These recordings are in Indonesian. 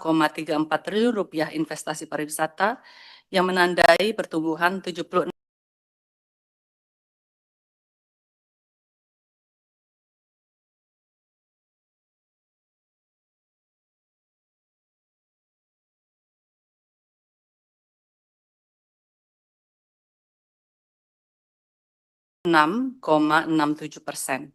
5,34 triliun rupiah investasi pariwisata yang menandai pertumbuhan 76 6,67%.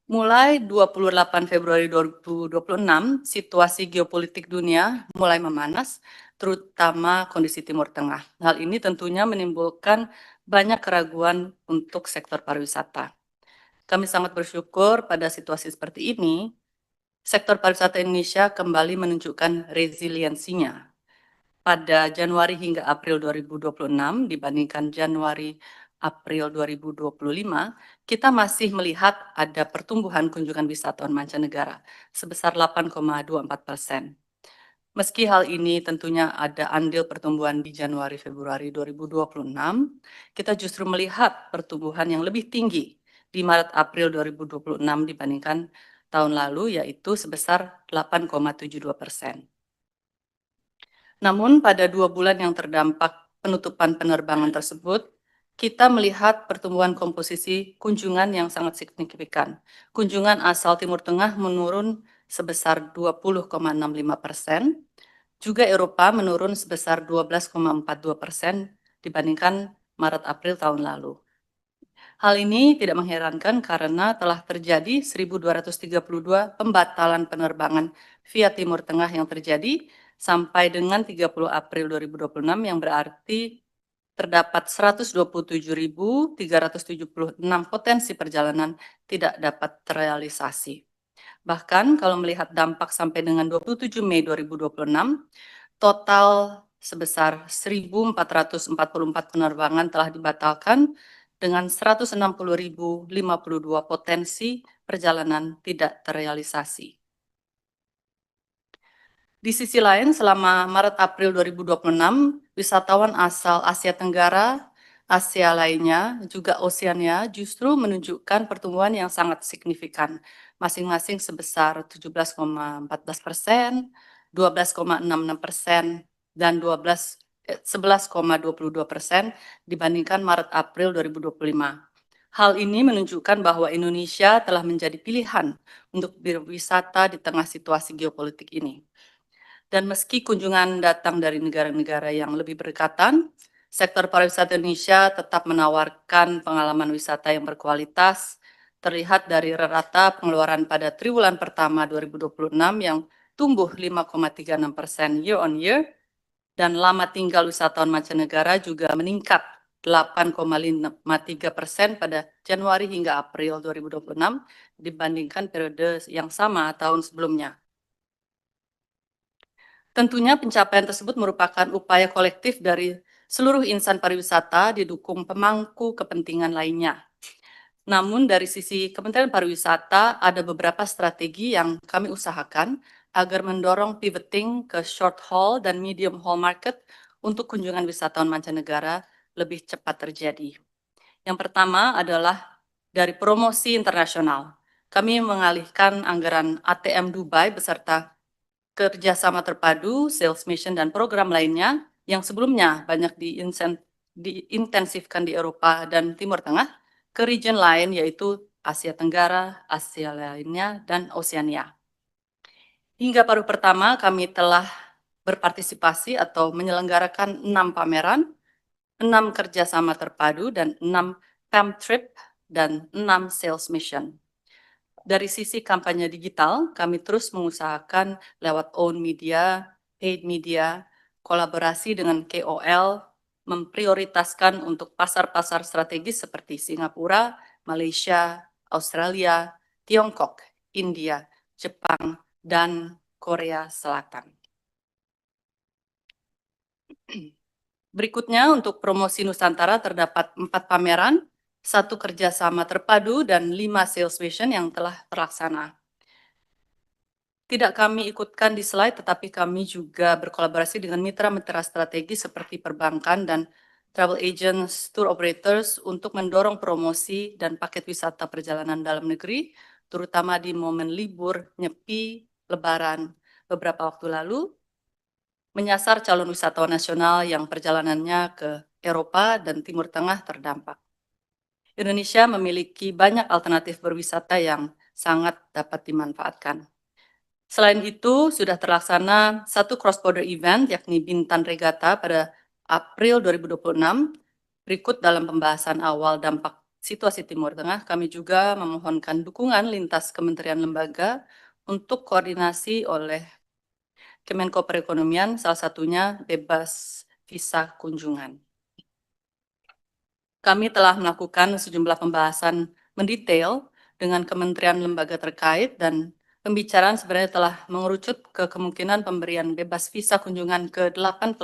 Mulai 28 Februari 2026, situasi geopolitik dunia mulai memanas, terutama kondisi Timur Tengah. Hal ini tentunya menimbulkan banyak keraguan untuk sektor pariwisata. Kami sangat bersyukur pada situasi seperti ini, sektor pariwisata Indonesia kembali menunjukkan resiliensinya. Pada Januari hingga April 2026 dibandingkan Januari-April 2025, kita masih melihat ada pertumbuhan kunjungan wisatawan mancanegara sebesar 8,24%. Meski hal ini tentunya ada andil pertumbuhan di Januari-Februari 2026, kita justru melihat pertumbuhan yang lebih tinggi di Maret-April 2026 dibandingkan tahun lalu, yaitu sebesar 8,72%. Namun pada 2 bulan yang terdampak penutupan penerbangan tersebut, kita melihat pertumbuhan komposisi kunjungan yang sangat signifikan. Kunjungan asal Timur Tengah menurun sebesar 20,65%, juga Eropa menurun sebesar 12,42% dibandingkan Maret-April tahun lalu. Hal ini tidak mengherankan karena telah terjadi 1.232 pembatalan penerbangan via Timur Tengah yang terjadi sampai dengan 30 April 2026 yang berarti terdapat 127.376 potensi perjalanan tidak dapat terrealisasi. Bahkan kalau melihat dampak sampai dengan 27 Mei 2026, total sebesar 1.444 penerbangan telah dibatalkan dengan 160.052 potensi perjalanan tidak terrealisasi. Di sisi lain, selama Maret-April 2026, wisatawan asal Asia Tenggara, Asia lainnya, juga Oseania justru menunjukkan pertumbuhan yang sangat signifikan, masing-masing sebesar 17,14%, 12,66%, dan 11,22% dibandingkan Maret-April 2025. Hal ini menunjukkan bahwa Indonesia telah menjadi pilihan untuk berwisata di tengah situasi geopolitik ini. Dan meski kunjungan datang dari negara-negara yang lebih berdekatan, sektor pariwisata Indonesia tetap menawarkan pengalaman wisata yang berkualitas, terlihat dari rata pengeluaran pada triwulan pertama 2026 yang tumbuh 5,36% year on year, dan lama tinggal wisatawan mancanegara juga meningkat 8,53% pada Januari hingga April 2026 dibandingkan periode yang sama tahun sebelumnya. Tentunya pencapaian tersebut merupakan upaya kolektif dari seluruh insan pariwisata didukung pemangku kepentingan lainnya. Namun dari sisi Kementerian Pariwisata ada beberapa strategi yang kami usahakan agar mendorong pivoting ke short haul dan medium haul market untuk kunjungan wisatawan mancanegara lebih cepat terjadi. Yang pertama adalah dari promosi internasional. Kami mengalihkan anggaran ATM Dubai beserta kerjasama terpadu, sales mission, dan program lainnya yang sebelumnya banyak diintensifkan di Eropa dan Timur Tengah ke region lain yaitu Asia Tenggara, Asia lainnya, dan Oseania. Hingga paruh pertama kami telah berpartisipasi atau menyelenggarakan 6 pameran, 6 kerjasama terpadu, dan 6 PAM trip, dan 6 sales mission. Dari sisi kampanye digital, kami terus mengusahakan lewat own media, paid media, kolaborasi dengan KOL, memprioritaskan untuk pasar-pasar strategis seperti Singapura, Malaysia, Australia, Tiongkok, India, Jepang, dan Korea Selatan. Berikutnya untuk promosi Nusantara terdapat 4 pameran, 1 kerjasama terpadu, dan 5 sales mission yang telah terlaksana. Tidak kami ikutkan di slide, tetapi kami juga berkolaborasi dengan mitra-mitra strategis seperti perbankan dan travel agents, tour operators untuk mendorong promosi dan paket wisata perjalanan dalam negeri, terutama di momen libur, nyepi, lebaran, beberapa waktu lalu menyasar calon wisatawan nasional yang perjalanannya ke Eropa dan Timur Tengah terdampak. Indonesia memiliki banyak alternatif berwisata yang sangat dapat dimanfaatkan. Selain itu, sudah terlaksana satu cross-border event, yakni Bintan Regatta pada April 2026. Berikut dalam pembahasan awal dampak situasi Timur Tengah, kami juga memohonkan dukungan lintas kementerian lembaga untuk koordinasi oleh Kemenko Perekonomian, salah satunya bebas visa kunjungan. Kami telah melakukan sejumlah pembahasan mendetail dengan kementerian lembaga terkait dan pembicaraan sebenarnya telah mengerucut ke kemungkinan pemberian bebas visa kunjungan ke 8+1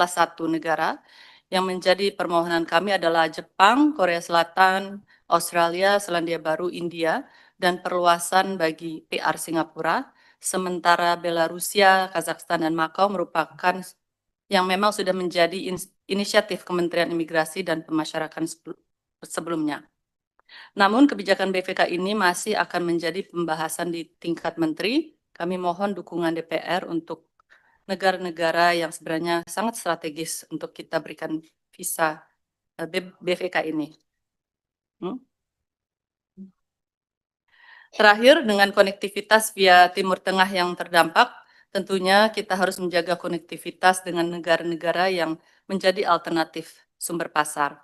negara yang menjadi permohonan kami adalah Jepang, Korea Selatan, Australia, Selandia Baru, India, dan perluasan bagi PR Singapura, sementara Belarusia, Kazakhstan, dan Makau merupakan yang memang sudah menjadi inisiatif Kementerian Imigrasi dan Pemasyarakatan sebelumnya. Namun kebijakan BVK ini masih akan menjadi pembahasan di tingkat menteri. Kami mohon dukungan DPR untuk negara-negara yang sebenarnya sangat strategis untuk kita berikan visa BVK ini. Terakhir, dengan konektivitas via Timur Tengah yang terdampak, tentunya kita harus menjaga konektivitas dengan negara-negara yang menjadi alternatif sumber pasar,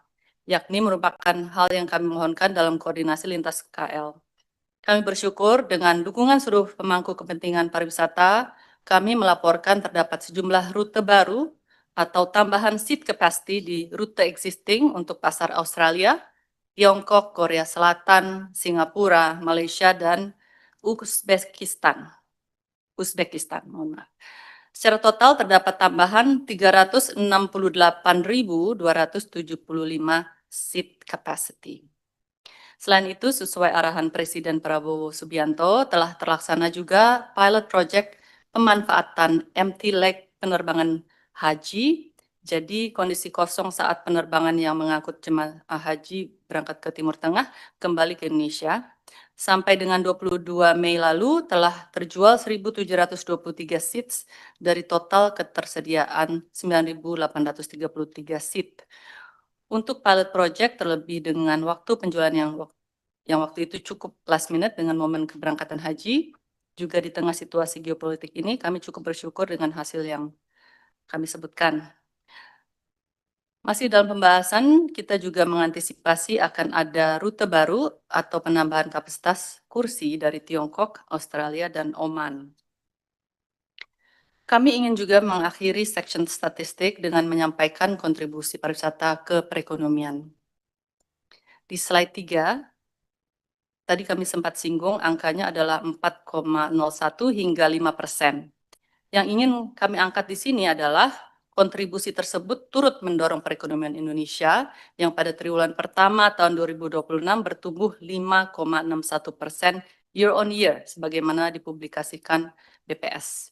yakni merupakan hal yang kami mohonkan dalam koordinasi lintas KL. Kami bersyukur dengan dukungan seluruh pemangku kepentingan pariwisata, kami melaporkan terdapat sejumlah rute baru atau tambahan seat capacity di rute existing untuk pasar Australia, Tiongkok, Korea Selatan, Singapura, Malaysia, dan Uzbekistan. Mohon maaf. Secara total terdapat tambahan 368.275 seat capacity. Selain itu, sesuai arahan Presiden Prabowo Subianto, telah terlaksana juga pilot project pemanfaatan empty leg penerbangan haji. Jadi kondisi kosong saat penerbangan yang mengangkut jemaah haji berangkat ke Timur Tengah kembali ke Indonesia. Sampai dengan 22 Mei lalu telah terjual 1.723 seats dari total ketersediaan 9.833 seat. Untuk pilot project terlebih dengan waktu penjualan yang waktu itu cukup last minute dengan momen keberangkatan haji, juga di tengah situasi geopolitik ini kami cukup bersyukur dengan hasil yang kami sebutkan. Masih dalam pembahasan, kita juga mengantisipasi akan ada rute baru atau penambahan kapasitas kursi dari Tiongkok, Australia, dan Oman. Kami ingin juga mengakhiri section statistik dengan menyampaikan kontribusi pariwisata ke perekonomian. Di slide 3, tadi kami sempat singgung angkanya adalah 4,01 hingga 5%. Yang ingin kami angkat di sini adalah kontribusi tersebut turut mendorong perekonomian Indonesia yang pada triwulan pertama tahun 2026 bertumbuh 5,61% year on year, sebagaimana dipublikasikan BPS.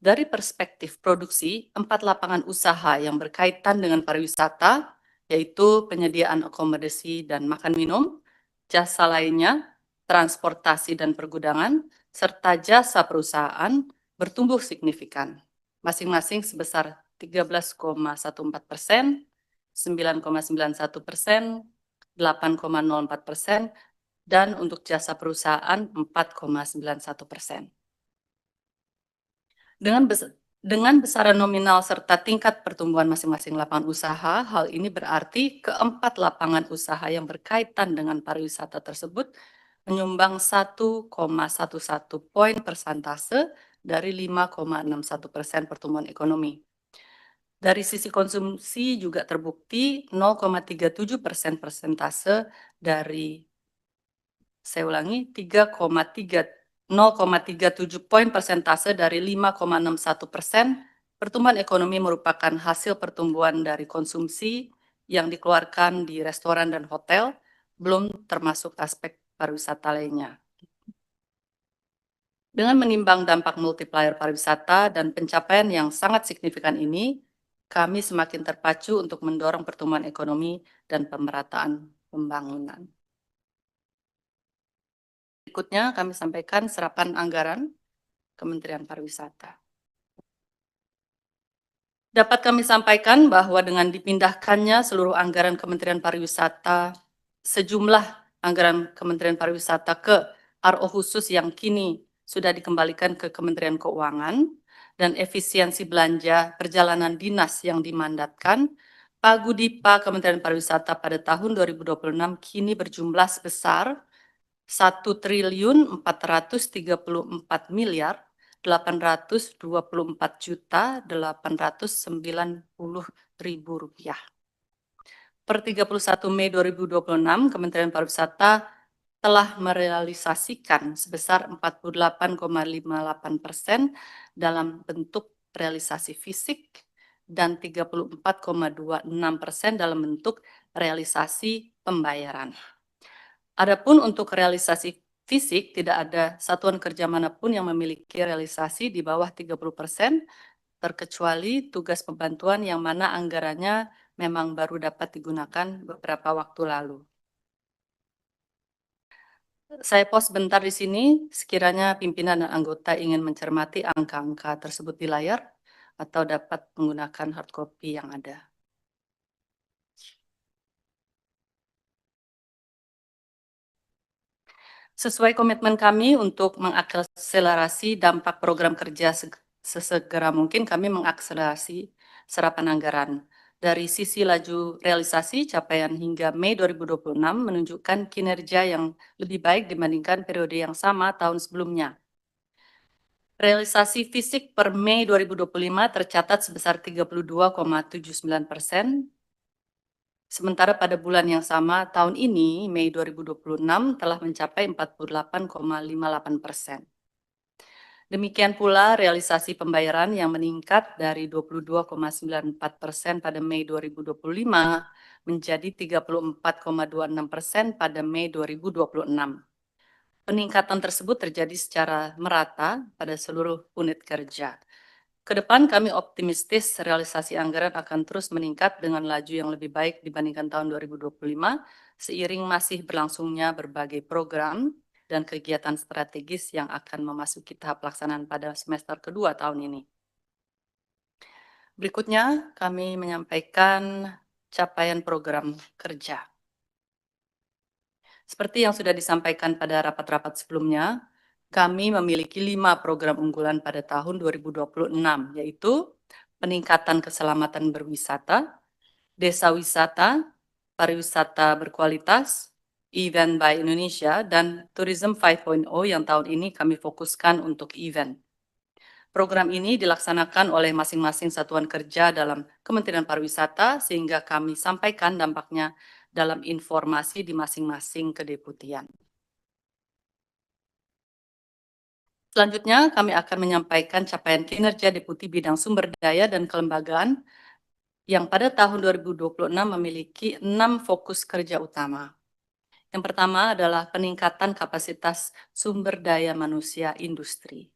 Dari perspektif produksi, 4 lapangan usaha yang berkaitan dengan pariwisata, yaitu penyediaan akomodasi dan makan minum, jasa lainnya, transportasi dan pergudangan, serta jasa perusahaan bertumbuh signifikan, masing-masing sebesar 13,14%, 9,91%, 8,04%, dan untuk jasa perusahaan 4,91%. Dengan besaran nominal serta tingkat pertumbuhan masing-masing lapangan usaha, hal ini berarti keempat lapangan usaha yang berkaitan dengan pariwisata tersebut menyumbang 1,11 poin persentase dari 5,61% pertumbuhan ekonomi. Dari sisi konsumsi juga terbukti 0,37% persentase dari, saya ulangi, 0,37 poin persentase dari 5,61%. Pertumbuhan ekonomi merupakan hasil pertumbuhan dari konsumsi yang dikeluarkan di restoran dan hotel, belum termasuk aspek pariwisata lainnya. Dengan menimbang dampak multiplier pariwisata dan pencapaian yang sangat signifikan ini, kami semakin terpacu untuk mendorong pertumbuhan ekonomi dan pemerataan pembangunan. Berikutnya kami sampaikan serapan anggaran Kementerian Pariwisata. Dapat kami sampaikan bahwa dengan dipindahkannya seluruh anggaran Kementerian Pariwisata, sejumlah anggaran Kementerian Pariwisata ke RO khusus yang kini sudah dikembalikan ke Kementerian Keuangan, dan efisiensi belanja perjalanan dinas yang dimandatkan, Pagudipa Kementerian Pariwisata pada tahun 2026 kini berjumlah sebesar 1.434.824.890.000 rupiah. Per 31 Mei 2026, Kementerian Pariwisata telah merealisasikan sebesar 48,58% dalam bentuk realisasi fisik dan 34,26% dalam bentuk realisasi pembayaran. Adapun untuk realisasi fisik, tidak ada satuan kerja manapun yang memiliki realisasi di bawah 30%, terkecuali tugas pembantuan yang mana anggarannya memang baru dapat digunakan beberapa waktu lalu. Saya pause bentar di sini, sekiranya pimpinan dan anggota ingin mencermati angka-angka tersebut di layar atau dapat menggunakan hard copy yang ada. Sesuai komitmen kami untuk mengakselerasi dampak program kerja sesegera mungkin, kami mengakselerasi serapan anggaran. Dari sisi laju realisasi, capaian hingga Mei 2026 menunjukkan kinerja yang lebih baik dibandingkan periode yang sama tahun sebelumnya. Realisasi fisik per Mei 2025 tercatat sebesar 32,79%, sementara pada bulan yang sama tahun ini, Mei 2026, telah mencapai 48,58%. Demikian pula realisasi pembayaran yang meningkat dari 22,94% pada Mei 2025 menjadi 34,26% pada Mei 2026. Peningkatan tersebut terjadi secara merata pada seluruh unit kerja. Kedepan kami optimistis realisasi anggaran akan terus meningkat dengan laju yang lebih baik dibandingkan tahun 2025, seiring masih berlangsungnya berbagai program dan kegiatan strategis yang akan memasuki tahap pelaksanaan pada semester kedua tahun ini. Berikutnya kami menyampaikan capaian program kerja. Seperti yang sudah disampaikan pada rapat-rapat sebelumnya, kami memiliki 5 program unggulan pada tahun 2026, yaitu peningkatan keselamatan berwisata, desa wisata, pariwisata berkualitas, event by Indonesia, dan Tourism 5.0 yang tahun ini kami fokuskan untuk event. Program ini dilaksanakan oleh masing-masing satuan kerja dalam Kementerian Pariwisata, sehingga kami sampaikan dampaknya dalam informasi di masing-masing kedeputian. Selanjutnya, kami akan menyampaikan capaian kinerja Deputi Bidang Sumber Daya dan Kelembagaan yang pada tahun 2026 memiliki 6 fokus kerja utama. Yang pertama adalah peningkatan kapasitas sumber daya manusia industri.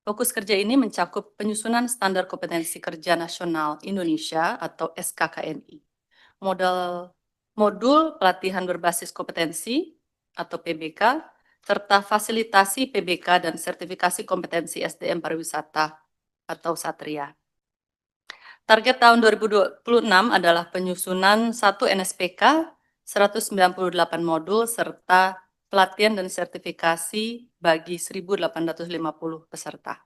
Fokus kerja ini mencakup penyusunan standar kompetensi kerja nasional Indonesia atau SKKNI, modul pelatihan berbasis kompetensi atau PBK, serta fasilitasi PBK dan sertifikasi kompetensi SDM pariwisata atau Satria. Target tahun 2026 adalah penyusunan 1 NSPK, 198 modul, serta pelatihan dan sertifikasi bagi 1.850 peserta.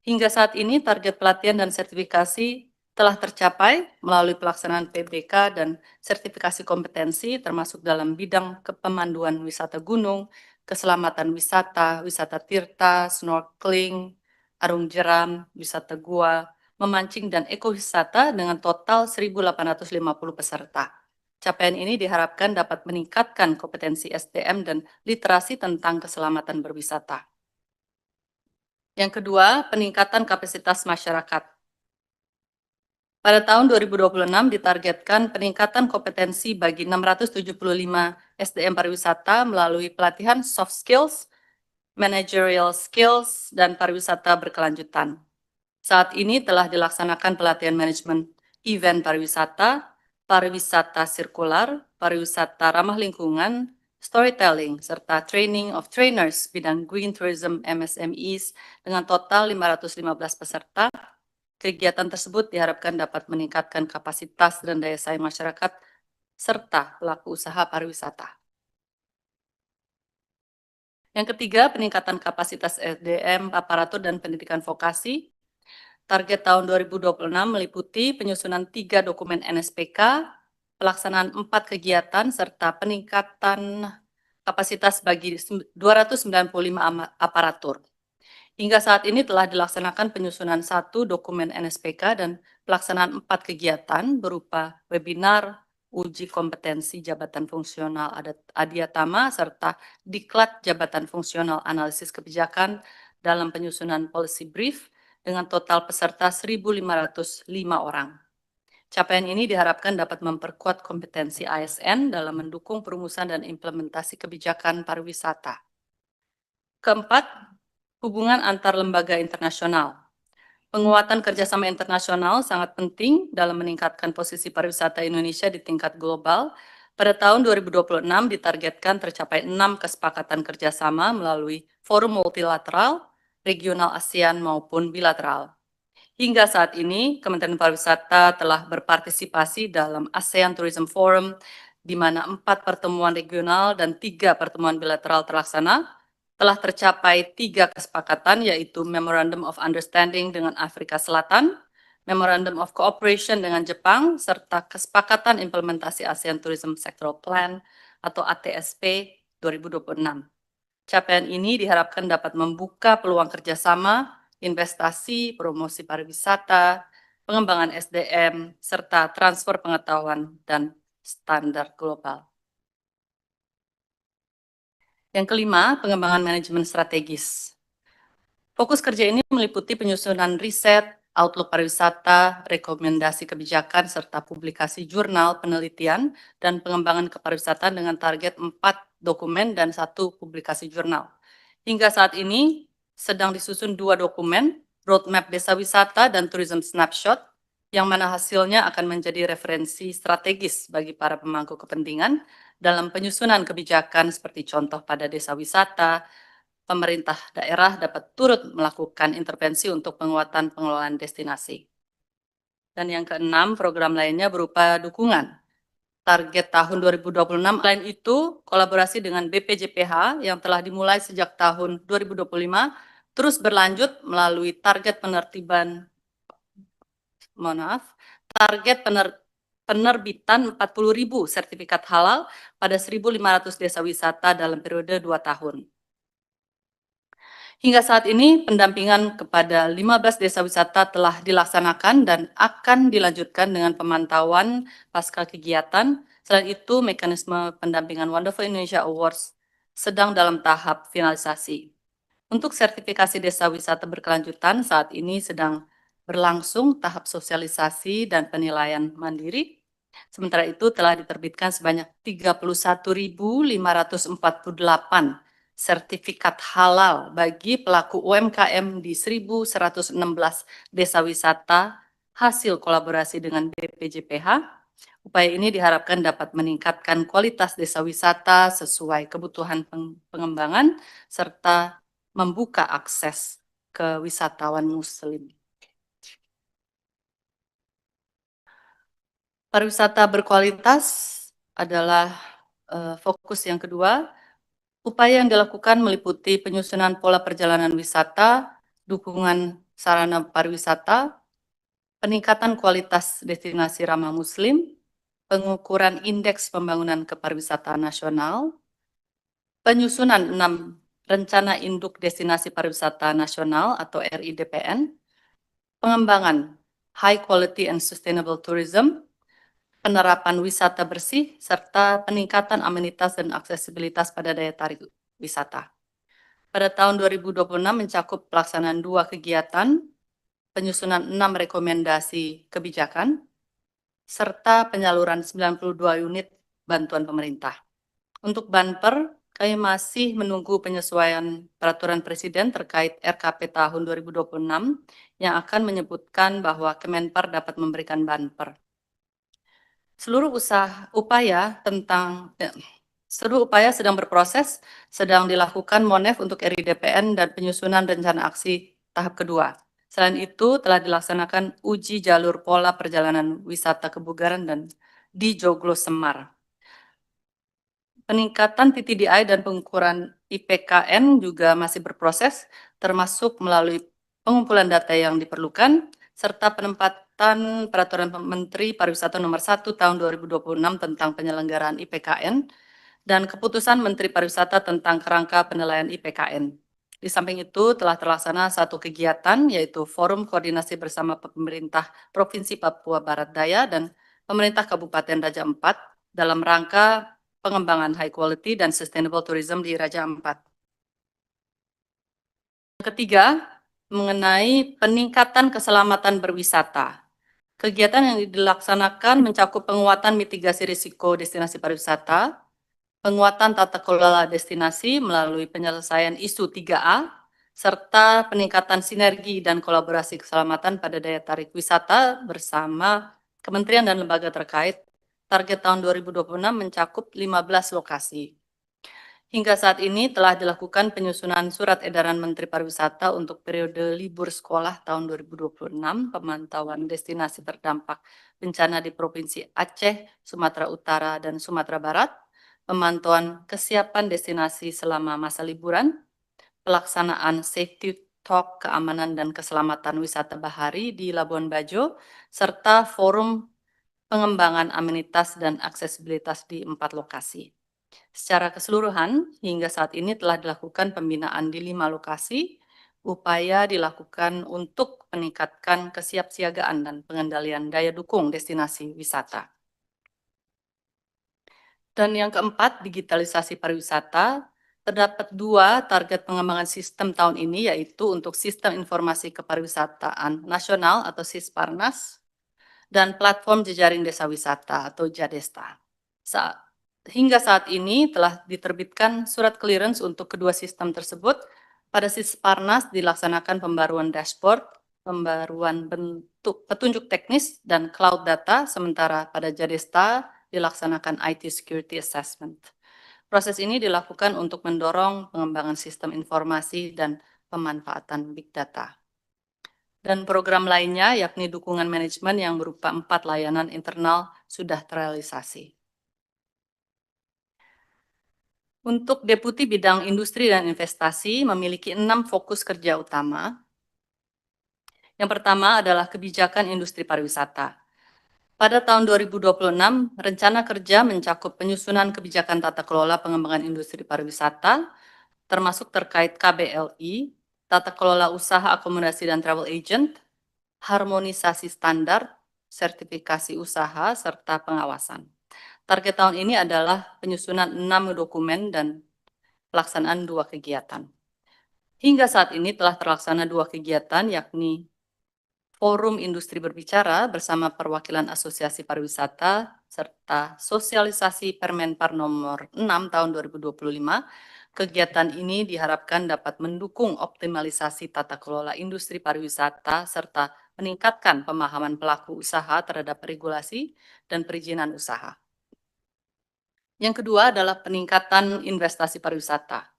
Hingga saat ini target pelatihan dan sertifikasi telah tercapai melalui pelaksanaan PBK dan sertifikasi kompetensi termasuk dalam bidang kepemanduan wisata gunung, keselamatan wisata, wisata tirta, snorkeling, arung jeram, wisata gua, memancing, dan ekowisata dengan total 1.850 peserta. Capaian ini diharapkan dapat meningkatkan kompetensi SDM dan literasi tentang keselamatan berwisata. Yang kedua, peningkatan kapasitas masyarakat. Pada tahun 2026 ditargetkan peningkatan kompetensi bagi 675 SDM pariwisata melalui pelatihan soft skills, managerial skills, dan pariwisata berkelanjutan. Saat ini telah dilaksanakan pelatihan manajemen event pariwisata, pariwisata sirkular, pariwisata ramah lingkungan, storytelling, serta training of trainers bidang green tourism MSMEs dengan total 515 peserta. Kegiatan tersebut diharapkan dapat meningkatkan kapasitas dan daya saing masyarakat serta pelaku usaha pariwisata. Yang ketiga, peningkatan kapasitas SDM, aparatur, dan pendidikan vokasi. Target tahun 2026 meliputi penyusunan 3 dokumen NSPK, pelaksanaan 4 kegiatan, serta peningkatan kapasitas bagi 295 aparatur. Hingga saat ini telah dilaksanakan penyusunan 1 dokumen NSPK dan pelaksanaan 4 kegiatan berupa webinar, uji kompetensi jabatan fungsional Adiatama, serta diklat jabatan fungsional analisis kebijakan dalam penyusunan policy brief dengan total peserta 1.505 orang. Capaian ini diharapkan dapat memperkuat kompetensi ASN dalam mendukung perumusan dan implementasi kebijakan pariwisata. Keempat, hubungan antar lembaga internasional. Penguatan kerjasama internasional sangat penting dalam meningkatkan posisi pariwisata Indonesia di tingkat global. Pada tahun 2026 ditargetkan tercapai 6 kesepakatan kerjasama melalui forum multilateral, regional ASEAN maupun bilateral. Hingga saat ini, Kementerian Pariwisata telah berpartisipasi dalam ASEAN Tourism Forum, di mana 4 pertemuan regional dan 3 pertemuan bilateral terlaksana. Telah tercapai 3 kesepakatan, yaitu Memorandum of Understanding dengan Afrika Selatan, Memorandum of Cooperation dengan Jepang, serta Kesepakatan Implementasi ASEAN Tourism Sectoral Plan atau ATSP 2026. Capaian ini diharapkan dapat membuka peluang kerjasama, investasi, promosi pariwisata, pengembangan SDM, serta transfer pengetahuan dan standar global. Yang kelima, pengembangan manajemen strategis. Fokus kerja ini meliputi penyusunan riset, outlook pariwisata, rekomendasi kebijakan, serta publikasi jurnal penelitian dan pengembangan kepariwisataan dengan target 4 dokumen dan 1 publikasi jurnal. Hingga saat ini sedang disusun 2 dokumen, Roadmap Desa Wisata dan Tourism Snapshot, yang mana hasilnya akan menjadi referensi strategis bagi para pemangku kepentingan dalam penyusunan kebijakan seperti contoh pada desa wisata. Pemerintah daerah dapat turut melakukan intervensi untuk penguatan pengelolaan destinasi. Dan yang keenam, program lainnya berupa dukungan. Target tahun 2026, selain itu, kolaborasi dengan BPJPH yang telah dimulai sejak tahun 2025, terus berlanjut melalui target penerbitan 40.000 sertifikat halal pada 1.500 desa wisata dalam periode 2 tahun. Hingga saat ini, pendampingan kepada 15 desa wisata telah dilaksanakan dan akan dilanjutkan dengan pemantauan pasca kegiatan. Selain itu, mekanisme pendampingan Wonderful Indonesia Awards sedang dalam tahap finalisasi. Untuk sertifikasi desa wisata berkelanjutan, saat ini sedang berlangsung tahap sosialisasi dan penilaian mandiri. Sementara itu telah diterbitkan sebanyak 31.548 sertifikat halal bagi pelaku UMKM di 1.116 desa wisata hasil kolaborasi dengan BPJPH. Upaya ini diharapkan dapat meningkatkan kualitas desa wisata sesuai kebutuhan pengembangan serta membuka akses ke wisatawan muslim. Pariwisata berkualitas adalah fokus yang kedua. Upaya yang dilakukan meliputi penyusunan pola perjalanan wisata, dukungan sarana pariwisata, peningkatan kualitas destinasi ramah muslim, pengukuran indeks pembangunan kepariwisataan nasional, penyusunan 6 rencana induk destinasi pariwisata nasional atau RIDPN, pengembangan high quality and sustainable tourism, penerapan wisata bersih, serta peningkatan amenitas dan aksesibilitas pada daya tarik wisata. Pada tahun 2026 mencakup pelaksanaan 2 kegiatan, penyusunan 6 rekomendasi kebijakan, serta penyaluran 92 unit bantuan pemerintah. Untuk Banper, kami masih menunggu penyesuaian peraturan Presiden terkait RKP tahun 2026 yang akan menyebutkan bahwa Kemenpar dapat memberikan Banper. Seluruh upaya tentang Seluruh upaya sedang berproses, sedang dilakukan Monef untuk RIDPN dan penyusunan rencana aksi tahap kedua. Selain itu, telah dilaksanakan uji jalur pola perjalanan wisata kebugaran dan di Joglo Semar. Peningkatan TTDI dan pengukuran IPKN juga masih berproses, termasuk melalui pengumpulan data yang diperlukan, serta penempatan Peraturan Menteri Pariwisata Nomor 1 Tahun 2026 tentang penyelenggaraan IPKN, dan keputusan Menteri Pariwisata tentang kerangka penilaian IPKN. Di samping itu telah terlaksana satu kegiatan, yaitu Forum Koordinasi Bersama Pemerintah Provinsi Papua Barat Daya dan Pemerintah Kabupaten Raja Ampat dalam rangka pengembangan high quality dan sustainable tourism di Raja Ampat. Yang ketiga, mengenai peningkatan keselamatan berwisata. Kegiatan yang dilaksanakan mencakup penguatan mitigasi risiko destinasi pariwisata, penguatan tata kelola destinasi melalui penyelesaian isu 3A, serta peningkatan sinergi dan kolaborasi keselamatan pada daya tarik wisata bersama kementerian dan lembaga terkait. Target tahun 2026 mencakup 15 lokasi. Hingga saat ini telah dilakukan penyusunan surat edaran Menteri Pariwisata untuk periode libur sekolah tahun 2026, pemantauan destinasi terdampak bencana di Provinsi Aceh, Sumatera Utara, dan Sumatera Barat, pemantauan kesiapan destinasi selama masa liburan, pelaksanaan safety talk keamanan dan keselamatan wisata bahari di Labuan Bajo, serta forum pengembangan amenitas dan aksesibilitas di 4 lokasi. Secara keseluruhan, hingga saat ini telah dilakukan pembinaan di 5 lokasi, upaya dilakukan untuk meningkatkan kesiapsiagaan dan pengendalian daya dukung destinasi wisata. Dan yang keempat, digitalisasi pariwisata. Terdapat 2 target pengembangan sistem tahun ini, yaitu untuk Sistem Informasi Kepariwisataan Nasional atau Sisparnas, dan Platform Jejaring Desa Wisata atau JADESTA. Hingga saat ini telah diterbitkan surat clearance untuk kedua sistem tersebut. Pada Sisparnas dilaksanakan pembaruan dashboard, pembaruan bentuk petunjuk teknis, dan cloud data, sementara pada JADESTA dilaksanakan IT Security Assessment. Proses ini dilakukan untuk mendorong pengembangan sistem informasi dan pemanfaatan big data. Dan program lainnya yakni dukungan manajemen yang berupa 4 layanan internal sudah terrealisasi. Untuk Deputi Bidang Industri dan Investasi memiliki 6 fokus kerja utama. Yang pertama adalah kebijakan industri pariwisata. Pada tahun 2026, rencana kerja mencakup penyusunan kebijakan tata kelola pengembangan industri pariwisata, termasuk terkait KBLI, tata kelola usaha akomodasi dan travel agent, harmonisasi standar, sertifikasi usaha, serta pengawasan. Target tahun ini adalah penyusunan 6 dokumen dan pelaksanaan 2 kegiatan. Hingga saat ini telah terlaksana 2 kegiatan, yakni Forum Industri Berbicara bersama perwakilan Asosiasi Pariwisata, serta sosialisasi Permenpar nomor 6 tahun 2025. Kegiatan ini diharapkan dapat mendukung optimalisasi tata kelola industri pariwisata, serta meningkatkan pemahaman pelaku usaha terhadap regulasi dan perizinan usaha. Yang kedua adalah peningkatan investasi pariwisata.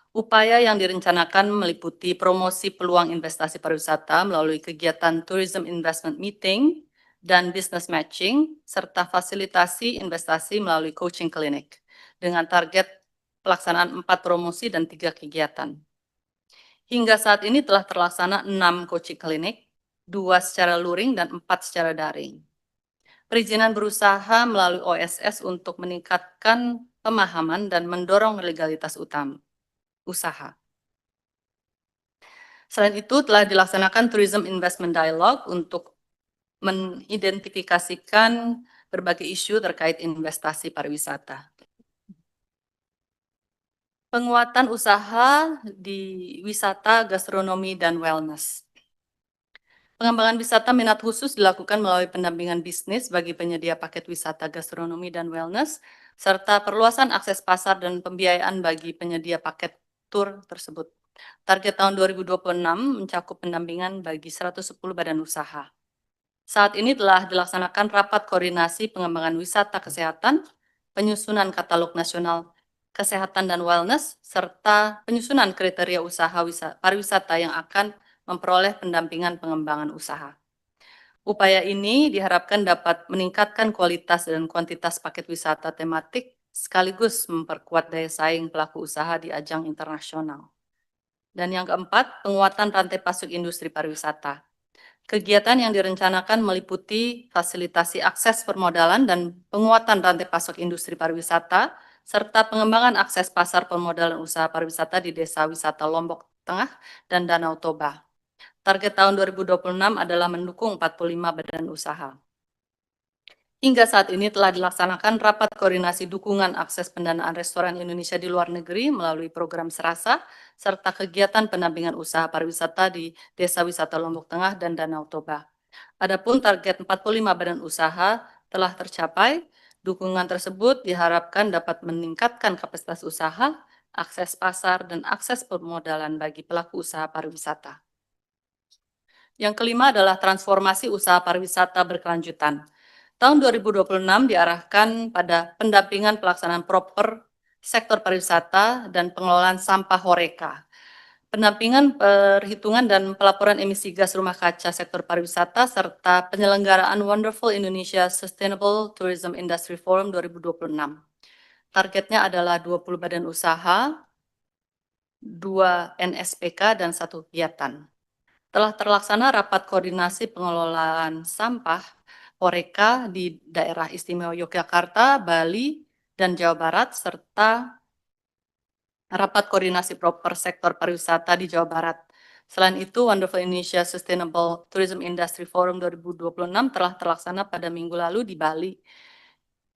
Upaya yang direncanakan meliputi promosi peluang investasi pariwisata melalui kegiatan Tourism Investment Meeting dan Business Matching, serta fasilitasi investasi melalui coaching klinik, dengan target pelaksanaan 4 promosi dan 3 kegiatan. Hingga saat ini telah terlaksana 6 coaching klinik, 2 secara luring dan 4 secara daring. Perizinan berusaha melalui OSS untuk meningkatkan pemahaman dan mendorong legalitas usaha. Selain itu, telah dilaksanakan Tourism Investment Dialogue untuk mengidentifikasikan berbagai isu terkait investasi pariwisata. Penguatan usaha di wisata, gastronomi, dan wellness. Pengembangan wisata minat khusus dilakukan melalui pendampingan bisnis bagi penyedia paket wisata gastronomi dan wellness, serta perluasan akses pasar dan pembiayaan bagi penyedia paket tur tersebut. Target tahun 2026 mencakup pendampingan bagi 110 badan usaha. Saat ini telah dilaksanakan rapat koordinasi pengembangan wisata kesehatan penyusunan katalog nasional kesehatan dan wellness, serta penyusunan kriteria usaha pariwisata yang akan memperoleh pendampingan pengembangan usaha. Upaya ini diharapkan dapat meningkatkan kualitas dan kuantitas paket wisata tematik sekaligus memperkuat daya saing pelaku usaha di ajang internasional. Dan yang keempat, penguatan rantai pasok industri pariwisata. Kegiatan yang direncanakan meliputi fasilitasi akses permodalan dan penguatan rantai pasok industri pariwisata, serta pengembangan akses pasar permodalan usaha pariwisata di Desa Wisata Lombok Tengah dan Danau Toba. Target tahun 2026 adalah mendukung 45 badan usaha. Hingga saat ini telah dilaksanakan rapat koordinasi dukungan akses pendanaan restoran Indonesia di luar negeri melalui program Serasa, serta kegiatan pendampingan usaha pariwisata di Desa Wisata Lombok Tengah dan Danau Toba. Adapun target 45 badan usaha telah tercapai. Dukungan tersebut diharapkan dapat meningkatkan kapasitas usaha, akses pasar, dan akses permodalan bagi pelaku usaha pariwisata. Yang kelima adalah transformasi usaha pariwisata berkelanjutan. Tahun 2026 diarahkan pada pendampingan pelaksanaan proper sektor pariwisata dan pengelolaan sampah Horeca. Pendampingan perhitungan dan pelaporan emisi gas rumah kaca sektor pariwisata serta penyelenggaraan Wonderful Indonesia Sustainable Tourism Industry Forum 2026. Targetnya adalah 20 badan usaha, 2 NSPK, dan 1 kegiatan. Telah terlaksana rapat koordinasi pengelolaan sampah Horeca di daerah istimewa Yogyakarta, Bali, dan Jawa Barat, serta rapat koordinasi proper sektor pariwisata di Jawa Barat. Selain itu, Wonderful Indonesia Sustainable Tourism Industry Forum 2026 telah terlaksana pada minggu lalu di Bali.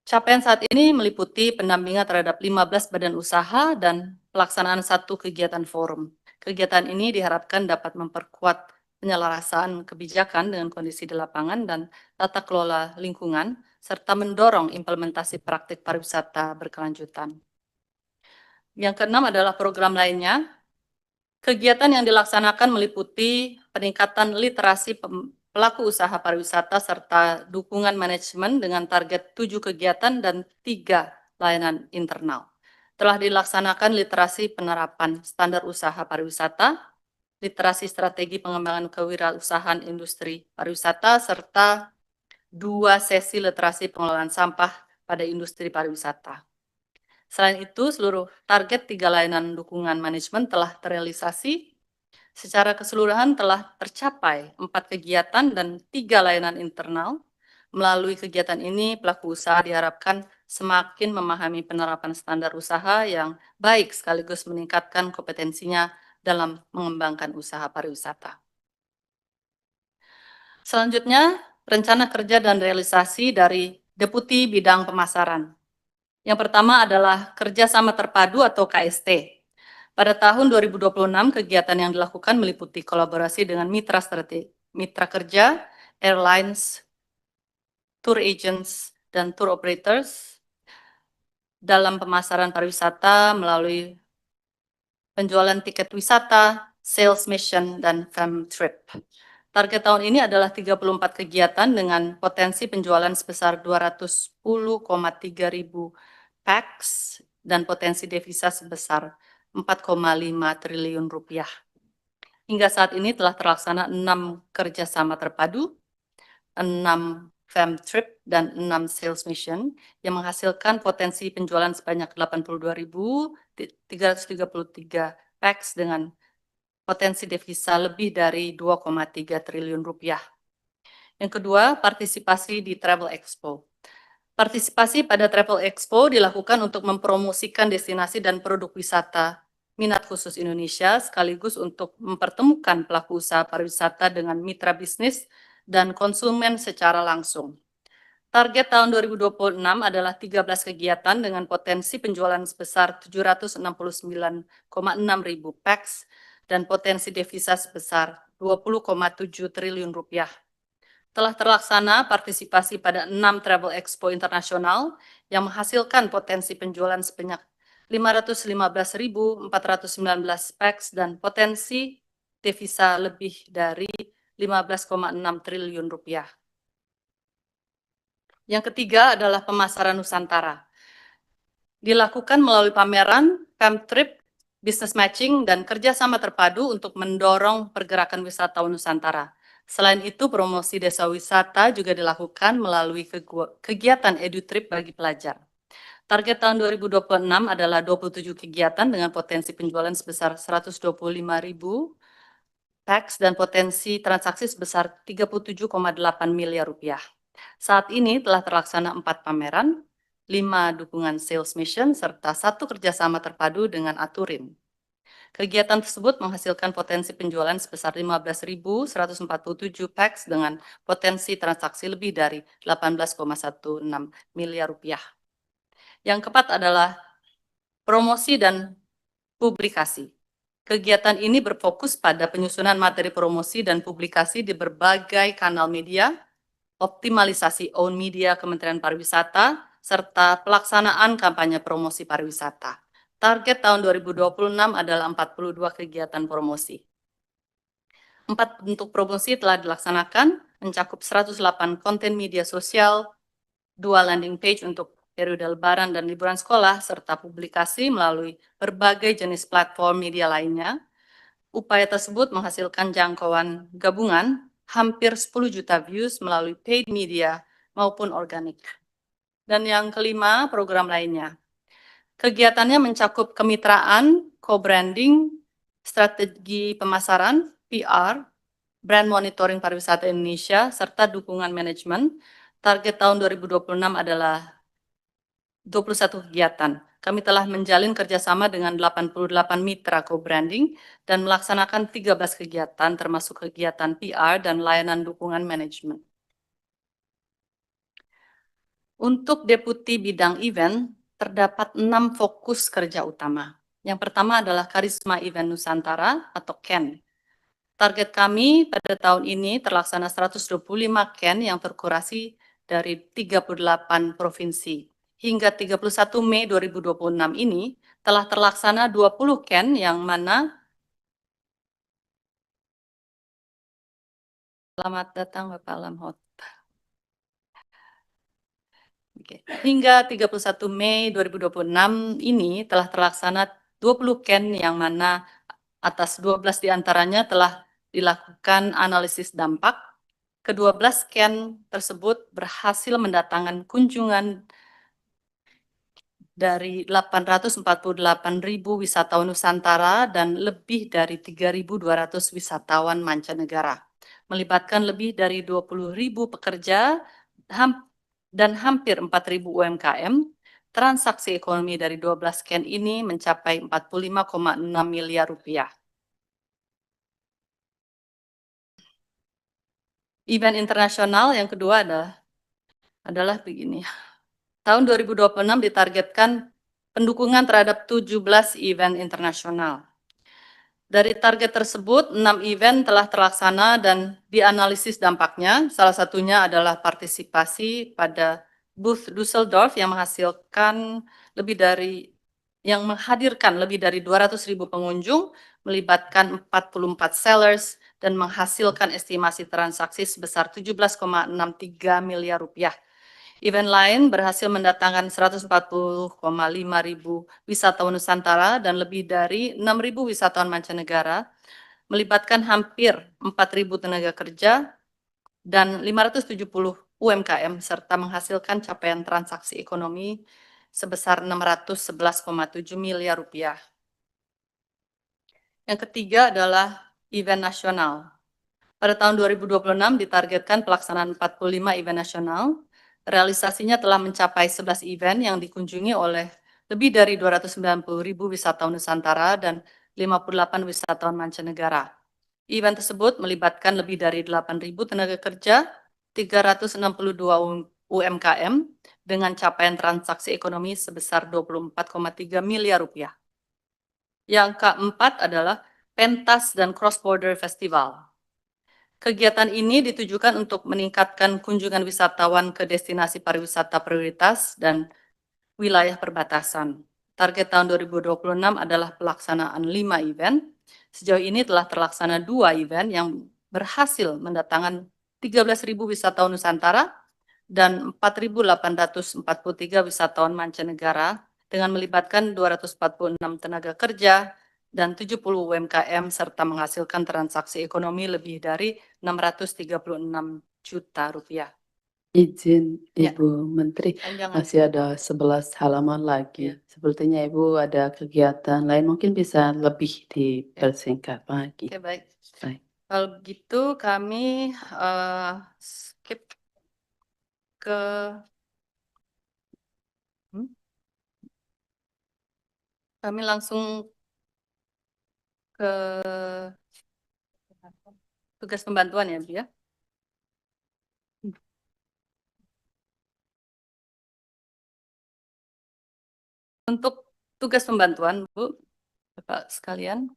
Capaian saat ini meliputi pendampingan terhadap 15 badan usaha dan pelaksanaan 1 kegiatan forum. Kegiatan ini diharapkan dapat memperkuat penyelarasan kebijakan dengan kondisi di lapangan dan tata kelola lingkungan, serta mendorong implementasi praktik pariwisata berkelanjutan. Yang keenam adalah program lainnya. Kegiatan yang dilaksanakan meliputi peningkatan literasi pelaku usaha pariwisata serta dukungan manajemen dengan target 7 kegiatan dan 3 layanan internal. Telah dilaksanakan literasi penerapan standar usaha pariwisata, literasi strategi pengembangan kewirausahaan industri pariwisata, serta 2 sesi literasi pengelolaan sampah pada industri pariwisata. Selain itu, seluruh target 3 layanan dukungan manajemen telah terrealisasi. Secara keseluruhan telah tercapai 4 kegiatan dan 3 layanan internal. Melalui kegiatan ini, pelaku usaha diharapkan semakin memahami penerapan standar usaha yang baik sekaligus meningkatkan kompetensinya dalam mengembangkan usaha pariwisata. Selanjutnya, rencana kerja dan realisasi dari Deputi Bidang Pemasaran. Yang pertama adalah kerjasama terpadu atau KST. Pada tahun 2026, kegiatan yang dilakukan meliputi kolaborasi dengan mitra kerja, airlines, tour agents, dan tour operators dalam pemasaran pariwisata melalui penjualan tiket wisata, sales mission, dan fam trip. Target tahun ini adalah 34 kegiatan dengan potensi penjualan sebesar 210,3 ribu packs dan potensi devisa sebesar 4,5 triliun rupiah. Hingga saat ini telah terlaksana 6 kerjasama terpadu, 6 fam trip, dan 6 sales mission yang menghasilkan potensi penjualan sebanyak 82.333 packs dengan potensi devisa lebih dari 2,3 triliun rupiah. Yang kedua, partisipasi di Travel Expo. Partisipasi pada Travel Expo dilakukan untuk mempromosikan destinasi dan produk wisata minat khusus Indonesia sekaligus untuk mempertemukan pelaku usaha pariwisata dengan mitra bisnis dan konsumen secara langsung. Target tahun 2026 adalah 13 kegiatan dengan potensi penjualan sebesar 769,6 ribu packs dan potensi devisa sebesar 20,7 triliun rupiah. Telah terlaksana partisipasi pada 6 Travel Expo internasional yang menghasilkan potensi penjualan sebanyak 515.419 packs dan potensi devisa lebih dari 15,6 triliun rupiah. Yang ketiga adalah pemasaran Nusantara. dilakukan melalui pameran, trip, business matching, dan kerjasama terpadu untuk mendorong pergerakan wisatawan Nusantara. Selain itu, promosi desa wisata juga dilakukan melalui kegiatan EduTrip bagi pelajar. Target tahun 2026 adalah 27 kegiatan dengan potensi penjualan sebesar 125.000 packs dan potensi transaksi sebesar 37,8 miliar rupiah. Saat ini telah terlaksana 4 pameran, 5 dukungan sales mission, serta 1 kerjasama terpadu dengan Aturin. Kegiatan tersebut menghasilkan potensi penjualan sebesar 15.147 packs dengan potensi transaksi lebih dari 18,16 miliar rupiah. Yang keempat adalah promosi dan publikasi. Kegiatan ini berfokus pada penyusunan materi promosi dan publikasi di berbagai kanal media, optimalisasi own media Kementerian Pariwisata, serta pelaksanaan kampanye promosi pariwisata. Target tahun 2026 adalah 42 kegiatan promosi. 4 bentuk promosi telah dilaksanakan, mencakup 108 konten media sosial, 2 landing page untuk periode lebaran dan liburan sekolah, serta publikasi melalui berbagai jenis platform media lainnya. Upaya tersebut menghasilkan jangkauan gabungan hampir 10 juta views melalui paid media maupun organik. Dan yang kelima, program lainnya. Kegiatannya mencakup kemitraan, co-branding, strategi pemasaran, PR, brand monitoring pariwisata Indonesia, serta dukungan manajemen. Target tahun 2026 adalah 21 kegiatan. Kami telah menjalin kerjasama dengan 88 mitra co-branding dan melaksanakan 13 kegiatan termasuk kegiatan PR dan layanan dukungan manajemen. Untuk Deputi Bidang Event, terdapat 6 fokus kerja utama. Yang pertama adalah Karisma Event Nusantara atau KEN. Target kami pada tahun ini terlaksana 125 KEN yang terkurasi dari 38 provinsi. Hingga 31 Mei 2026 ini telah terlaksana 20 KEN yang mana selamat datang Bapak Lamhot. Hingga 31 Mei 2026 ini telah terlaksana 20 KEN yang mana atas 12 diantaranya telah dilakukan analisis dampak. Ke-12 KEN tersebut berhasil mendatangkan kunjungan dari 848.000 wisatawan Nusantara dan lebih dari 3.200 wisatawan mancanegara, melibatkan lebih dari 20.000 pekerja dan hampir 4.000 UMKM. Transaksi ekonomi dari 12 KEN ini mencapai 45,6 miliar rupiah. Event internasional yang kedua adalah begini. Tahun 2026 ditargetkan pendukungan terhadap 17 event internasional. Dari target tersebut, 6 event telah terlaksana dan dianalisis dampaknya. Salah satunya adalah partisipasi pada booth Düsseldorf yang menghadirkan lebih dari 200.000 pengunjung, melibatkan 44 sellers, dan menghasilkan estimasi transaksi sebesar 17,63 miliar rupiah. Event lain berhasil mendatangkan 140,5 ribu wisatawan Nusantara dan lebih dari 6.000 wisatawan mancanegara, melibatkan hampir 4.000 tenaga kerja dan 570 UMKM, serta menghasilkan capaian transaksi ekonomi sebesar 611,7 miliar rupiah. Yang ketiga adalah event nasional. Pada tahun 2026 ditargetkan pelaksanaan 45 event nasional. Realisasinya telah mencapai 11 event yang dikunjungi oleh lebih dari 290.000 wisatawan Nusantara dan 58 wisatawan mancanegara. Event tersebut melibatkan lebih dari 8.000 tenaga kerja, 362 UMKM dengan capaian transaksi ekonomi sebesar 24,3 miliar rupiah. Yang keempat adalah Pentas dan Cross Border Festival. Kegiatan ini ditujukan untuk meningkatkan kunjungan wisatawan ke destinasi pariwisata prioritas dan wilayah perbatasan. Target tahun 2026 adalah pelaksanaan 5 event. Sejauh ini telah terlaksana 2 event yang berhasil mendatangkan 13.000 wisatawan Nusantara dan 4.843 wisatawan mancanegara dengan melibatkan 246 tenaga kerja dan 70 UMKM serta menghasilkan transaksi ekonomi lebih dari 636 juta rupiah. Izin Ya, Ibu Menteri, panjangan. masih ada 11 halaman lagi. Ya. Sepertinya Ibu ada kegiatan lain, mungkin bisa lebih dipersingkat lagi. Oke, baik. Baik. Kalau begitu kami skip ke kami langsung ke tugas pembantuan ya, Bu ya. Untuk tugas pembantuan, Bu, Bapak sekalian,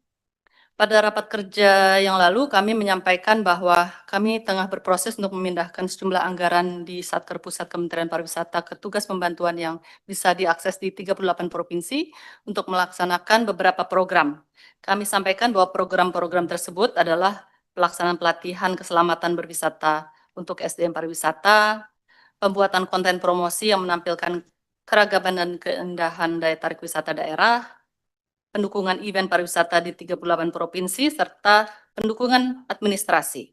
pada rapat kerja yang lalu kami menyampaikan bahwa kami tengah berproses untuk memindahkan sejumlah anggaran di Satker Pusat Kementerian Pariwisata ke tugas pembantuan yang bisa diakses di 38 provinsi untuk melaksanakan beberapa program. Kami sampaikan bahwa program-program tersebut adalah pelaksanaan pelatihan keselamatan berwisata untuk SDM pariwisata, pembuatan konten promosi yang menampilkan keragaman dan keindahan daya tarik wisata daerah, pendukungan event pariwisata di 38 provinsi, serta pendukungan administrasi.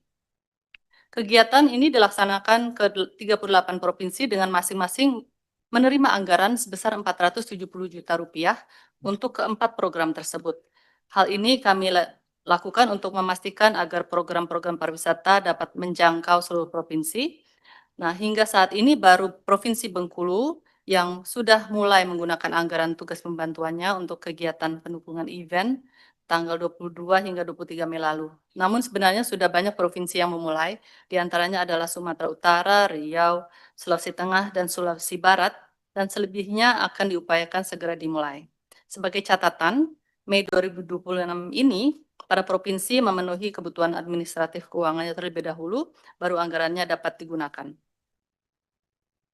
Kegiatan ini dilaksanakan ke 38 provinsi dengan masing-masing menerima anggaran sebesar 470 juta rupiah untuk keempat program tersebut. Hal ini kami lakukan untuk memastikan agar program-program pariwisata dapat menjangkau seluruh provinsi. Nah, hingga saat ini baru Provinsi Bengkulu yang sudah mulai menggunakan anggaran tugas pembantuannya untuk kegiatan pendukungan event tanggal 22 hingga 23 Mei lalu. Namun sebenarnya sudah banyak provinsi yang memulai, di antaranya adalah Sumatera Utara, Riau, Sulawesi Tengah, dan Sulawesi Barat, dan selebihnya akan diupayakan segera dimulai. Sebagai catatan, Mei 2026 ini, para provinsi memenuhi kebutuhan administratif keuangannya terlebih dahulu, baru anggarannya dapat digunakan.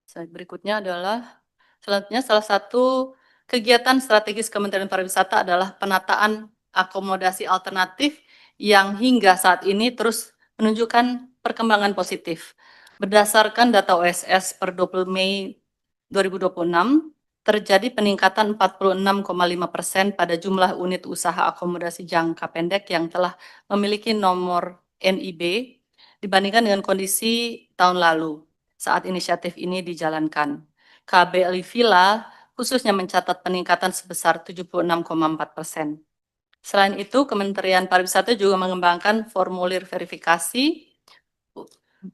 Slide berikutnya adalah, selanjutnya salah satu kegiatan strategis Kementerian Pariwisata adalah penataan akomodasi alternatif yang hingga saat ini terus menunjukkan perkembangan positif. Berdasarkan data OSS per 20 Mei 2026, terjadi peningkatan 46,5% pada jumlah unit usaha akomodasi jangka pendek yang telah memiliki nomor NIB dibandingkan dengan kondisi tahun lalu saat inisiatif ini dijalankan. KBLI Villa khususnya mencatat peningkatan sebesar 76,4%. Selain itu, Kementerian Pariwisata juga mengembangkan formulir verifikasi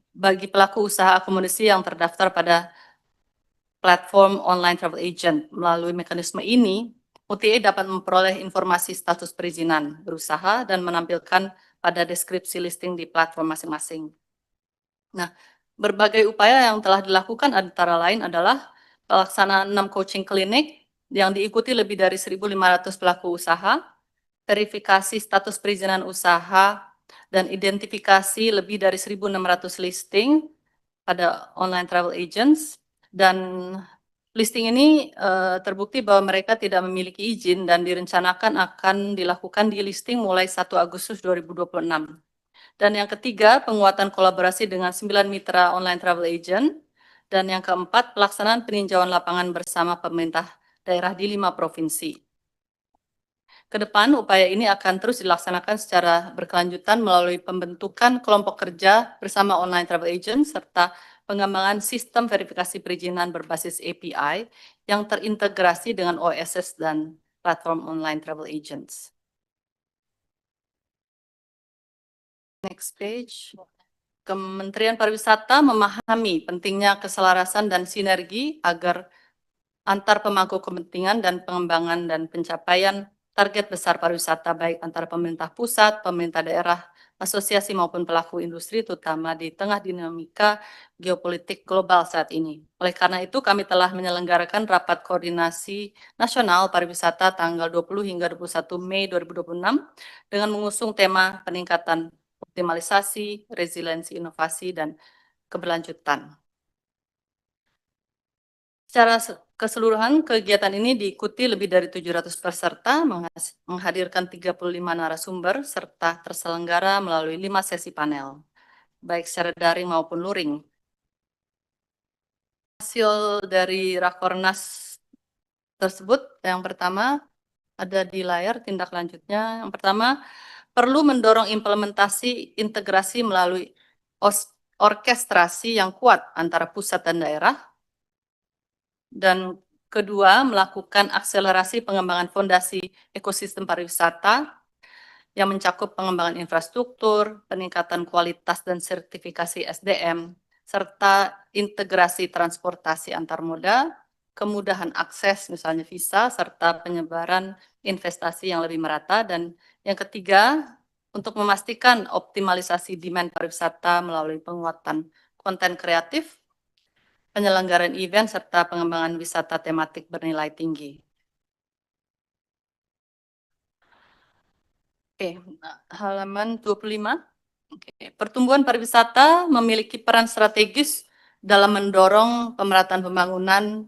bagi pelaku usaha akomodasi yang terdaftar pada platform online travel agent. Melalui mekanisme ini, OTA dapat memperoleh informasi status perizinan berusaha dan menampilkan pada deskripsi listing di platform masing-masing. Nah, berbagai upaya yang telah dilakukan antara lain adalah pelaksanaan 6 coaching klinik yang diikuti lebih dari 1.500 pelaku usaha, verifikasi status perizinan usaha, dan identifikasi lebih dari 1.600 listing pada online travel agents, dan listing ini terbukti bahwa mereka tidak memiliki izin dan direncanakan akan dilakukan di listing mulai 1 Agustus 2026. Dan yang ketiga, penguatan kolaborasi dengan 9 mitra online travel agent. Dan yang keempat, pelaksanaan peninjauan lapangan bersama pemerintah daerah di 5 provinsi. Kedepan, upaya ini akan terus dilaksanakan secara berkelanjutan melalui pembentukan kelompok kerja bersama online travel agent, serta pengembangan sistem verifikasi perizinan berbasis API yang terintegrasi dengan OSS dan platform online travel agents. Next page. Kementerian Pariwisata memahami pentingnya keselarasan dan sinergi agar antar pemangku kepentingan dan pengembangan dan pencapaian target besar pariwisata baik antara pemerintah pusat, pemerintah daerah, asosiasi maupun pelaku industri terutama di tengah dinamika geopolitik global saat ini. Oleh karena itu kami telah menyelenggarakan rapat koordinasi nasional pariwisata tanggal 20 hingga 21 Mei 2026 dengan mengusung tema peningkatan optimalisasi, resiliensi inovasi, dan keberlanjutan. Secara keseluruhan, kegiatan ini diikuti lebih dari 700 peserta, menghadirkan 35 narasumber, serta terselenggara melalui 5 sesi panel, baik secara daring maupun luring. Hasil dari Rakornas tersebut. Yang pertama ada di layar tindak lanjutnya. Yang pertama, perlu mendorong implementasi integrasi melalui orkestrasi yang kuat antara pusat dan daerah. Dan kedua, melakukan akselerasi pengembangan fondasi ekosistem pariwisata yang mencakup pengembangan infrastruktur, peningkatan kualitas dan sertifikasi SDM, serta integrasi transportasi antar moda, kemudahan akses misalnya visa, serta penyebaran investasi yang lebih merata. Dan yang ketiga, untuk memastikan optimalisasi demand pariwisata melalui penguatan konten kreatif, penyelenggaraan event, serta pengembangan wisata tematik bernilai tinggi. Oke, halaman 25. Pertumbuhan pariwisata memiliki peran strategis dalam mendorong pemerataan pembangunan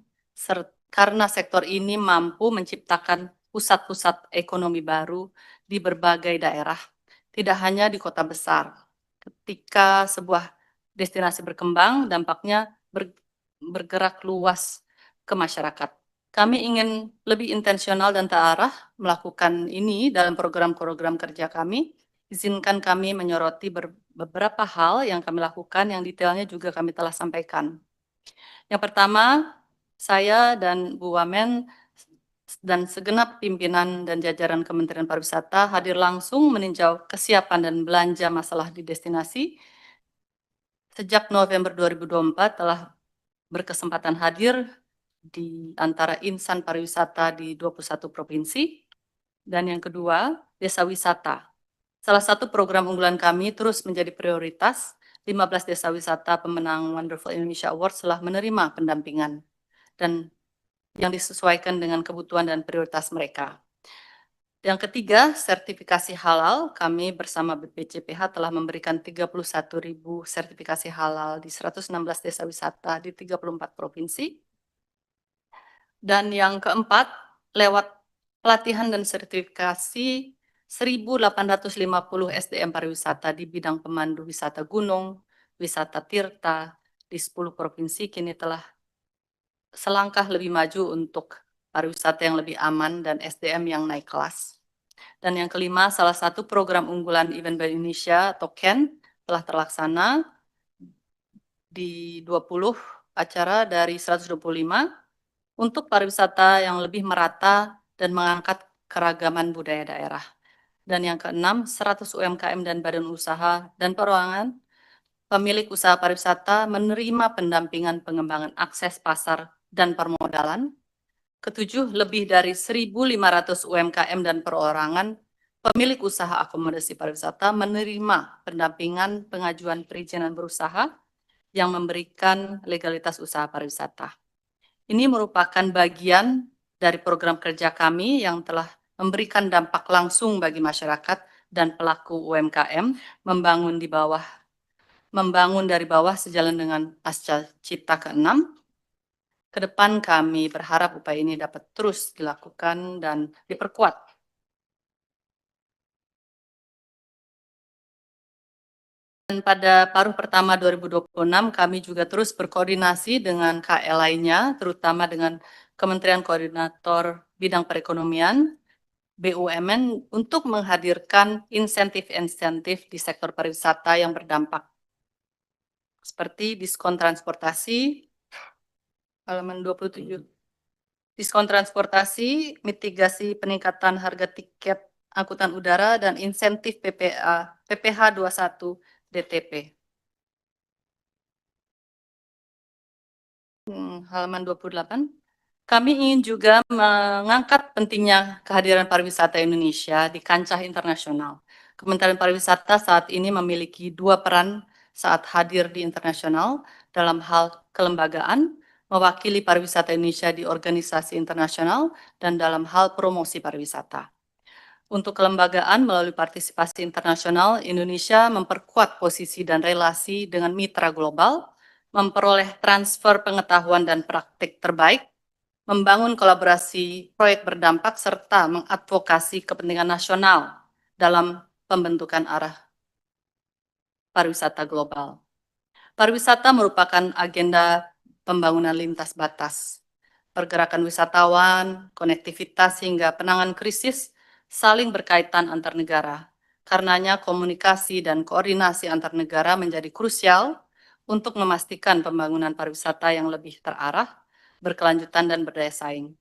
karena sektor ini mampu menciptakan pusat-pusat ekonomi baru di berbagai daerah, tidak hanya di kota besar. Ketika sebuah destinasi berkembang, dampaknya bergerak luas ke masyarakat. Kami ingin lebih intensional dan terarah melakukan ini dalam program-program kerja kami. Izinkan kami menyoroti beberapa hal yang kami lakukan, yang detailnya juga kami telah sampaikan. Yang pertama, saya dan Bu Wamen dan segenap pimpinan dan jajaran Kementerian Pariwisata hadir langsung meninjau kesiapan dan belanja masalah di destinasi. Sejak November 2024 telah berkesempatan hadir di antara insan pariwisata di 21 provinsi. Dan yang kedua, desa wisata. Salah satu program unggulan kami terus menjadi prioritas. 15 desa wisata pemenang Wonderful Indonesia Awards telah menerima pendampingan dan yang disesuaikan dengan kebutuhan dan prioritas mereka. Yang ketiga, sertifikasi halal. Kami bersama BPJPH telah memberikan 31.000 sertifikasi halal di 116 desa wisata di 34 provinsi. Dan yang keempat, lewat pelatihan dan sertifikasi 1.850 SDM pariwisata di bidang pemandu wisata gunung, wisata tirta di 10 provinsi kini telah selangkah lebih maju untuk pariwisata yang lebih aman dan SDM yang naik kelas. Dan yang kelima, salah satu program unggulan Event Bank Indonesia atau KEN telah terlaksana di 20 acara dari 125 untuk pariwisata yang lebih merata dan mengangkat keragaman budaya daerah. Dan yang keenam, 100 UMKM dan badan usaha dan perorangan pemilik usaha pariwisata menerima pendampingan pengembangan akses pasar dan permodalan. Ketujuh, lebih dari 1.500 UMKM dan perorangan pemilik usaha akomodasi pariwisata menerima pendampingan pengajuan perizinan berusaha yang memberikan legalitas usaha pariwisata. Ini merupakan bagian dari program kerja kami yang telah memberikan dampak langsung bagi masyarakat dan pelaku UMKM membangun dari bawah sejalan dengan Pasca Cipta ke-6. Ke depan kami berharap upaya ini dapat terus dilakukan dan diperkuat. Dan pada paruh pertama 2026 kami juga terus berkoordinasi dengan KL lainnya, terutama dengan Kementerian Koordinator Bidang Perekonomian, BUMN, untuk menghadirkan insentif-insentif di sektor pariwisata yang berdampak, seperti diskon transportasi, halaman 27. Diskon transportasi, mitigasi peningkatan harga tiket angkutan udara, dan insentif PPH 21 DTP. Halaman 28. Kami ingin juga mengangkat pentingnya kehadiran pariwisata Indonesia di kancah internasional. Kementerian Pariwisata saat ini memiliki dua peran saat hadir di internasional dalam hal kelembagaan, mewakili pariwisata Indonesia di organisasi internasional, dan dalam hal promosi pariwisata. Untuk kelembagaan melalui partisipasi internasional, Indonesia memperkuat posisi dan relasi dengan mitra global, memperoleh transfer pengetahuan dan praktik terbaik, membangun kolaborasi proyek berdampak, serta mengadvokasi kepentingan nasional dalam pembentukan arah pariwisata global. Pariwisata merupakan agenda pembangunan lintas batas. pergerakan wisatawan, konektivitas, hingga penanganan krisis saling berkaitan antar negara. Karenanya komunikasi dan koordinasi antar negara menjadi krusial untuk memastikan pembangunan pariwisata yang lebih terarah, berkelanjutan, dan berdaya saing.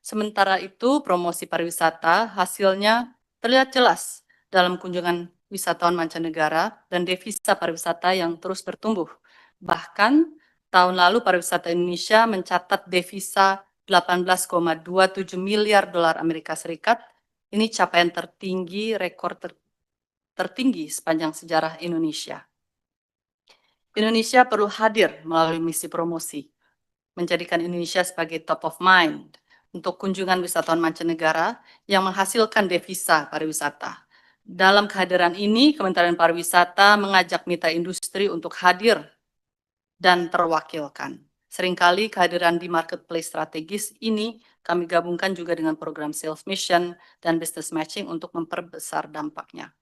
Sementara itu, promosi pariwisata hasilnya terlihat jelas dalam kunjungan wisatawan mancanegara dan devisa pariwisata yang terus bertumbuh. Bahkan, tahun lalu pariwisata Indonesia mencatat devisa 18,27 miliar dolar Amerika Serikat. Ini capaian tertinggi, rekor tertinggi sepanjang sejarah Indonesia. Indonesia perlu hadir melalui misi promosi, menjadikan Indonesia sebagai top of mind untuk kunjungan wisatawan mancanegara yang menghasilkan devisa pariwisata. Dalam kehadiran ini, Kementerian Pariwisata mengajak mitra industri untuk hadir dan terwakilkan. Seringkali kehadiran di marketplace strategis ini kami gabungkan juga dengan program sales mission dan business matching untuk memperbesar dampaknya.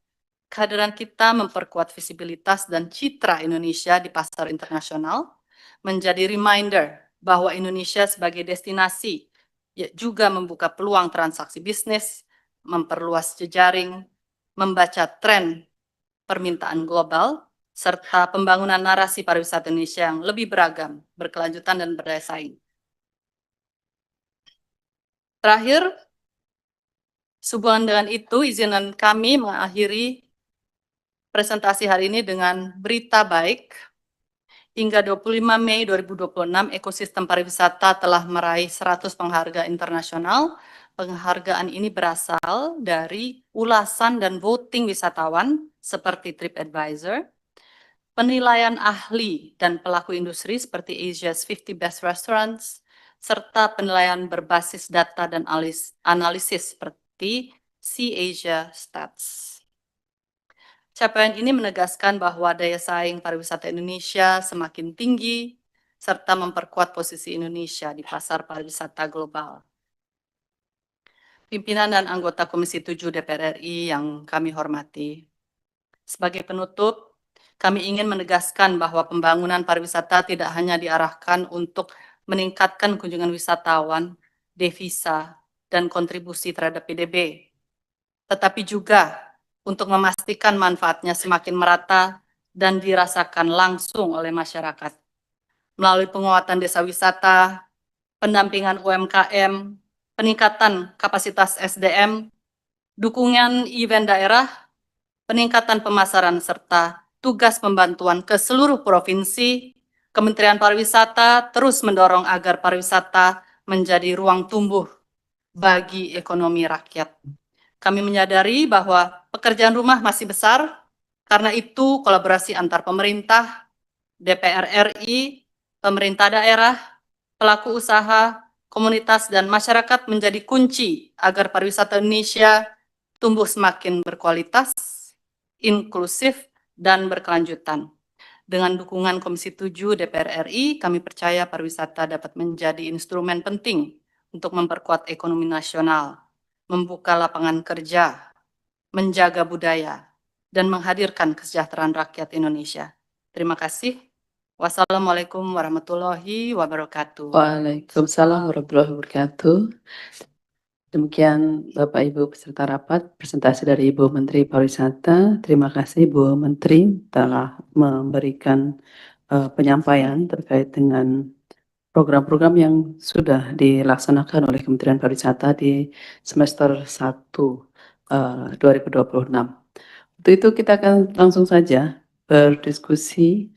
Kehadiran kita memperkuat visibilitas dan citra Indonesia di pasar internasional, menjadi reminder bahwa Indonesia sebagai destinasi juga membuka peluang transaksi bisnis, memperluas jejaring, membaca tren permintaan global, serta pembangunan narasi pariwisata Indonesia yang lebih beragam, berkelanjutan, dan berdaya saing. Terakhir, sehubungan dengan itu, izinkan kami mengakhiri presentasi hari ini dengan berita baik. Hingga 25 Mei 2026, ekosistem pariwisata telah meraih 100 penghargaan internasional. Penghargaan ini berasal dari ulasan dan voting wisatawan seperti TripAdvisor, penilaian ahli dan pelaku industri seperti Asia's 50 Best Restaurants, serta penilaian berbasis data dan analisis seperti Sea Asia Stats. Capaian ini menegaskan bahwa daya saing pariwisata Indonesia semakin tinggi, serta memperkuat posisi Indonesia di pasar pariwisata global. Pimpinan dan anggota Komisi 7 DPR RI yang kami hormati, sebagai penutup, kami ingin menegaskan bahwa pembangunan pariwisata tidak hanya diarahkan untuk meningkatkan kunjungan wisatawan, devisa, dan kontribusi terhadap PDB, tetapi juga untuk memastikan manfaatnya semakin merata dan dirasakan langsung oleh masyarakat. Melalui penguatan desa wisata, pendampingan UMKM, peningkatan kapasitas SDM, dukungan event daerah, peningkatan pemasaran, serta tugas pembantuan ke seluruh provinsi, Kementerian Pariwisata terus mendorong agar pariwisata menjadi ruang tumbuh bagi ekonomi rakyat. Kami menyadari bahwa pekerjaan rumah masih besar, karena itu kolaborasi antar pemerintah, DPR RI, pemerintah daerah, pelaku usaha, komunitas, dan masyarakat menjadi kunci agar pariwisata Indonesia tumbuh semakin berkualitas, inklusif, dan berkelanjutan. Dengan dukungan Komisi 7 DPR RI, kami percaya pariwisata dapat menjadi instrumen penting untuk memperkuat ekonomi nasional, membuka lapangan kerja, menjaga budaya, dan menghadirkan kesejahteraan rakyat Indonesia. Terima kasih. Wassalamualaikum warahmatullahi wabarakatuh. Waalaikumsalam warahmatullahi wabarakatuh. Demikian Bapak Ibu peserta rapat, presentasi dari Ibu Menteri Pariwisata. Terima kasih Bu Menteri telah memberikan penyampaian terkait dengan program-program yang sudah dilaksanakan oleh Kementerian Pariwisata di semester 1 2026. Untuk itu kita akan langsung saja berdiskusi.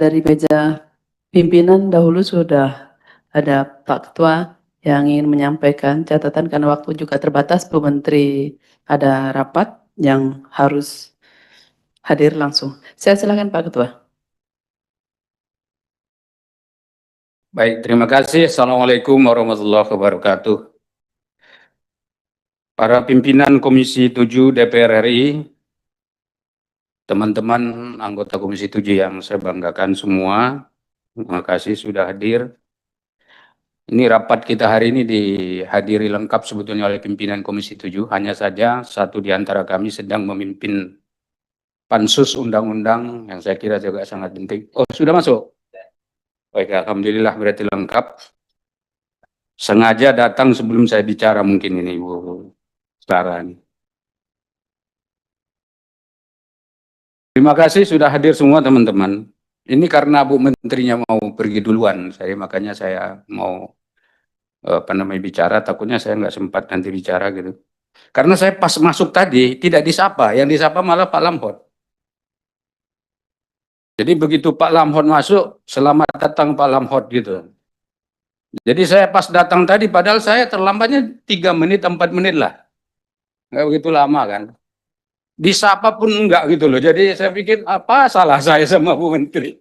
Dari meja pimpinan dahulu sudah ada Pak Ketua yang ingin menyampaikan catatan karena waktu juga terbatas. Bu Menteri ada rapat yang harus hadir langsung. Saya silakan Pak Ketua. Baik, terima kasih. Assalamualaikum warahmatullahi wabarakatuh. Para pimpinan Komisi 7 DPR RI, teman-teman anggota Komisi 7 yang saya banggakan semua, terima kasih sudah hadir. Ini rapat kita hari ini dihadiri lengkap sebetulnya oleh pimpinan Komisi 7, hanya saja satu di antara kami sedang memimpin pansus undang-undang yang saya kira juga sangat penting. Oh, sudah masuk? Baik, alhamdulillah berarti lengkap. sengaja datang sebelum saya bicara mungkin ini Bu Sarah. Terima kasih sudah hadir semua teman-teman. Ini karena Bu Menterinya mau pergi duluan, makanya saya mau bicara, takutnya saya nggak sempat nanti bicara gitu. Karena saya pas masuk tadi tidak disapa, yang disapa malah Pak Lamhot. Jadi begitu Pak Lamhot masuk, selamat datang Pak Lamhot gitu. Jadi saya pas datang tadi, padahal saya terlambatnya 3 menit, 4 menit lah. Nggak begitu lama kan. Disapa pun enggak gitu loh. Jadi saya pikir apa salah saya sama Bu Menteri.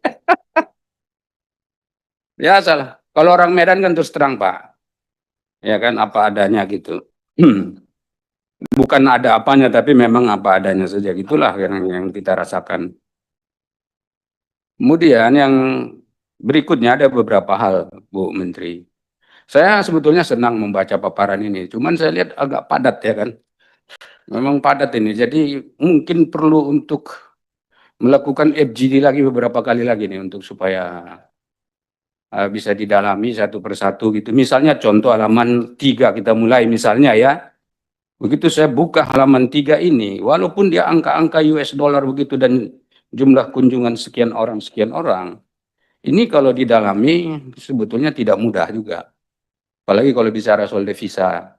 Ya salah. Kalau orang Medan kan terus terang Pak. Ya kan apa adanya gitu. Bukan ada apanya tapi memang apa adanya saja. Gitulah yang kita rasakan. Kemudian yang berikutnya ada beberapa hal Bu Menteri. Saya sebetulnya senang membaca paparan ini. Cuman saya lihat agak padat ya kan. Memang padat ini. Jadi mungkin perlu untuk melakukan FGD lagi beberapa kali lagi nih untuk supaya bisa didalami satu persatu gitu. Misalnya contoh halaman 3 kita mulai misalnya ya. Begitu saya buka halaman 3 ini, walaupun dia angka-angka US dollar begitu dan jumlah kunjungan sekian orang, ini kalau didalami sebetulnya tidak mudah juga. Apalagi kalau bicara soal devisa.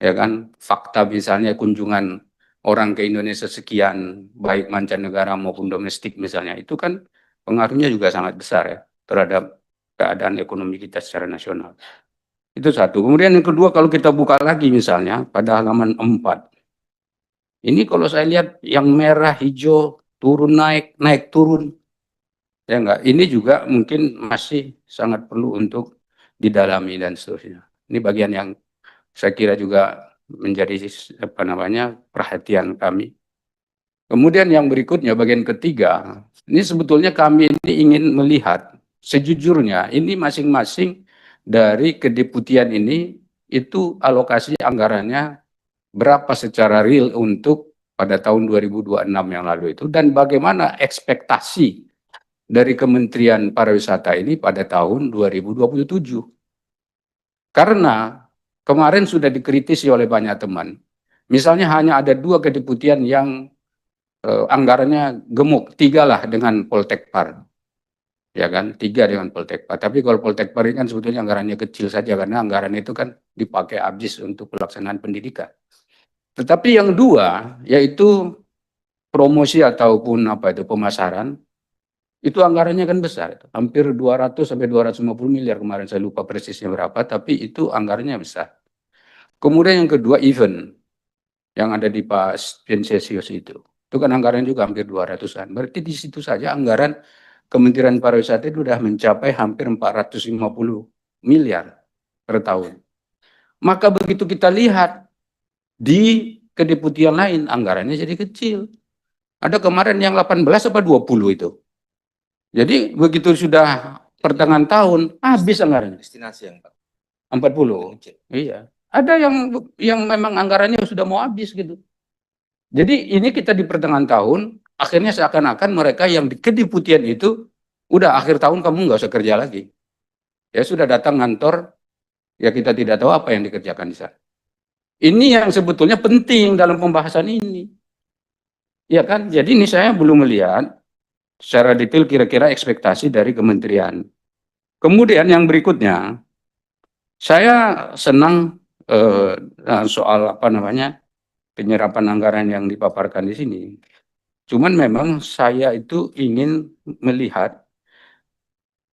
Ya kan, fakta misalnya kunjungan orang ke Indonesia sekian, baik mancanegara maupun domestik misalnya, itu kan pengaruhnya juga sangat besar ya terhadap keadaan ekonomi kita secara nasional. Itu satu. Kemudian yang kedua, kalau kita buka lagi misalnya pada halaman 4. Ini kalau saya lihat yang merah, hijau, turun naik, naik turun. Ya enggak, ini juga mungkin masih sangat perlu untuk didalami dan seterusnya. Ini bagian yang saya kira juga menjadi perhatian kami. Kemudian yang berikutnya bagian ketiga, ini sebetulnya kami ini ingin melihat sejujurnya ini masing-masing dari kedeputian ini itu alokasi anggarannya berapa secara real untuk pada tahun 2026 yang lalu itu dan bagaimana ekspektasi dari Kementerian Pariwisata ini pada tahun 2027. Karena kemarin sudah dikritisi oleh banyak teman. Misalnya hanya ada 2 kedeputian yang anggarannya gemuk, 3 lah dengan Poltekpar. Ya kan, 3 dengan Poltekpar. Tapi kalau Poltekpar ini kan sebetulnya anggarannya kecil saja karena anggaran itu kan dipakai habis untuk pelaksanaan pendidikan. Tetapi yang 2 yaitu promosi ataupun pemasaran itu anggarannya kan besar, hampir 200 sampai 250 miliar kemarin saya lupa persisnya berapa, tapi itu anggarannya besar. Kemudian yang kedua event yang ada di Pak Vincesius itu kan anggaran juga hampir 200-an. Berarti di situ saja anggaran Kementerian Pariwisata itu sudah mencapai hampir 450 miliar per tahun. Maka begitu kita lihat di kedeputian lain anggarannya jadi kecil. Ada kemarin yang 18 apa 20 itu. Jadi begitu sudah pertengahan tahun habis anggarannya. Destinasi yang 40. Iya. Ada yang memang anggarannya sudah mau habis gitu. Jadi ini kita di pertengahan tahun, akhirnya seakan-akan mereka yang di kedeputian itu, udah akhir tahun kamu nggak usah kerja lagi. Ya sudah datang kantor, ya kita tidak tahu apa yang dikerjakan di sana. Ini yang sebetulnya penting dalam pembahasan ini. Ya kan, jadi ini saya belum melihat secara detail kira-kira ekspektasi dari kementerian. Kemudian yang berikutnya, saya senang soal penyerapan anggaran yang dipaparkan di sini. Cuman memang saya itu ingin melihat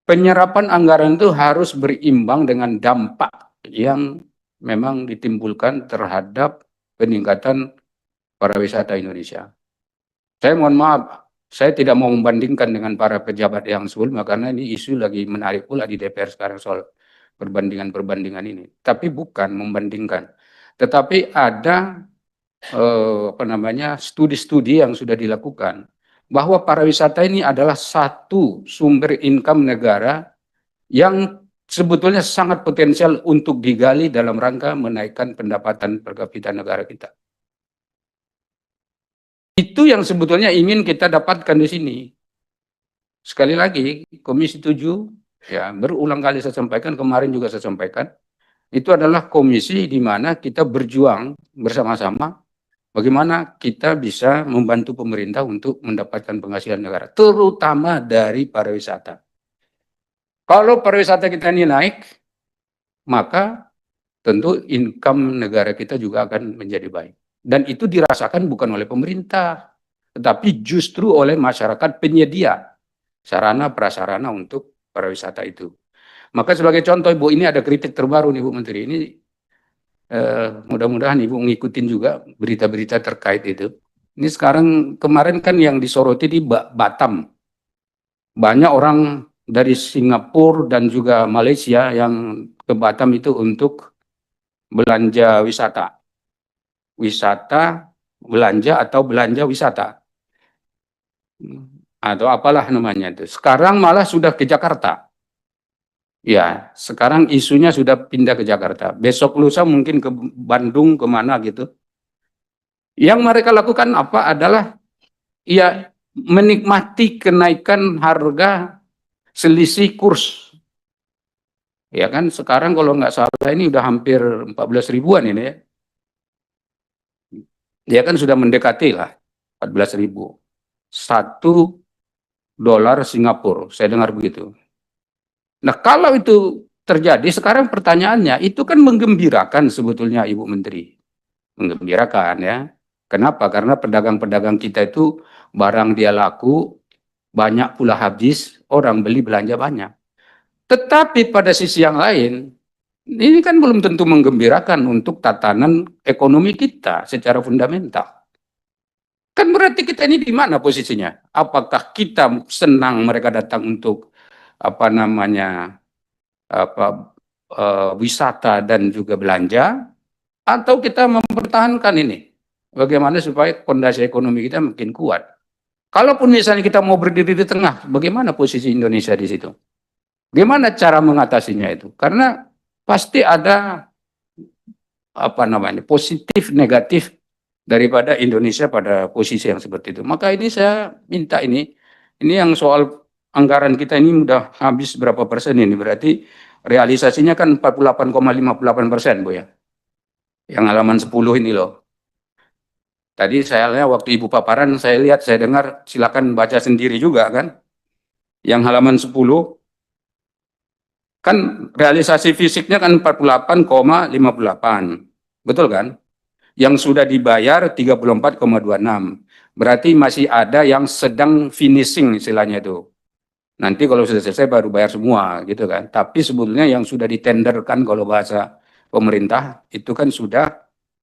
penyerapan anggaran itu harus berimbang dengan dampak yang memang ditimbulkan terhadap peningkatan pariwisata Indonesia. Saya mohon maaf, saya tidak mau membandingkan dengan para pejabat yang sebelumnya karena ini isu lagi menarik pula di DPR sekarang soal perbandingan-perbandingan ini. Tapi bukan membandingkan. Tetapi ada studi-studi yang sudah dilakukan bahwa pariwisata ini adalah satu sumber income negara yang sebetulnya sangat potensial untuk digali dalam rangka menaikkan pendapatan per kapita negara kita. Itu yang sebetulnya ingin kita dapatkan di sini. Sekali lagi, Komisi 7 ya berulang kali saya sampaikan, kemarin juga saya sampaikan, Itu adalah komisi di mana kita berjuang bersama-sama bagaimana kita bisa membantu pemerintah untuk mendapatkan penghasilan negara, terutama dari pariwisata. Kalau pariwisata kita ini naik, maka tentu income negara kita juga akan menjadi baik. Dan itu dirasakan bukan oleh pemerintah, tetapi justru oleh masyarakat penyedia sarana prasarana untuk pariwisata itu. Maka sebagai contoh, Ibu, ini ada kritik terbaru nih, Bu Menteri. Ini mudah-mudahan Ibu ngikutin juga berita-berita terkait itu. Ini sekarang, kemarin kan yang disoroti di Batam. Banyak orang dari Singapura dan juga Malaysia yang ke Batam itu untuk belanja wisata. Wisata, belanja atau belanja wisata. Atau apalah namanya itu. Sekarang malah sudah ke Jakarta. Ya, sekarang isunya sudah pindah ke Jakarta. Besok lusa mungkin ke Bandung, kemana gitu. Yang mereka lakukan apa adalah ya menikmati kenaikan harga selisih kurs. Ya kan, sekarang kalau nggak salah ini udah hampir 14 ribuan ini ya. Dia kan sudah mendekati lah 14 ribu. $1 Singapura, saya dengar begitu. Nah, kalau itu terjadi, sekarang pertanyaannya, itu kan menggembirakan sebetulnya Ibu Menteri. Menggembirakan ya. Kenapa? Karena pedagang-pedagang kita itu barang dia laku, banyak pula habis, orang beli belanja banyak. Tetapi pada sisi yang lain, ini kan belum tentu menggembirakan untuk tatanan ekonomi kita secara fundamental. Kan berarti kita ini di mana posisinya? Apakah kita senang mereka datang untuk apa namanya wisata dan juga belanja, atau kita mempertahankan ini? Bagaimana supaya fondasi ekonomi kita makin kuat? Kalaupun misalnya kita mau berdiri di tengah, bagaimana posisi Indonesia di situ? Bagaimana cara mengatasinya itu? Karena pasti ada apa namanya positif negatif daripada Indonesia pada posisi yang seperti itu. Maka ini saya minta ini yang soal anggaran kita ini udah habis berapa persen ini, berarti realisasinya kan 48,58%, Bu ya. Yang halaman 10 ini loh. Tadi saya lihat waktu Ibu paparan, saya lihat, saya dengar, silakan baca sendiri juga kan. Yang halaman 10 kan realisasi fisiknya kan 48,58. Betul kan? Yang sudah dibayar 34,26. Berarti masih ada yang sedang finishing istilahnya itu. Nanti kalau sudah selesai baru bayar semua gitu kan. Tapi sebetulnya yang sudah ditenderkan kalau bahasa pemerintah itu kan sudah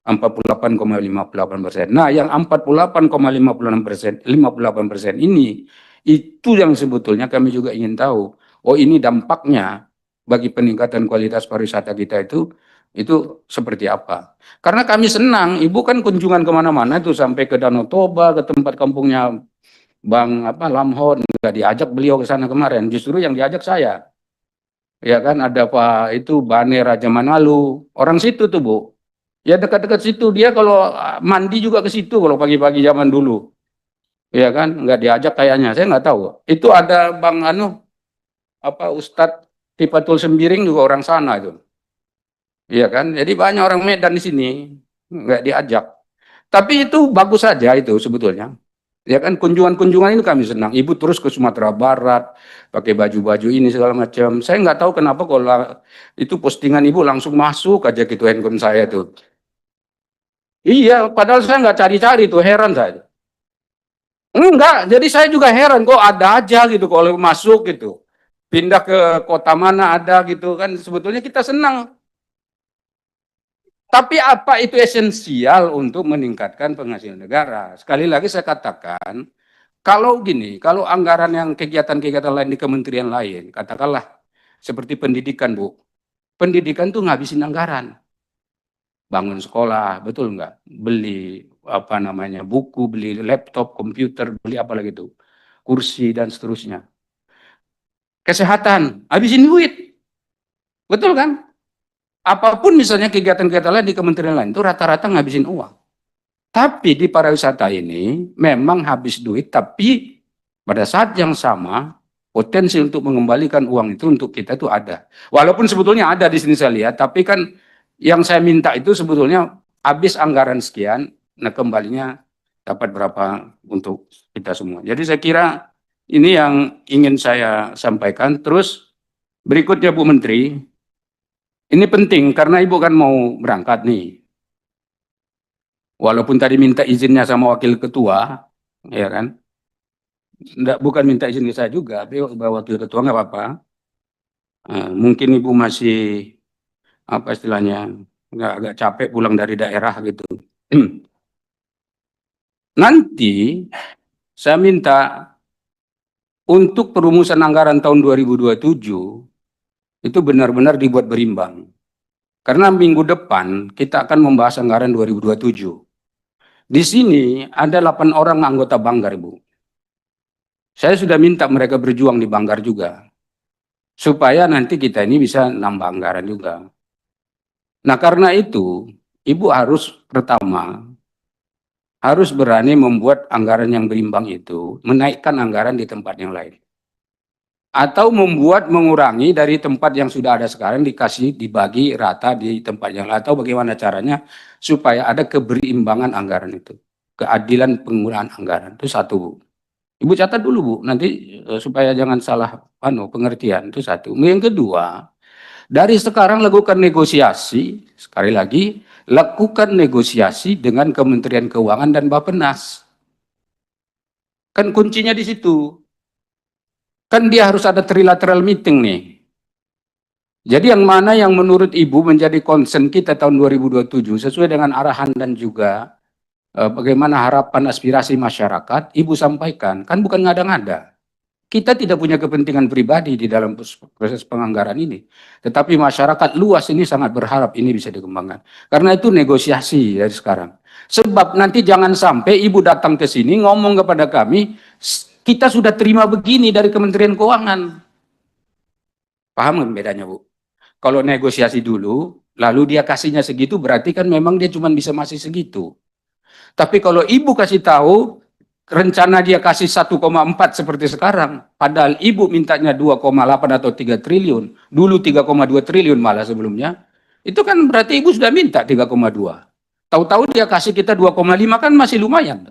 48,58%. Nah, yang 48,58% ini itu yang sebetulnya kami juga ingin tahu. Oh, ini dampaknya bagi peningkatan kualitas pariwisata kita itu seperti apa? Karena kami senang, Ibu kan kunjungan kemana-mana itu sampai ke Danau Toba, ke tempat kampungnya Bang Lamhon, nggak diajak beliau ke sana kemarin, justru yang diajak saya. Ya kan, ada Pak itu Bane Raja Manalu, orang situ tuh Bu. Ya dekat-dekat situ, dia kalau mandi juga ke situ kalau pagi-pagi zaman dulu. Ya kan, nggak diajak kayaknya, saya nggak tahu. Itu ada Bang Ustadz Tifatul Sembiring juga orang sana itu. Iya kan, jadi banyak orang Medan di sini nggak diajak. Tapi itu bagus saja itu sebetulnya. Ya kan, kunjungan-kunjungan itu kami senang. Ibu terus ke Sumatera Barat, pakai baju-baju ini segala macam. Saya nggak tahu kenapa kalau itu postingan Ibu langsung masuk aja gitu handphone saya tuh. Iya, padahal saya nggak cari-cari tuh, heran saya. Enggak, jadi saya juga heran kok ada aja gitu kalau masuk gitu. Pindah ke kota mana ada gitu kan, sebetulnya kita senang. Tapi apa itu esensial untuk meningkatkan penghasilan negara? Sekali lagi saya katakan, kalau gini, kalau anggaran yang kegiatan-kegiatan lain di kementerian lain, katakanlah seperti pendidikan, Bu. Pendidikan tuh ngabisin anggaran. Bangun sekolah, betul nggak? Beli apa namanya buku, beli laptop, komputer, beli apa lagi itu, kursi dan seterusnya. Kesehatan, habisin duit, betul kan? Apapun misalnya kegiatan-kegiatan lain di kementerian lain itu rata-rata ngabisin uang. Tapi di pariwisata ini memang habis duit, tapi pada saat yang sama Potensi untuk mengembalikan uang itu untuk kita itu ada. Walaupun sebetulnya ada di sini saya lihat, tapi kan yang saya minta itu sebetulnya habis anggaran sekian, nah kembalinya dapat berapa untuk kita semua. Jadi saya kira ini yang ingin saya sampaikan. Terus berikutnya Bu Menteri, ini penting karena Ibu kan mau berangkat nih. Walaupun tadi minta izinnya sama wakil ketua, ya kan? Bukan minta izin ke saya juga, tapi wakil ketua nggak apa-apa. Mungkin Ibu masih apa istilahnya agak capek pulang dari daerah gitu. Nanti saya minta untuk perumusan anggaran tahun 2027 itu benar-benar dibuat berimbang. Karena minggu depan kita akan membahas anggaran 2027. Di sini ada 8 orang anggota Banggar, Ibu. Saya sudah minta mereka berjuang di Banggar juga. Supaya nanti kita ini bisa nambah anggaran juga. Nah, karena itu, Ibu harus pertama, harus berani membuat anggaran yang berimbang itu, menaikkan anggaran di tempat yang lain. Atau membuat mengurangi dari tempat yang sudah ada sekarang dibagi rata di tempat yang lain. Atau bagaimana caranya supaya ada keberimbangan anggaran itu. Keadilan penggunaan anggaran. Itu satu, Bu. Ibu catat dulu, Bu, nanti supaya jangan salah pengertian. Itu satu. Yang kedua, dari sekarang lakukan negosiasi, sekali lagi, lakukan negosiasi dengan Kementerian Keuangan dan Bappenas. Kan kuncinya di situ. Kan dia harus ada trilateral meeting nih. Jadi yang mana yang menurut Ibu menjadi concern kita tahun 2027 sesuai dengan arahan dan juga bagaimana harapan aspirasi masyarakat, Ibu sampaikan. Kan bukan ngada-ngada. Kita tidak punya kepentingan pribadi di dalam proses penganggaran ini. Tetapi masyarakat luas ini sangat berharap ini bisa dikembangkan. Karena itu negosiasi dari sekarang. Sebab nanti jangan sampai Ibu datang ke sini ngomong kepada kami, kita sudah terima begini dari Kementerian Keuangan. Paham kan bedanya, Bu? Kalau negosiasi dulu, lalu dia kasihnya segitu, berarti kan memang dia cuma bisa masih segitu. Tapi kalau Ibu kasih tahu, rencana dia kasih 1,4 seperti sekarang, padahal Ibu mintanya 2,8 atau 3 triliun, dulu 3,2 triliun malah sebelumnya, itu kan berarti Ibu sudah minta 3,2. Tahu-tahu dia kasih kita 2,5 kan masih lumayan.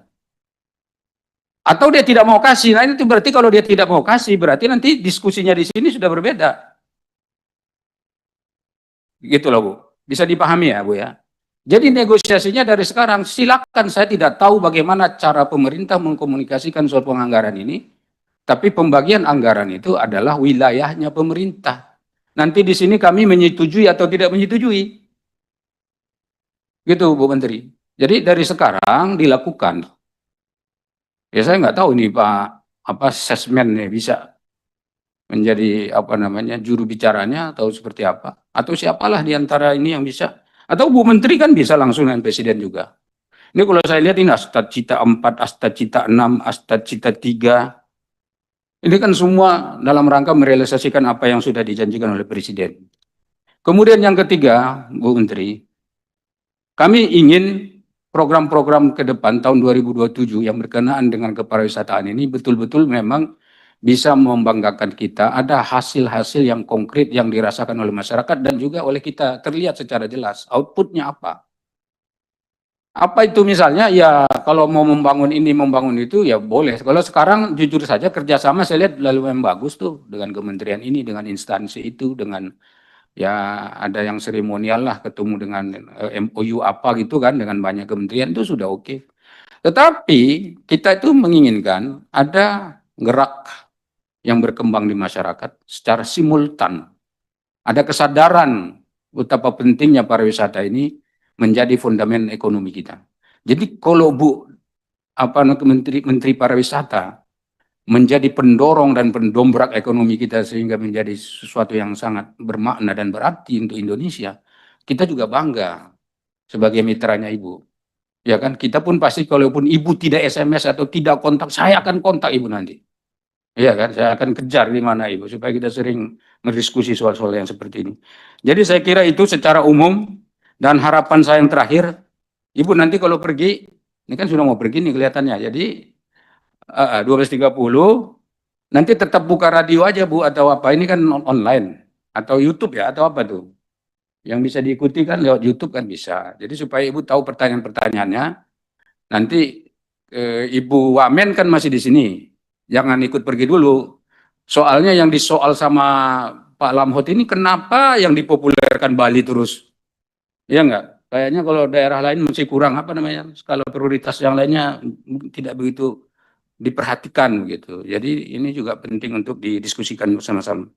Atau dia tidak mau kasih, nah itu berarti kalau dia tidak mau kasih, berarti nanti diskusinya di sini sudah berbeda. Gitu loh, Bu. Bisa dipahami ya, Bu ya. Jadi negosiasinya dari sekarang, silakan, saya tidak tahu bagaimana cara pemerintah mengkomunikasikan soal penganggaran ini, tapi pembagian anggaran itu adalah wilayahnya pemerintah. Nanti di sini kami menyetujui atau tidak menyetujui. Gitu, Bu Menteri. Jadi dari sekarang dilakukan. Ya saya nggak tahu nih Pak, sesmen nih bisa menjadi juru bicaranya atau seperti apa. Atau siapalah di antara ini yang bisa. Atau Bu Menteri kan bisa langsung dengan Presiden juga. Ini kalau saya lihat ini Astat Cita 4, Astat Cita 6, Astat Cita 3. Ini kan semua dalam rangka merealisasikan apa yang sudah dijanjikan oleh Presiden. Kemudian yang ketiga, Bu Menteri, kami ingin program-program ke depan tahun 2027 yang berkenaan dengan kepariwisataan ini betul-betul memang bisa membanggakan kita, ada hasil-hasil yang konkret yang dirasakan oleh masyarakat dan juga oleh kita terlihat secara jelas outputnya apa. Apa itu misalnya, ya kalau mau membangun ini, membangun itu, ya boleh. Kalau sekarang jujur saja kerjasama saya lihat lalu memang bagus tuh dengan kementerian ini, dengan instansi itu, dengan ya ada yang seremonial lah ketemu dengan MOU apa gitu kan, dengan banyak kementerian itu sudah oke. Tetapi kita itu menginginkan ada gerak yang berkembang di masyarakat secara simultan. Ada kesadaran betapa pentingnya pariwisata ini menjadi fundament ekonomi kita. Jadi kalau Menteri Pariwisata menjadi pendorong dan pendobrak ekonomi kita sehingga menjadi sesuatu yang sangat bermakna dan berarti untuk Indonesia, kita juga bangga sebagai mitranya Ibu. Ya kan, kita pun pasti kalaupun Ibu tidak SMS atau tidak kontak, saya akan kontak Ibu nanti. Iya kan, saya akan kejar di mana Ibu supaya kita sering berdiskusi soal-soal yang seperti ini. Jadi saya kira itu secara umum, dan harapan saya yang terakhir, Ibu nanti kalau pergi, ini kan sudah mau pergi nih kelihatannya, jadi 12.30 Nanti tetap buka radio aja Bu atau apa, ini kan online atau YouTube ya atau apa tuh? Yang bisa diikuti kan lewat YouTube kan bisa. Jadi supaya Ibu tahu pertanyaan-pertanyaannya, nanti Ibu Wamen kan masih di sini. Jangan ikut pergi dulu. Soalnya yang disoal sama Pak Lamhot ini kenapa yang dipopulerkan Bali terus? Iya enggak? Kayaknya kalau daerah lain masih kurang apa namanya? Skala prioritas yang lainnya tidak begitu diperhatikan gitu. Jadi ini juga penting untuk didiskusikan bersama-sama.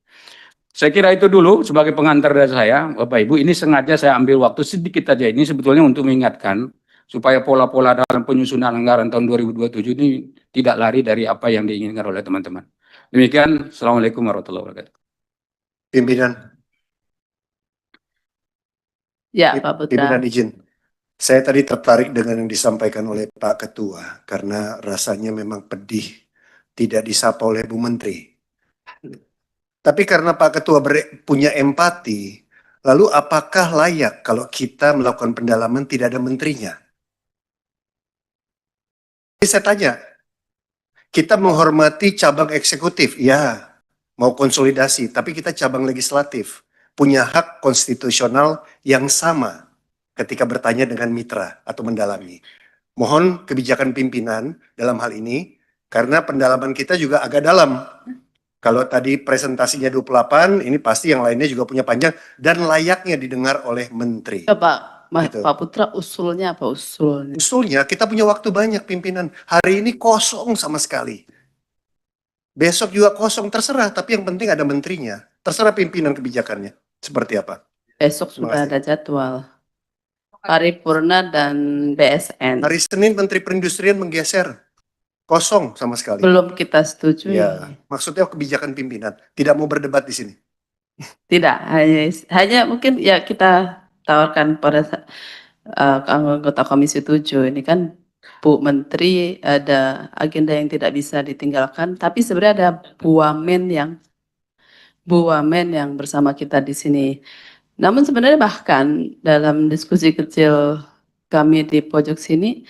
Saya kira itu dulu sebagai pengantar dari saya, Bapak Ibu. Ini sengaja saya ambil waktu sedikit aja ini sebetulnya untuk mengingatkan supaya pola-pola dalam penyusunan anggaran tahun 2027 ini tidak lari dari apa yang diinginkan oleh teman-teman. Demikian, Assalamualaikum warahmatullahi wabarakatuh. Pimpinan, Ya, Pak Putra. pimpinan izin. Saya tadi tertarik dengan yang disampaikan oleh Pak Ketua karena rasanya memang pedih tidak disapa oleh Bu Menteri. Tapi karena Pak Ketua punya empati, lalu apakah layak kalau kita melakukan pendalaman tidak ada menterinya? Jadi saya tanya, kita menghormati cabang eksekutif, ya, mau konsolidasi, tapi kita cabang legislatif, punya hak konstitusional yang sama ketika bertanya dengan mitra atau mendalami. Mohon kebijakan pimpinan dalam hal ini, karena pendalaman kita juga agak dalam. Kalau tadi presentasinya 28, ini pasti yang lainnya juga punya panjang, dan layaknya didengar oleh menteri. Coba, Gitu. Pak Putra, usulnya apa usulnya? Usulnya, kita punya waktu banyak pimpinan. Hari ini kosong sama sekali. Besok juga kosong, terserah. Tapi yang penting ada menterinya. Terserah pimpinan kebijakannya. Seperti apa? Besok Terima sudah kasih. ada jadwal. Paripurna dan BSN. Hari Senin Menteri Perindustrian menggeser. Kosong sama sekali. Belum kita setujui. Ya, maksudnya kebijakan pimpinan. Tidak mau berdebat di sini. Tidak, hanya mungkin ya kita tawarkan pada anggota Komisi 7 ini kan Bu Menteri ada agenda yang tidak bisa ditinggalkan, tapi sebenarnya ada Bu Wamen yang bersama kita di sini. Namun sebenarnya bahkan dalam diskusi kecil kami di pojok sini,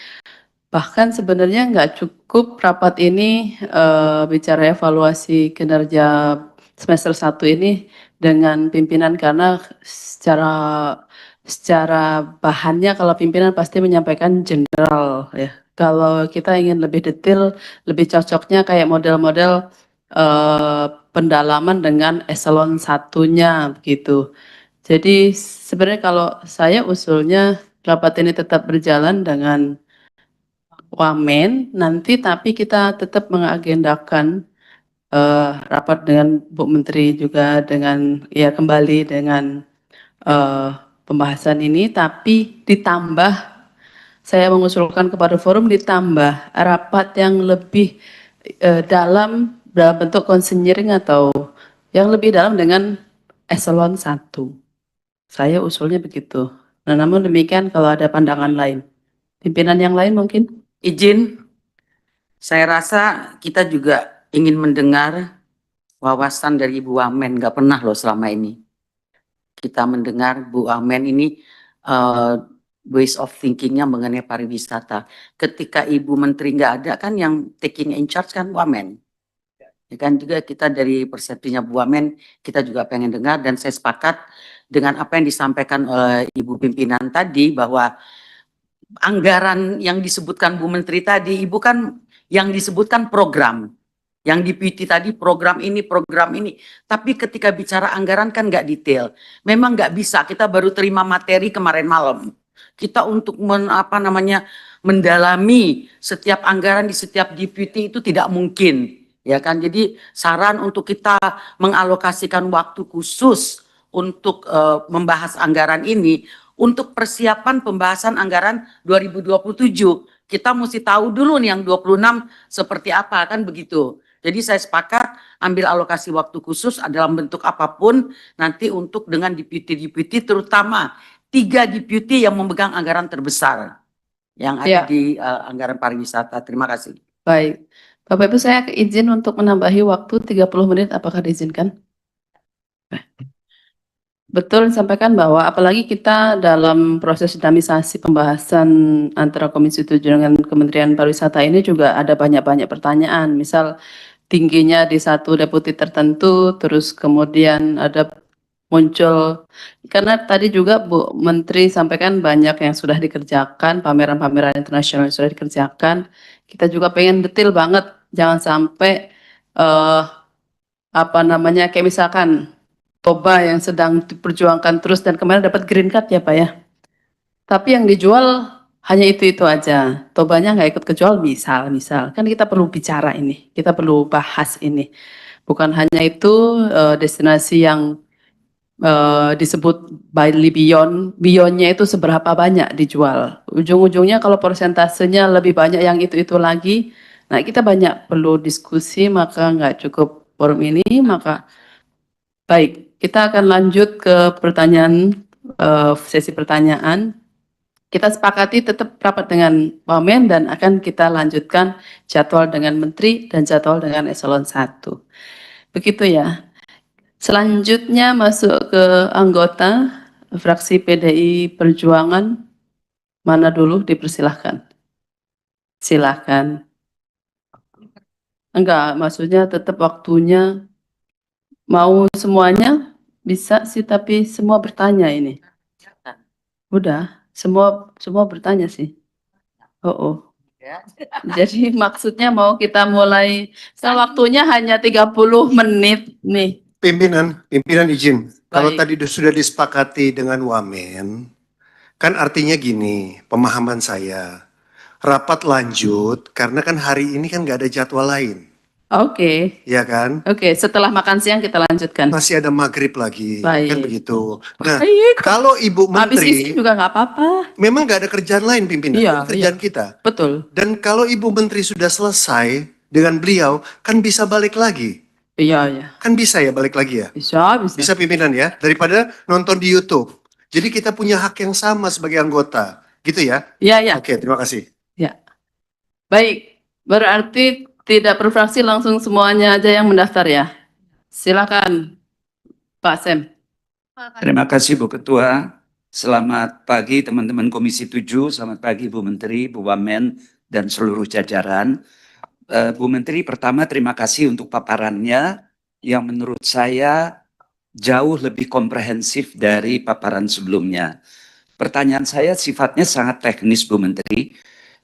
bahkan sebenarnya nggak cukup rapat ini bicara evaluasi kinerja semester 1 ini dengan pimpinan karena secara bahannya kalau pimpinan pasti menyampaikan general ya. Kalau kita ingin lebih detail, lebih cocoknya kayak model-model pendalaman dengan eselon satunya begitu. Jadi sebenarnya kalau saya usulnya rapat ini tetap berjalan dengan Wamen nanti, tapi kita tetap mengagendakan rapat dengan Bu Menteri juga dengan ya kembali dengan pembahasan ini, tapi ditambah saya mengusulkan kepada forum ditambah rapat yang lebih dalam bentuk konseling atau yang lebih dalam dengan eselon 1. Saya usulnya begitu. Nah, namun demikian kalau ada pandangan lain. Pimpinan yang lain mungkin? Izin, saya rasa kita juga ingin mendengar wawasan dari Ibu Wamen. Nggak pernah loh selama ini kita mendengar Bu Wamen ini ways of thinkingnya mengenai pariwisata. Ketika Ibu Menteri nggak ada kan yang taking in charge kan Wamen. Ya kan juga kita dari persepsinya Bu Wamen kita juga pengen dengar, dan saya sepakat dengan apa yang disampaikan oleh Ibu Pimpinan tadi bahwa anggaran yang disebutkan Bu Menteri tadi, Ibu kan yang disebutkan program, yang diputi tadi program ini, tapi ketika bicara anggaran kan nggak detail. Memang nggak bisa, kita baru terima materi kemarin malam. Kita untuk mendalami setiap anggaran di setiap deputi itu tidak mungkin, ya kan? Jadi saran untuk kita mengalokasikan waktu khusus untuk membahas anggaran ini. Untuk persiapan pembahasan anggaran 2027, kita mesti tahu dulu nih yang 26 seperti apa, kan begitu. Jadi saya sepakat ambil alokasi waktu khusus dalam bentuk apapun nanti untuk dengan deputi-deputi, terutama 3 deputi yang memegang anggaran terbesar yang ada di anggaran pariwisata. Terima kasih. Baik. Bapak Ibu, saya izin untuk menambahi waktu 30 menit, apakah diizinkan? Betul disampaikan bahwa apalagi kita dalam proses dinamisasi pembahasan antara Komisi 7 dengan Kementerian Pariwisata ini juga ada banyak-banyak pertanyaan. Misal tingginya di satu deputi tertentu, terus kemudian ada muncul, karena tadi juga Bu Menteri sampaikan banyak yang sudah dikerjakan, pameran-pameran internasional yang sudah dikerjakan. Kita juga pengen detail banget, jangan sampai kayak misalkan Toba yang sedang diperjuangkan terus dan kemarin dapat green card ya Pak ya. Tapi yang dijual hanya itu aja. Tobanya nggak ikut kejual, misal kan kita perlu bicara ini, kita perlu bahas ini. Bukan hanya itu destinasi yang disebut Bali Beyond, Beyondnya itu seberapa banyak dijual. Ujung-ujungnya kalau persentasenya lebih banyak yang itu lagi, nah kita banyak perlu diskusi, maka nggak cukup forum ini, maka baik, kita akan lanjut ke pertanyaan, sesi pertanyaan. Kita sepakati tetap rapat dengan Wamen dan akan kita lanjutkan jadwal dengan Menteri dan jadwal dengan Eselon 1. Begitu ya. Selanjutnya masuk ke anggota fraksi PDI Perjuangan. Mana dulu dipersilahkan. Silahkan. Enggak, maksudnya tetap waktunya mau semuanya bisa sih, tapi semua bertanya ini. Udah, semua bertanya sih. Oh. Jadi maksudnya mau kita mulai, waktunya hanya 30 menit nih. Pimpinan izin. Kalau Baik. tadi sudah disepakati dengan Wamen, kan artinya gini, pemahaman saya. Rapat lanjut, karena kan hari ini kan nggak ada jadwal lain. Oke. Ya kan? Oke, setelah makan siang kita lanjutkan. Masih ada maghrib lagi, Baik. kan begitu. Nah, Baik. kalau Ibu Habis isi Menteri, juga nggak apa-apa. memang nggak ada kerjaan lain pimpinan, Iya, itu kerjaan kita. Betul. Dan kalau Ibu Menteri sudah selesai dengan beliau, kan bisa balik lagi. Iya. Kan bisa ya balik lagi ya? Bisa. Bisa pimpinan ya, daripada nonton di YouTube. Jadi kita punya hak yang sama sebagai anggota, gitu ya? Iya. Oke, terima kasih. Ya. Baik, berarti tidak per fraksi, langsung semuanya aja yang mendaftar ya. Silakan, Pak Sem. Terima kasih Bu Ketua. Selamat pagi teman-teman Komisi 7, selamat pagi Bu Menteri, Bu Wamen, dan seluruh jajaran. Bu Menteri, pertama terima kasih untuk paparannya yang menurut saya jauh lebih komprehensif dari paparan sebelumnya. Pertanyaan saya sifatnya sangat teknis Bu Menteri,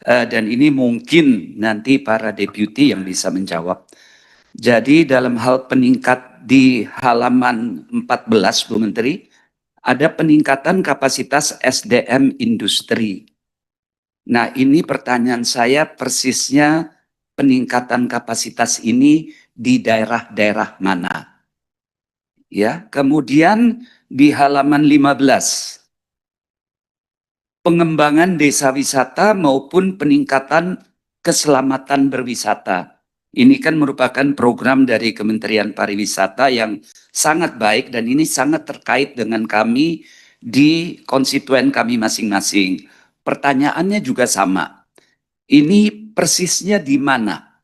dan ini mungkin nanti para deputi yang bisa menjawab. Jadi dalam hal peningkat di halaman 14 Bu Menteri, ada peningkatan kapasitas SDM industri. Nah, ini pertanyaan saya persisnya peningkatan kapasitas ini di daerah-daerah mana? Ya, kemudian di halaman 15, pengembangan desa wisata maupun peningkatan keselamatan berwisata. Ini kan merupakan program dari Kementerian Pariwisata yang sangat baik dan ini sangat terkait dengan kami di konstituen kami masing-masing. Pertanyaannya juga sama. Ini persisnya di mana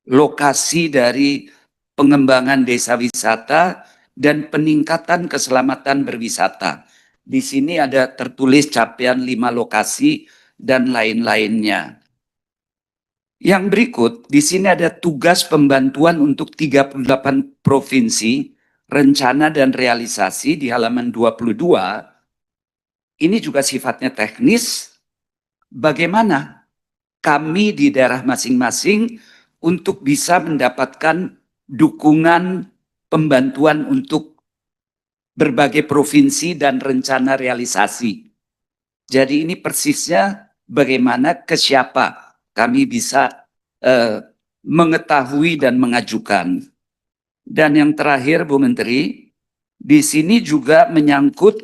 lokasi dari pengembangan desa wisata dan peningkatan keselamatan berwisata. Di sini ada tertulis capaian 5 lokasi dan lain-lainnya. Yang berikut, di sini ada tugas pembantuan untuk 38 provinsi, rencana dan realisasi di halaman 22. Ini juga sifatnya teknis. Bagaimana kami di daerah masing-masing untuk bisa mendapatkan dukungan pembantuan untuk berbagai provinsi dan rencana realisasi. Jadi ini persisnya bagaimana ke siapa kami bisa mengetahui dan mengajukan. Dan yang terakhir Bu Menteri, di sini juga menyangkut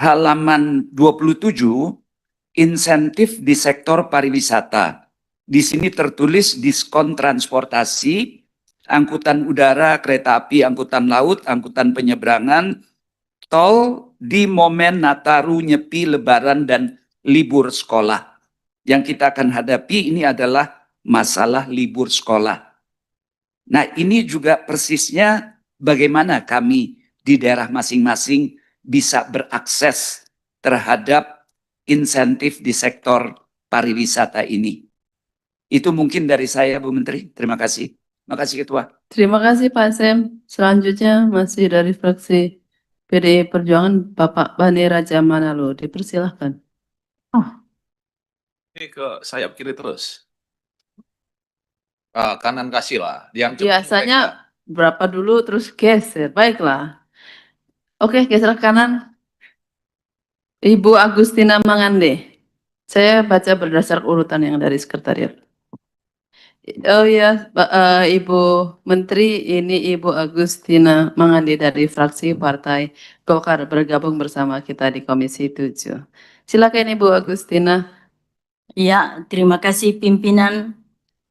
halaman 27, insentif di sektor pariwisata. Di sini tertulis diskon transportasi, angkutan udara, kereta api, angkutan laut, angkutan penyeberangan, tol di momen Nataru, Nyepi, Lebaran, dan libur sekolah. Yang kita akan hadapi ini adalah masalah libur sekolah. Nah, ini juga persisnya bagaimana kami di daerah masing-masing bisa berakses terhadap insentif di sektor pariwisata ini. Itu mungkin dari saya Bu Menteri. Terima kasih. Makasih Ketua. Terima kasih Pak Sem. Selanjutnya masih dari fraksi PDI Perjuangan Bapak Bani Raja Manalo. Dipersilahkan. Ini ke sayap kiri terus. Kanan kasih lah. Yang cepat Biasanya berapa dulu terus geser. Baiklah. Oke, geser kanan. Ibu Agustina Mangande. Saya baca berdasar urutan yang dari sekretariat. Oh ya, Ibu Menteri, ini Ibu Agustina Mangande dari fraksi Partai Golkar bergabung bersama kita di Komisi 7. Silakan Ibu Agustina. Ya, terima kasih pimpinan.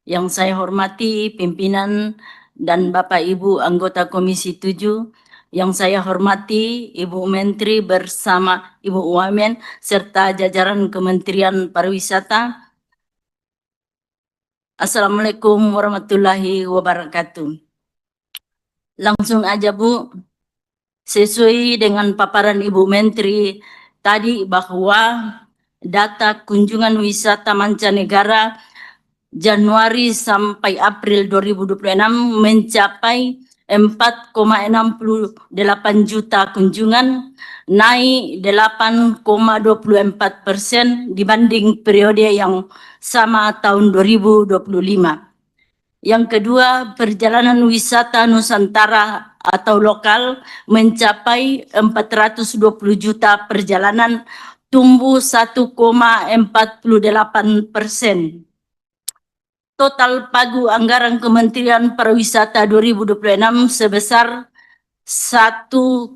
Yang saya hormati pimpinan dan Bapak Ibu anggota Komisi 7. Yang saya hormati Ibu Menteri bersama Ibu Wamen serta jajaran Kementerian Pariwisata. Assalamualaikum warahmatullahi wabarakatuh. Langsung aja Bu, sesuai dengan paparan Ibu Menteri tadi bahwa data kunjungan wisata mancanegara Januari sampai April 2026 mencapai 4,68 juta kunjungan, naik 8,24% dibanding periode yang sama tahun 2025. Yang kedua, perjalanan wisata Nusantara atau lokal mencapai 420 juta perjalanan, tumbuh 1,48%. Total pagu anggaran Kementerian Pariwisata 2026 sebesar 1,43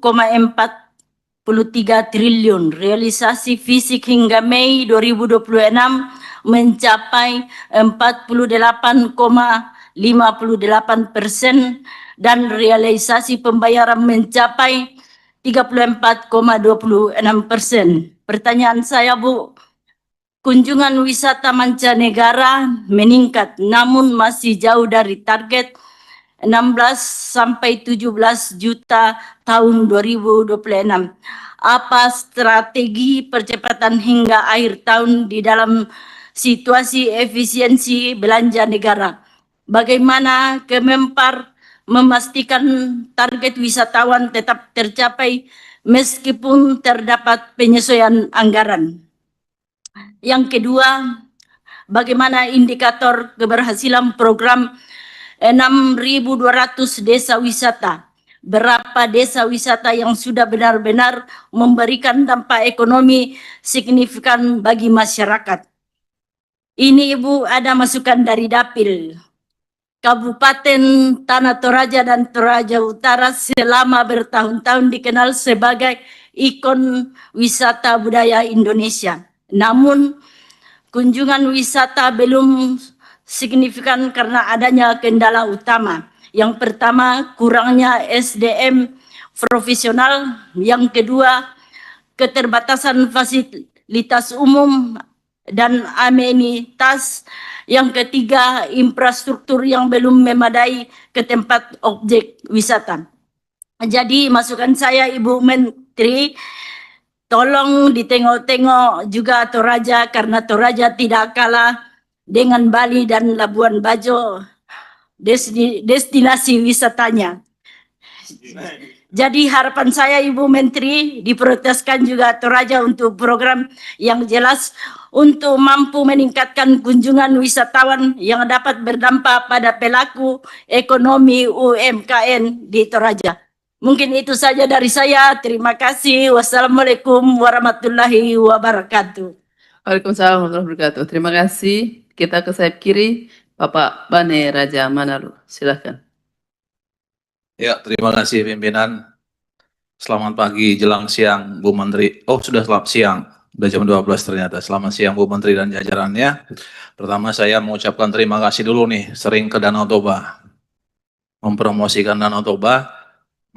triliun. Realisasi fisik hingga Mei 2026 mencapai 48,58% dan realisasi pembayaran mencapai 34,26%. Pertanyaan saya Bu, kunjungan wisata mancanegara meningkat namun masih jauh dari target 16 sampai 17 juta tahun 2026. Apa strategi percepatan hingga akhir tahun di dalam situasi efisiensi belanja negara? Bagaimana Kemenpar memastikan target wisatawan tetap tercapai meskipun terdapat penyesuaian anggaran? Yang kedua, bagaimana indikator keberhasilan program 6.200 desa wisata? Berapa desa wisata yang sudah benar-benar memberikan dampak ekonomi signifikan bagi masyarakat? Ini Ibu ada masukan dari Dapil. Kabupaten Tanah Toraja dan Toraja Utara selama bertahun-tahun dikenal sebagai ikon wisata budaya Indonesia. Namun kunjungan wisata belum signifikan karena adanya kendala utama. Yang pertama, kurangnya SDM profesional. Yang kedua, keterbatasan fasilitas umum dan amenitas. Yang ketiga, infrastruktur yang belum memadai ke tempat objek wisata. Jadi masukan saya Ibu Menteri, tolong ditengok-tengok juga Toraja karena Toraja tidak kalah dengan Bali dan Labuan Bajo destinasi wisatanya. Jadi harapan saya Ibu Menteri diprioritaskan juga Toraja untuk program yang jelas untuk mampu meningkatkan kunjungan wisatawan yang dapat berdampak pada pelaku ekonomi UMKM di Toraja. Mungkin itu saja dari saya. Terima kasih. Wassalamualaikum warahmatullahi wabarakatuh. Waalaikumsalam warahmatullahi wabarakatuh. Terima kasih. Kita ke sayap kiri, Bapak Bani Raja Manalo. Silakan. Ya, terima kasih pimpinan. Selamat pagi, jelang siang Bu Menteri. Oh, sudah selamat siang. Sudah jam 12 ternyata. Selamat siang Bu Menteri dan jajarannya. Pertama saya mengucapkan terima kasih dulu nih, sering ke Danau Toba. Mempromosikan Danau Toba.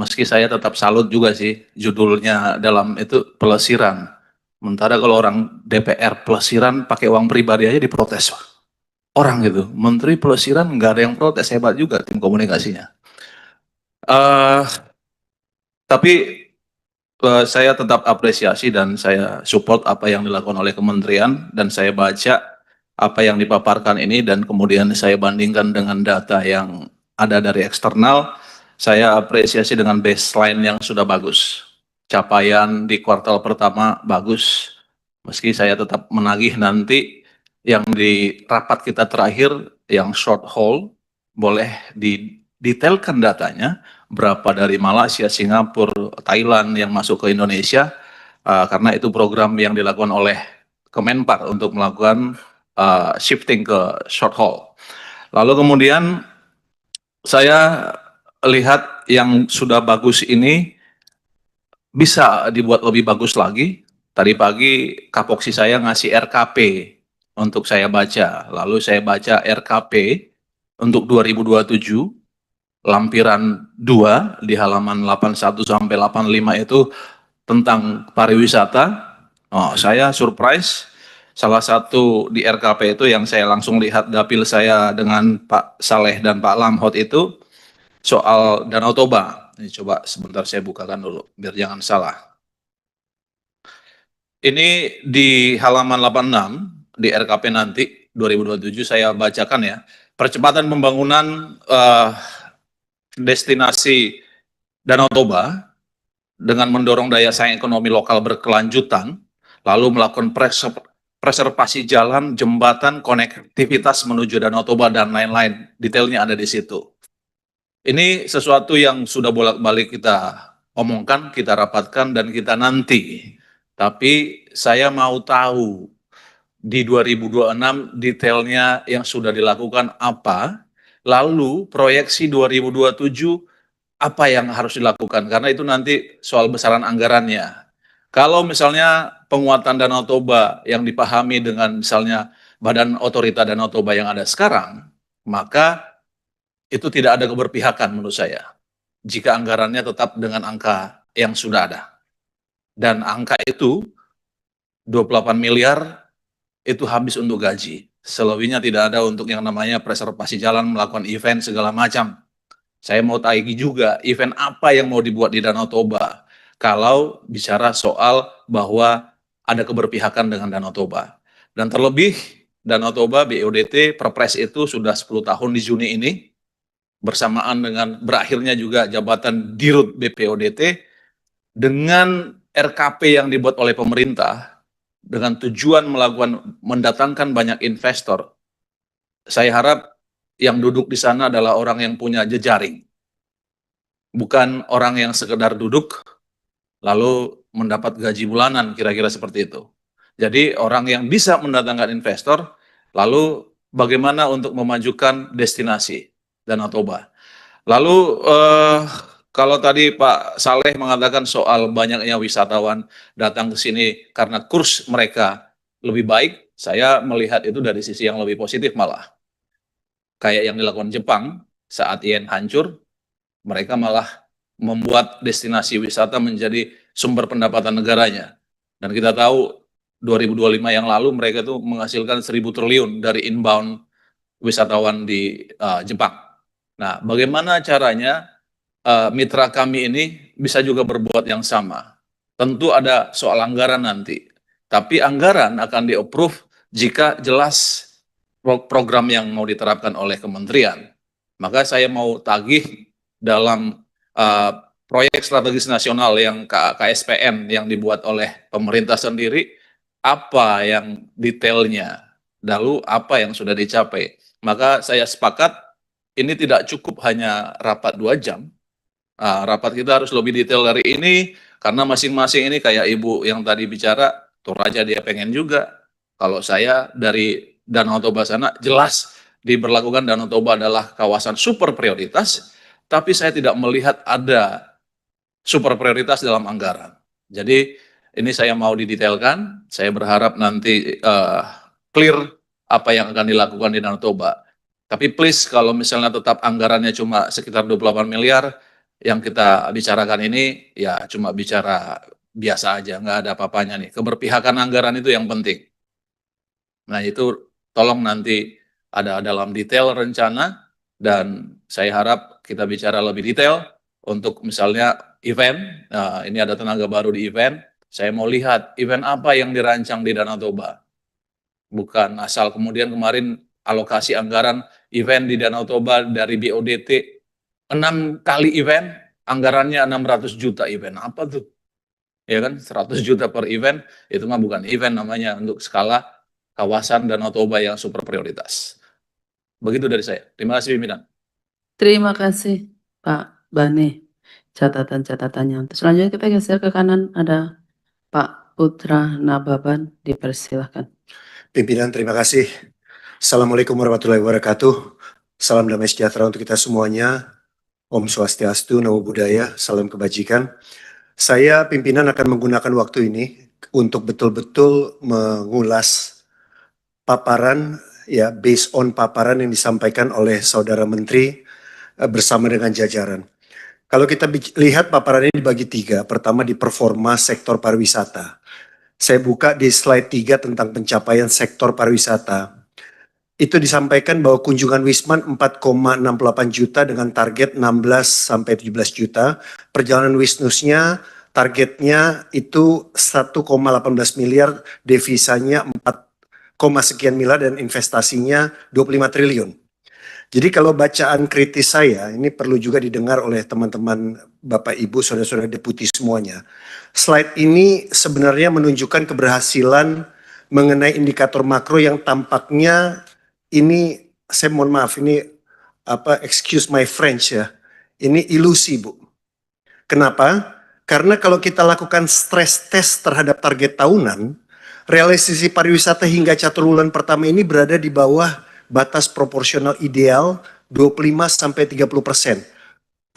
Meski saya tetap salut juga sih, judulnya dalam itu pelesiran. Sementara kalau orang DPR pelesiran pakai uang pribadi aja diprotes. Orang gitu, Menteri pelesiran nggak ada yang protes, hebat juga tim komunikasinya. Tapi saya tetap apresiasi dan saya support apa yang dilakukan oleh kementerian dan saya baca apa yang dipaparkan ini dan kemudian saya bandingkan dengan data yang ada dari eksternal, saya apresiasi dengan baseline yang sudah bagus. Capaian di kuartal pertama bagus, meski saya tetap menagih nanti yang di rapat kita terakhir, yang short haul, boleh didetailkan datanya, berapa dari Malaysia, Singapura, Thailand yang masuk ke Indonesia, karena itu program yang dilakukan oleh Kemenpar untuk melakukan shifting ke short haul. Lalu kemudian saya lihat yang sudah bagus ini bisa dibuat lebih bagus lagi. Tadi pagi kapoksi saya ngasih RKP untuk saya baca. Lalu saya baca RKP untuk 2027 lampiran 2 di halaman 81 sampai 85 itu tentang pariwisata. Oh, saya surprise. Salah satu di RKP itu yang saya langsung lihat dapil saya dengan Pak Saleh dan Pak Lamhot itu soal Danau Toba. Ini coba sebentar saya bukakan dulu biar jangan salah. Ini di halaman 86 di RKP nanti 2027 saya bacakan ya. Percepatan pembangunan destinasi Danau Toba dengan mendorong daya saing ekonomi lokal berkelanjutan, lalu melakukan preservasi jalan, jembatan, konektivitas menuju Danau Toba, dan lain-lain. Detailnya ada di situ. Ini sesuatu yang sudah bolak-balik kita omongkan, kita rapatkan, dan kita nanti. Tapi saya mau tahu di 2026 detailnya yang sudah dilakukan apa, lalu proyeksi 2027 apa yang harus dilakukan, karena itu nanti soal besaran anggarannya. Kalau misalnya penguatan Danau Toba yang dipahami dengan misalnya Badan Otorita Danau Toba yang ada sekarang, maka itu tidak ada keberpihakan menurut saya, jika anggarannya tetap dengan angka yang sudah ada. Dan angka itu, 28 miliar, itu habis untuk gaji. Selebihnya tidak ada untuk yang namanya preservasi jalan, melakukan event, segala macam. Saya mau tagih juga, event apa yang mau dibuat di Danau Toba kalau bicara soal bahwa ada keberpihakan dengan Danau Toba. Dan terlebih, Danau Toba BODT Perpres itu sudah 10 tahun di Juni ini, bersamaan dengan berakhirnya juga jabatan Dirut BPODT, dengan RKP yang dibuat oleh pemerintah, dengan tujuan mendatangkan banyak investor. Saya harap yang duduk di sana adalah orang yang punya jejaring. Bukan orang yang sekedar duduk, lalu mendapat gaji bulanan, kira-kira seperti itu. Jadi orang yang bisa mendatangkan investor, lalu bagaimana untuk memajukan destinasi Danau Toba. Lalu kalau tadi Pak Saleh mengatakan soal banyaknya wisatawan datang ke sini karena kurs mereka lebih baik, saya melihat itu dari sisi yang lebih positif malah. Kayak yang dilakukan Jepang saat yen hancur, mereka malah membuat destinasi wisata menjadi sumber pendapatan negaranya. Dan kita tahu 2025 yang lalu mereka itu menghasilkan 1.000 triliun dari inbound wisatawan di Jepang. Nah, bagaimana caranya mitra kami ini bisa juga berbuat yang sama? Tentu ada soal anggaran nanti, tapi anggaran akan di-approve jika jelas program yang mau diterapkan oleh kementerian. Maka saya mau tagih dalam proyek strategis nasional yang KSPN yang dibuat oleh pemerintah sendiri, apa yang detailnya, lalu apa yang sudah dicapai. Maka saya sepakat ini tidak cukup hanya rapat 2 jam. Rapat kita harus lebih detail dari ini, karena masing-masing ini kayak Ibu yang tadi bicara, Toraja dia pengen juga. Kalau saya dari Danau Toba sana jelas diberlakukan Danau Toba adalah kawasan super prioritas, tapi saya tidak melihat ada super prioritas dalam anggaran. Jadi ini saya mau didetailkan, saya berharap nanti clear apa yang akan dilakukan di Danau Toba. Tapi please kalau misalnya tetap anggarannya cuma sekitar 28 miliar, yang kita bicarakan ini ya cuma bicara biasa aja, nggak ada apa-apanya nih. Keberpihakan anggaran itu yang penting. Nah itu tolong nanti ada dalam detail rencana, dan saya harap kita bicara lebih detail untuk misalnya event. Nah, ini ada tenaga baru di event. Saya mau lihat event apa yang dirancang di Danau Toba. Bukan asal kemudian kemarin alokasi anggaran event di Danau Toba dari BODT, 6 kali event, anggarannya 600 juta event. Apa tuh? Ya kan, 100 juta per event, itu mah bukan event namanya, untuk skala kawasan Danau Toba yang super prioritas. Begitu dari saya. Terima kasih pimpinan. Terima kasih Pak Bani catatan-catatannya. Selanjutnya kita geser ke kanan, ada Pak Putra Nababan, dipersilahkan. Pimpinan, terima kasih. Assalamualaikum warahmatullahi wabarakatuh. Salam damai sejahtera untuk kita semuanya. Om Swastiastu, Namo Buddhaya, salam kebajikan. Saya pimpinan akan menggunakan waktu ini untuk betul-betul mengulas paparan, ya, based on paparan yang disampaikan oleh Saudara Menteri bersama dengan jajaran. Kalau kita lihat paparan ini dibagi 3, pertama di performa sektor pariwisata. Saya buka di slide 3 tentang pencapaian sektor pariwisata. Itu disampaikan bahwa kunjungan Wisman 4,68 juta dengan target 16 sampai 17 juta. Perjalanan Wisnusnya targetnya itu 1,18 miliar, devisanya 4, sekian miliar dan investasinya 25 triliun. Jadi kalau bacaan kritis saya, ini perlu juga didengar oleh teman-teman Bapak Ibu, saudara-saudara deputi semuanya. Slide ini sebenarnya menunjukkan keberhasilan mengenai indikator makro yang tampaknya ini, saya mohon maaf, ini excuse my French ya, ini ilusi Bu. Kenapa? Karena kalau kita lakukan stress test terhadap target tahunan, realisasi pariwisata hingga caturwulan pertama ini berada di bawah batas proporsional ideal 25-30%.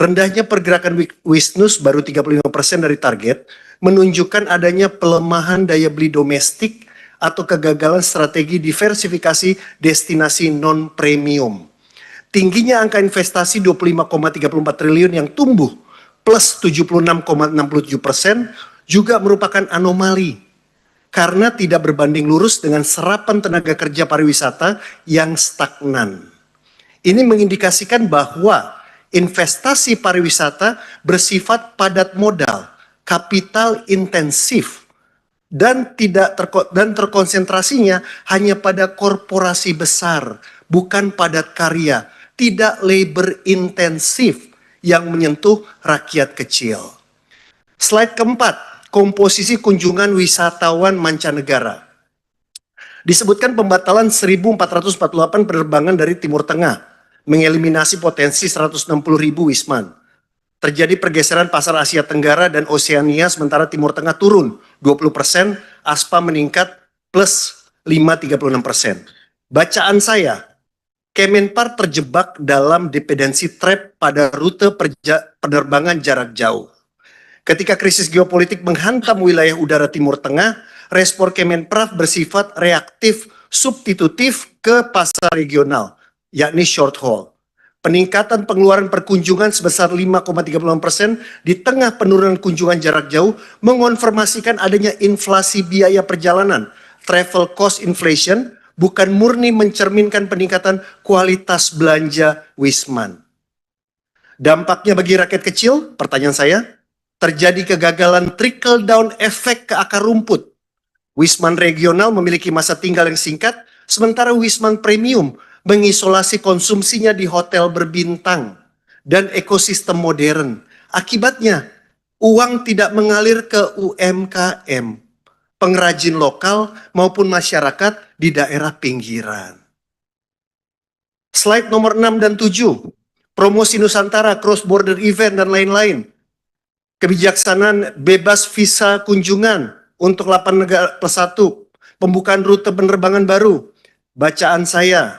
Rendahnya pergerakan Wisnus baru 35% dari target, menunjukkan adanya pelemahan daya beli domestik atau kegagalan strategi diversifikasi destinasi non-premium. Tingginya angka investasi 25,34 triliun yang tumbuh plus 76,67% juga merupakan anomali karena tidak berbanding lurus dengan serapan tenaga kerja pariwisata yang stagnan. Ini mengindikasikan bahwa investasi pariwisata bersifat padat modal, kapital intensif, dan terkonsentrasinya hanya pada korporasi besar, bukan padat karya, tidak labor intensif yang menyentuh rakyat kecil. Slide keempat. Komposisi kunjungan wisatawan mancanegara. Disebutkan pembatalan 1.448 penerbangan dari Timur Tengah, mengeliminasi potensi 160.000 Wisman. Terjadi pergeseran pasar Asia Tenggara dan Oseania, sementara Timur Tengah turun 20%, ASPA meningkat plus 5,36%. Bacaan saya, Kemenpar terjebak dalam dependensi trap pada rute penerbangan jarak jauh. Ketika krisis geopolitik menghantam wilayah udara Timur Tengah, respon Kemenparekraf bersifat reaktif substitutif ke pasar regional, yakni short haul. Peningkatan pengeluaran perkunjungan sebesar 5,36% di tengah penurunan kunjungan jarak jauh mengonfirmasikan adanya inflasi biaya perjalanan, travel cost inflation, bukan murni mencerminkan peningkatan kualitas belanja Wisman. Dampaknya bagi rakyat kecil, pertanyaan saya, terjadi kegagalan trickle down efek ke akar rumput. Wisman regional memiliki masa tinggal yang singkat, sementara Wisman premium mengisolasi konsumsinya di hotel berbintang dan ekosistem modern. Akibatnya, uang tidak mengalir ke UMKM, pengrajin lokal maupun masyarakat di daerah pinggiran. Slide nomor 6 dan 7, promosi Nusantara, cross border event dan lain-lain. Kebijaksanaan bebas visa kunjungan untuk 8 negara plus 1, pembukaan rute penerbangan baru. Bacaan saya,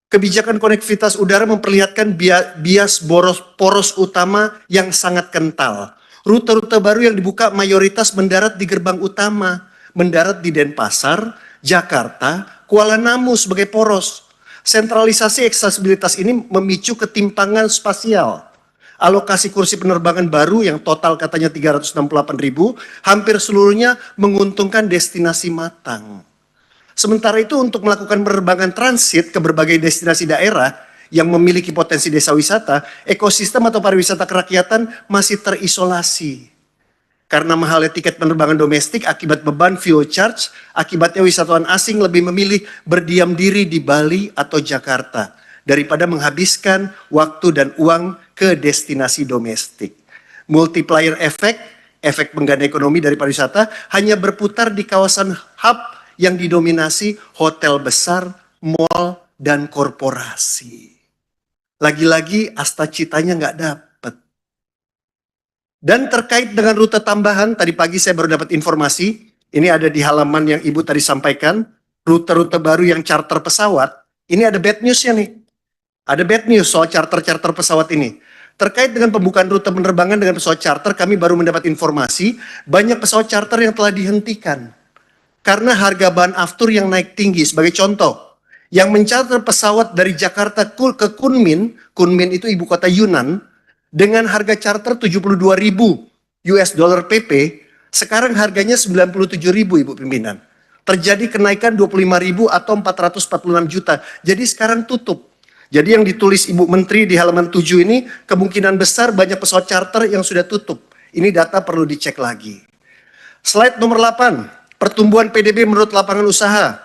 kebijakan konektivitas udara memperlihatkan bias poros utama yang sangat kental. Rute-rute baru yang dibuka mayoritas mendarat di gerbang utama, mendarat di Denpasar, Jakarta, Kuala Namu sebagai poros. Sentralisasi aksesibilitas ini memicu ketimpangan spasial. Alokasi kursi penerbangan baru yang total katanya 368.000, hampir seluruhnya menguntungkan destinasi matang. Sementara itu untuk melakukan penerbangan transit ke berbagai destinasi daerah yang memiliki potensi desa wisata, ekosistem atau pariwisata kerakyatan masih terisolasi. Karena mahalnya tiket penerbangan domestik akibat beban fuel charge, akibatnya wisatawan asing lebih memilih berdiam diri di Bali atau Jakarta. daripada menghabiskan waktu dan uang ke destinasi domestik. Multiplier efek pengganda ekonomi dari pariwisata hanya berputar di kawasan hub yang didominasi hotel besar, mal, dan korporasi. Lagi-lagi asta citanya nggak dapet. Dan terkait dengan rute tambahan, tadi pagi saya baru dapat informasi, ini ada di halaman yang Ibu tadi sampaikan, rute-rute baru yang charter pesawat, ini ada bad news-nya nih. Ada bad news soal charter-charter pesawat ini. Terkait dengan pembukaan rute penerbangan dengan pesawat charter, kami baru mendapat informasi, banyak pesawat charter yang telah dihentikan. Karena harga bahan aftur yang naik tinggi. Sebagai contoh, yang mencharter pesawat dari Jakarta ke Kunming itu ibu kota Yunan, dengan harga charter 72.000 US dollar PP, sekarang harganya 97.000 Ibu Pimpinan. Terjadi kenaikan 25.000 atau 446 juta. Jadi sekarang tutup. Jadi yang ditulis Ibu Menteri di halaman 7 ini, kemungkinan besar banyak pesawat charter yang sudah tutup. Ini data perlu dicek lagi. Slide nomor 8, pertumbuhan PDB menurut lapangan usaha.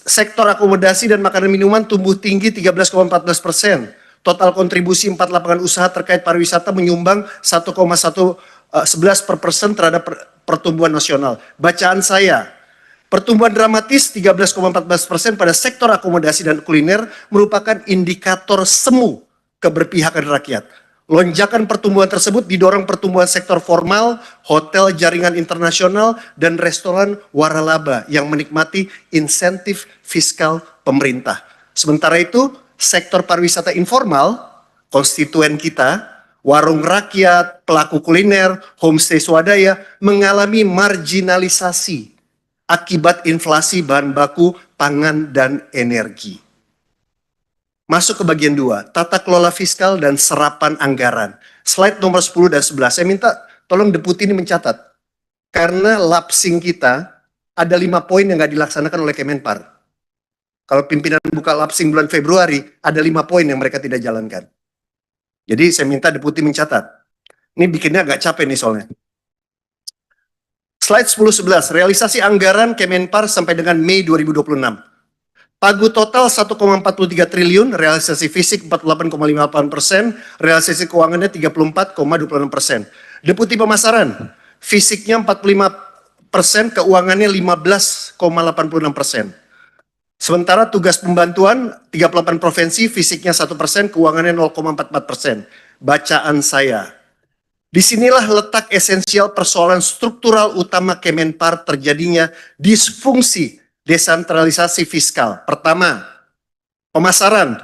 Sektor akomodasi dan makanan minuman tumbuh tinggi 13,14%. Total kontribusi 4 lapangan usaha terkait pariwisata menyumbang 1,11% terhadap pertumbuhan nasional. Bacaan saya, pertumbuhan dramatis 13,14% pada sektor akomodasi dan kuliner merupakan indikator semu keberpihakan rakyat. Lonjakan pertumbuhan tersebut didorong pertumbuhan sektor formal, hotel jaringan internasional, dan restoran waralaba yang menikmati insentif fiskal pemerintah. Sementara itu, sektor pariwisata informal, konstituen kita, warung rakyat, pelaku kuliner, homestay swadaya, mengalami marginalisasi akibat inflasi bahan baku, pangan, dan energi. Masuk ke bagian 2, tata kelola fiskal dan serapan anggaran. Slide nomor 10 dan 11. Saya minta tolong Deputi ini mencatat. Karena lapsing kita, ada 5 poin yang nggak dilaksanakan oleh Kemenpar. Kalau pimpinan buka lapsing bulan Februari, ada 5 poin yang mereka tidak jalankan. Jadi saya minta Deputi mencatat. Ini bikinnya agak capek nih soalnya. Slide 10-11, realisasi anggaran Kemenpar sampai dengan Mei 2026. Pagu total 1,43 triliun, realisasi fisik 48,58%, realisasi keuangannya 34,26%. Deputi pemasaran, fisiknya 45%, keuangannya 15,86%. Sementara tugas pembantuan 38 provinsi, fisiknya 1%, keuangannya 0,44%. Bacaan saya, disinilah letak esensial persoalan struktural utama Kemenpar terjadinya disfungsi desentralisasi fiskal. Pertama, pemasaran.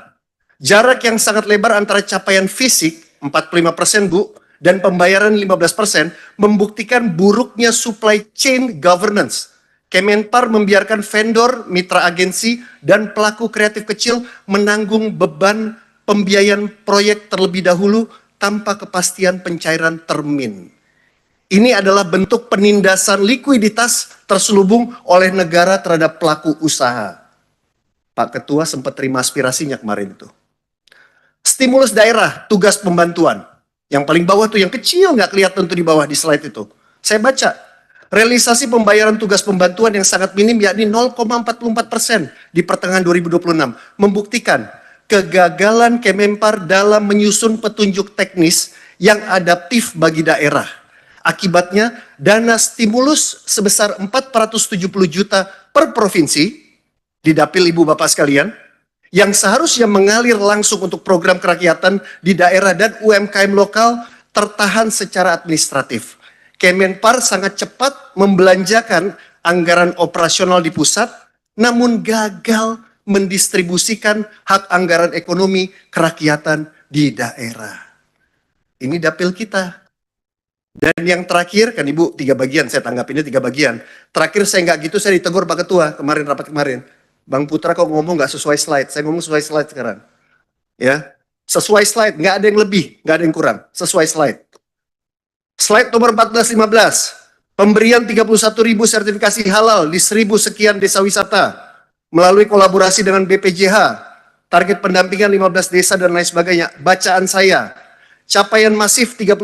Jarak yang sangat lebar antara capaian fisik 45% Bu dan pembayaran 15% membuktikan buruknya supply chain governance. Kemenpar membiarkan vendor, mitra agensi, dan pelaku kreatif kecil menanggung beban pembiayaan proyek terlebih dahulu tanpa kepastian pencairan termin. Ini adalah bentuk penindasan likuiditas terselubung oleh negara terhadap pelaku usaha. Pak Ketua sempat terima aspirasinya kemarin itu. Stimulus daerah, tugas pembantuan. Yang paling bawah tuh, yang kecil nggak kelihatan tuh di bawah di slide itu. Saya baca, realisasi pembayaran tugas pembantuan yang sangat minim yakni 0,44% di pertengahan 2026. Membuktikan kegagalan Kemenpar dalam menyusun petunjuk teknis yang adaptif bagi daerah. Akibatnya, dana stimulus sebesar 470 juta per provinsi, di dapil Ibu Bapak sekalian, yang seharusnya mengalir langsung untuk program kerakyatan di daerah dan UMKM lokal tertahan secara administratif. Kemenpar sangat cepat membelanjakan anggaran operasional di pusat, namun gagal mendistribusikan hak anggaran ekonomi kerakyatan di daerah. Ini dapil kita. Dan yang terakhir, kan Ibu 3 bagian, saya tanggapinnya 3 bagian. Terakhir saya nggak gitu, saya ditegur Pak Ketua kemarin, rapat kemarin. Bang Putra kok ngomong nggak sesuai slide, saya ngomong sesuai slide sekarang. Ya, sesuai slide, nggak ada yang lebih, nggak ada yang kurang, sesuai slide. Slide nomor 14-15, pemberian 31.000 sertifikasi halal di 1.000 sekian desa wisata, melalui kolaborasi dengan BPJH, target pendampingan 15 desa dan lain sebagainya. Bacaan saya, capaian masif 31.000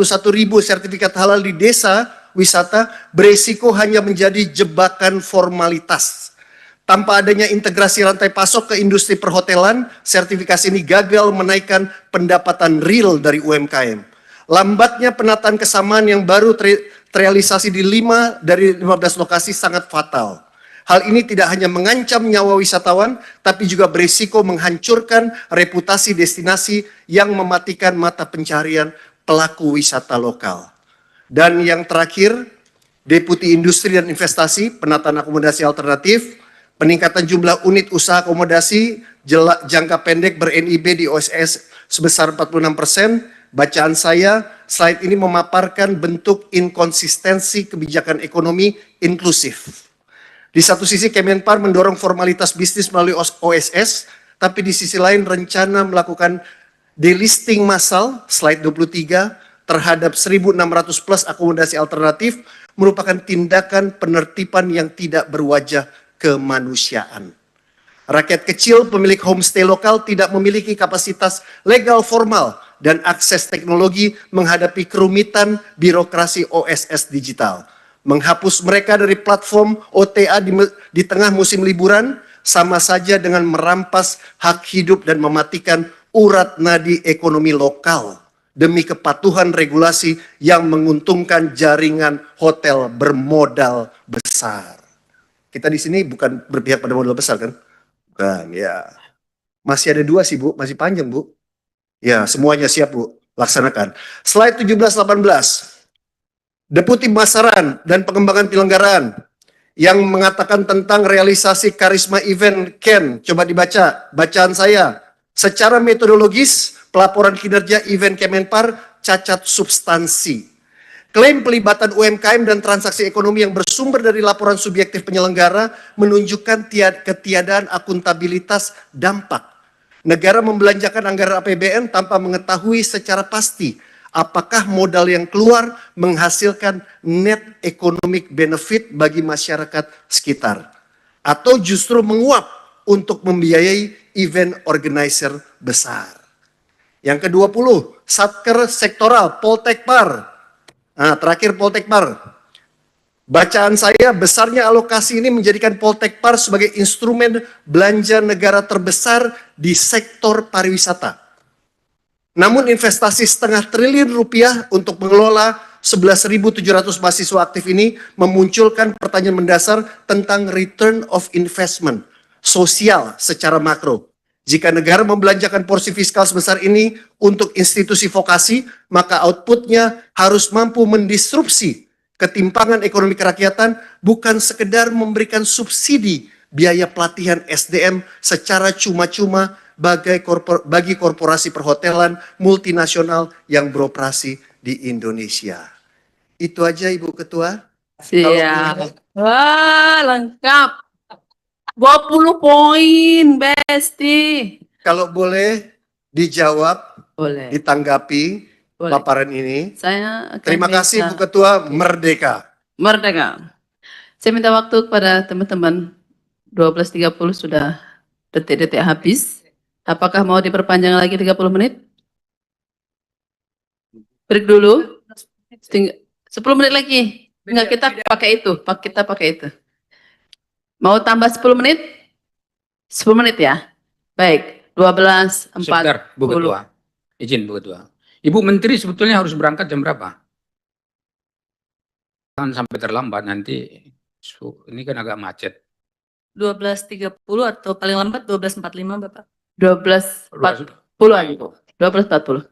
sertifikat halal di desa wisata beresiko hanya menjadi jebakan formalitas. Tanpa adanya integrasi rantai pasok ke industri perhotelan, sertifikasi ini gagal menaikkan pendapatan real dari UMKM. Lambatnya penataan kesamaan yang baru terrealisasi di 5 dari 15 lokasi sangat fatal. Hal ini tidak hanya mengancam nyawa wisatawan, tapi juga berisiko menghancurkan reputasi destinasi yang mematikan mata pencarian pelaku wisata lokal. Dan yang terakhir, Deputi Industri dan Investasi, penataan akomodasi alternatif, peningkatan jumlah unit usaha akomodasi jangka pendek ber-NIB di OSS sebesar 46%. Bacaan saya, slide ini memaparkan bentuk inkonsistensi kebijakan ekonomi inklusif. Di satu sisi Kemenpar mendorong formalitas bisnis melalui OSS, tapi di sisi lain rencana melakukan delisting massal, slide 23, terhadap 1.600 plus akomodasi alternatif merupakan tindakan penertiban yang tidak berwajah kemanusiaan. Rakyat kecil pemilik homestay lokal tidak memiliki kapasitas legal formal dan akses teknologi menghadapi kerumitan birokrasi OSS digital. Menghapus mereka dari platform OTA di tengah musim liburan sama saja dengan merampas hak hidup dan mematikan urat nadi ekonomi lokal demi kepatuhan regulasi yang menguntungkan jaringan hotel bermodal besar. Kita di sini bukan berpihak pada modal besar kan? Bukan, ya. Masih ada 2 sih Bu, masih panjang Bu. Ya, semuanya siap Bu, laksanakan. Slide 17-18. Deputi Pemasaran dan Pengembangan Penyelenggaraan yang mengatakan tentang realisasi karisma event Ken. Coba dibaca, bacaan saya. Secara metodologis, pelaporan kinerja event Kemenpar cacat substansi. Klaim pelibatan UMKM dan transaksi ekonomi yang bersumber dari laporan subjektif penyelenggara menunjukkan ketiadaan akuntabilitas dampak. Negara membelanjakan anggaran APBN tanpa mengetahui secara pasti apakah modal yang keluar menghasilkan net economic benefit bagi masyarakat sekitar. Atau justru menguap untuk membiayai event organizer besar. Yang ke-20, Satker Sektoral Poltekpar. Nah, terakhir Poltekpar. Bacaan saya, besarnya alokasi ini menjadikan Poltekpar sebagai instrumen belanja negara terbesar di sektor pariwisata. Namun investasi ₹0,5 triliun untuk mengelola 11.700 mahasiswa aktif ini memunculkan pertanyaan mendasar tentang return of investment sosial secara makro. Jika negara membelanjakan porsi fiskal sebesar ini untuk institusi vokasi, maka outputnya harus mampu mendisrupsi ketimpangan ekonomi kerakyatan, bukan sekedar memberikan subsidi biaya pelatihan SDM secara cuma-cuma bagi korporasi perhotelan multinasional yang beroperasi di Indonesia. Itu aja Ibu Ketua. Siap. Wah, lengkap. 20 poin, Besti. Kalau boleh dijawab, Boleh. ditanggapi Boleh. paparan ini. Saya akan Terima kasih minta- Bu Ketua, merdeka. Merdeka. Saya minta waktu kepada teman-teman. 12.30 sudah detik-detik habis. Apakah mau diperpanjang lagi 30 menit? Break dulu. 10 menit lagi. Enggak, kita pakai itu. Kita pakai itu. Mau tambah 10 menit? 10 menit ya? Baik. 12.40. Sebentar, Bu Ketua. Izin Bu Ketua. Ibu Menteri sebetulnya harus berangkat jam berapa? Jangan sampai terlambat nanti. Ini kan agak macet. 12.30 atau paling lambat 12.45 Bapak. 12.40 aja, Bu. 12.40.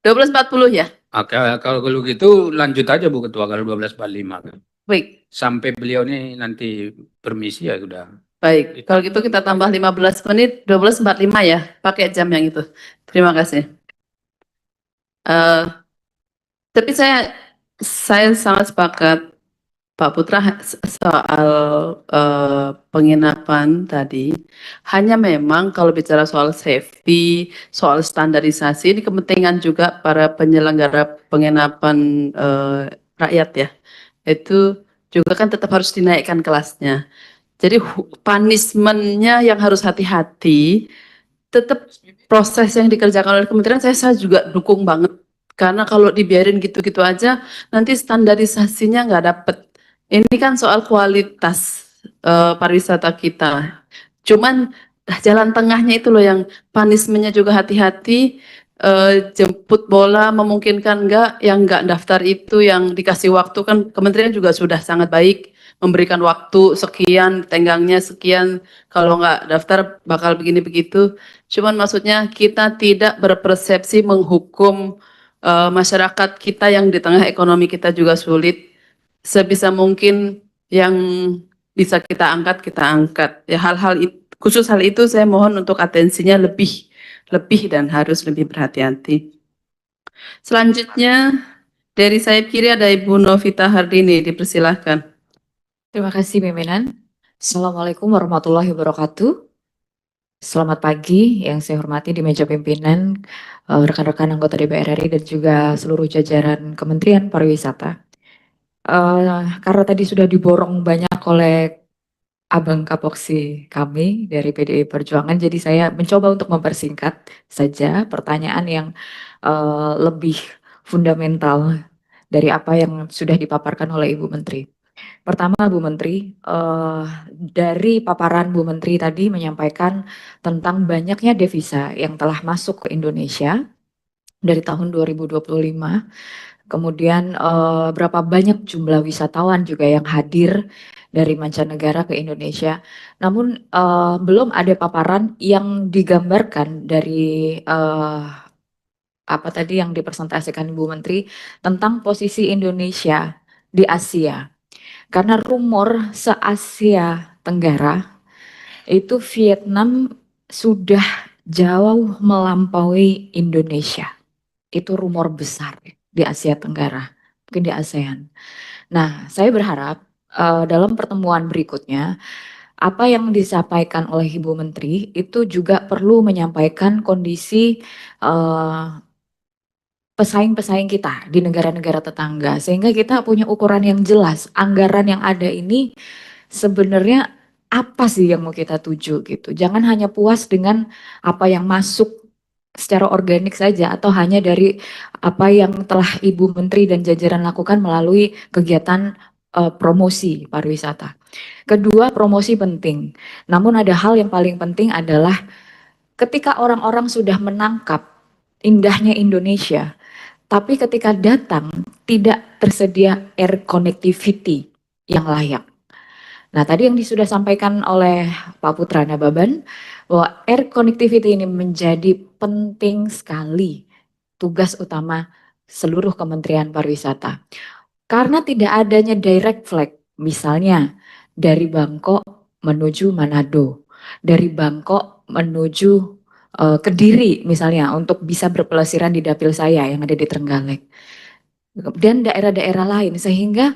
12.40 ya? Oke, kalau gitu lanjut aja Bu Ketua kalau 12.45 kan. Baik. Sampai beliau ini nanti permisi ya sudah. Baik, kalau gitu kita tambah 15 menit, 12.45 ya, pakai jam yang itu. Terima kasih. Tapi saya sangat sepakat Pak Putra soal penginapan tadi. Hanya memang kalau bicara soal safety, soal standarisasi, ini kepentingan juga para penyelenggara penginapan rakyat ya. Itu juga kan tetap harus dinaikkan kelasnya. Jadi punishment-nya yang harus hati-hati, tetap proses yang dikerjakan oleh kementerian saya juga dukung banget. Karena kalau dibiarin gitu-gitu aja, nanti standarisasinya nggak dapet. Ini kan soal kualitas pariwisata kita. Cuman jalan tengahnya itu loh yang punishment-nya juga hati-hati, jemput bola memungkinkan enggak, yang enggak daftar itu yang dikasih waktu kan kementerian juga sudah sangat baik memberikan waktu sekian, tenggangnya sekian, kalau enggak daftar bakal begini begitu. Cuman maksudnya kita tidak berpersepsi menghukum masyarakat kita yang di tengah ekonomi kita juga sulit. Sebisa mungkin yang bisa kita angkat. Ya hal-hal khusus hal itu saya mohon untuk atensinya lebih dan harus lebih berhati-hati. Selanjutnya dari sayap kiri ada Ibu Novita Hardini, dipersilahkan. Terima kasih pimpinan. Assalamualaikum warahmatullahi wabarakatuh. Selamat pagi yang saya hormati di meja pimpinan, rekan-rekan anggota DPR RI dan juga seluruh jajaran Kementerian Pariwisata. Karena tadi sudah diborong banyak oleh Abang Kapoksi kami dari PDI Perjuangan, jadi saya mencoba untuk mempersingkat saja pertanyaan yang lebih fundamental dari apa yang sudah dipaparkan oleh Ibu Menteri. Pertama, Bu Menteri, dari paparan Bu Menteri tadi menyampaikan tentang banyaknya devisa yang telah masuk ke Indonesia dari tahun 2025. Kemudian berapa banyak jumlah wisatawan juga yang hadir dari mancanegara ke Indonesia. Namun belum ada paparan yang digambarkan dari apa tadi yang dipresentasikan Ibu Menteri tentang posisi Indonesia di Asia. Karena rumor se-Asia Tenggara itu Vietnam sudah jauh melampaui Indonesia. Itu rumor besar di Asia Tenggara, mungkin di ASEAN. Nah, saya berharap dalam pertemuan berikutnya, apa yang disampaikan oleh Ibu Menteri itu juga perlu menyampaikan kondisi pesaing-pesaing kita di negara-negara tetangga, sehingga kita punya ukuran yang jelas, anggaran yang ada ini sebenarnya apa sih yang mau kita tuju gitu. Jangan hanya puas dengan apa yang masuk secara organik saja atau hanya dari apa yang telah Ibu Menteri dan jajaran lakukan melalui kegiatan promosi pariwisata. Kedua, promosi penting. Namun ada hal yang paling penting adalah ketika orang-orang sudah menangkap indahnya Indonesia, tapi ketika datang tidak tersedia air connectivity yang layak. Nah, tadi yang sudah sampaikan oleh Pak Putra Nababan bahwa air connectivity ini menjadi penting sekali tugas utama seluruh Kementerian Pariwisata. Karena tidak adanya direct flight, misalnya dari Bangkok menuju Manado, dari Bangkok menuju Kediri misalnya untuk bisa berpelesiran di dapil saya yang ada di Trenggalek. Dan daerah-daerah lain sehingga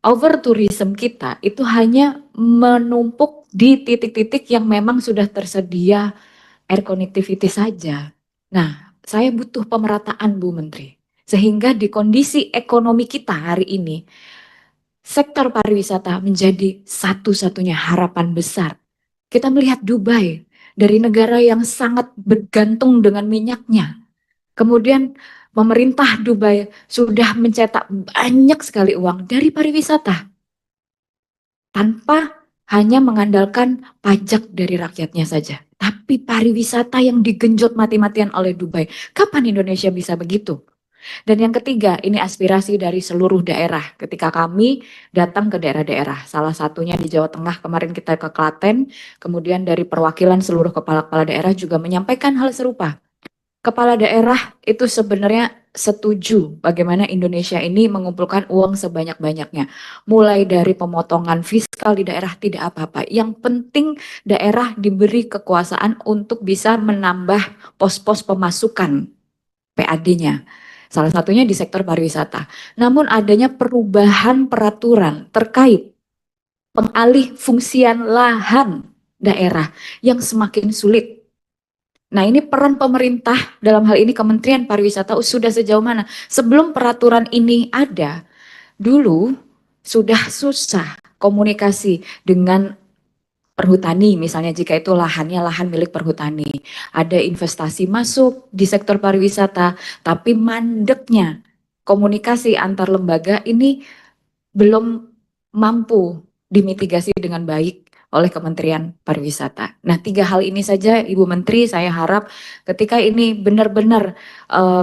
over tourism kita itu hanya menumpuk di titik-titik yang memang sudah tersedia air connectivity saja. Nah, saya butuh pemerataan Bu Menteri. Sehingga di kondisi ekonomi kita hari ini, sektor pariwisata menjadi satu-satunya harapan besar. Kita melihat Dubai dari negara yang sangat bergantung dengan minyaknya. Kemudian pemerintah Dubai sudah mencetak banyak sekali uang dari pariwisata tanpa hanya mengandalkan pajak dari rakyatnya saja. Tapi pariwisata yang digenjot mati-matian oleh Dubai. Kapan Indonesia bisa begitu? Dan yang ketiga, ini aspirasi dari seluruh daerah. Ketika kami datang ke daerah-daerah, salah satunya di Jawa Tengah, kemarin kita ke Klaten, kemudian dari perwakilan seluruh kepala-kepala daerah juga menyampaikan hal serupa. Kepala daerah itu sebenarnya setuju bagaimana Indonesia ini mengumpulkan uang sebanyak-banyaknya. Mulai dari pemotongan fiskal di daerah tidak apa-apa. Yang penting daerah diberi kekuasaan untuk bisa menambah pos-pos pemasukan PAD-nya. Salah satunya di sektor pariwisata. Namun adanya perubahan peraturan terkait pengalih fungsian lahan daerah yang semakin sulit. Nah, ini peran pemerintah dalam hal ini Kementerian Pariwisata sudah sejauh mana? Sebelum peraturan ini ada, dulu sudah susah komunikasi dengan perhutani, misalnya jika itu lahannya lahan milik perhutani. Ada investasi masuk di sektor pariwisata, tapi mandeknya komunikasi antar lembaga ini belum mampu dimitigasi dengan baik oleh Kementerian Pariwisata. Nah, 3 hal ini saja Ibu Menteri, saya harap ketika ini benar-benar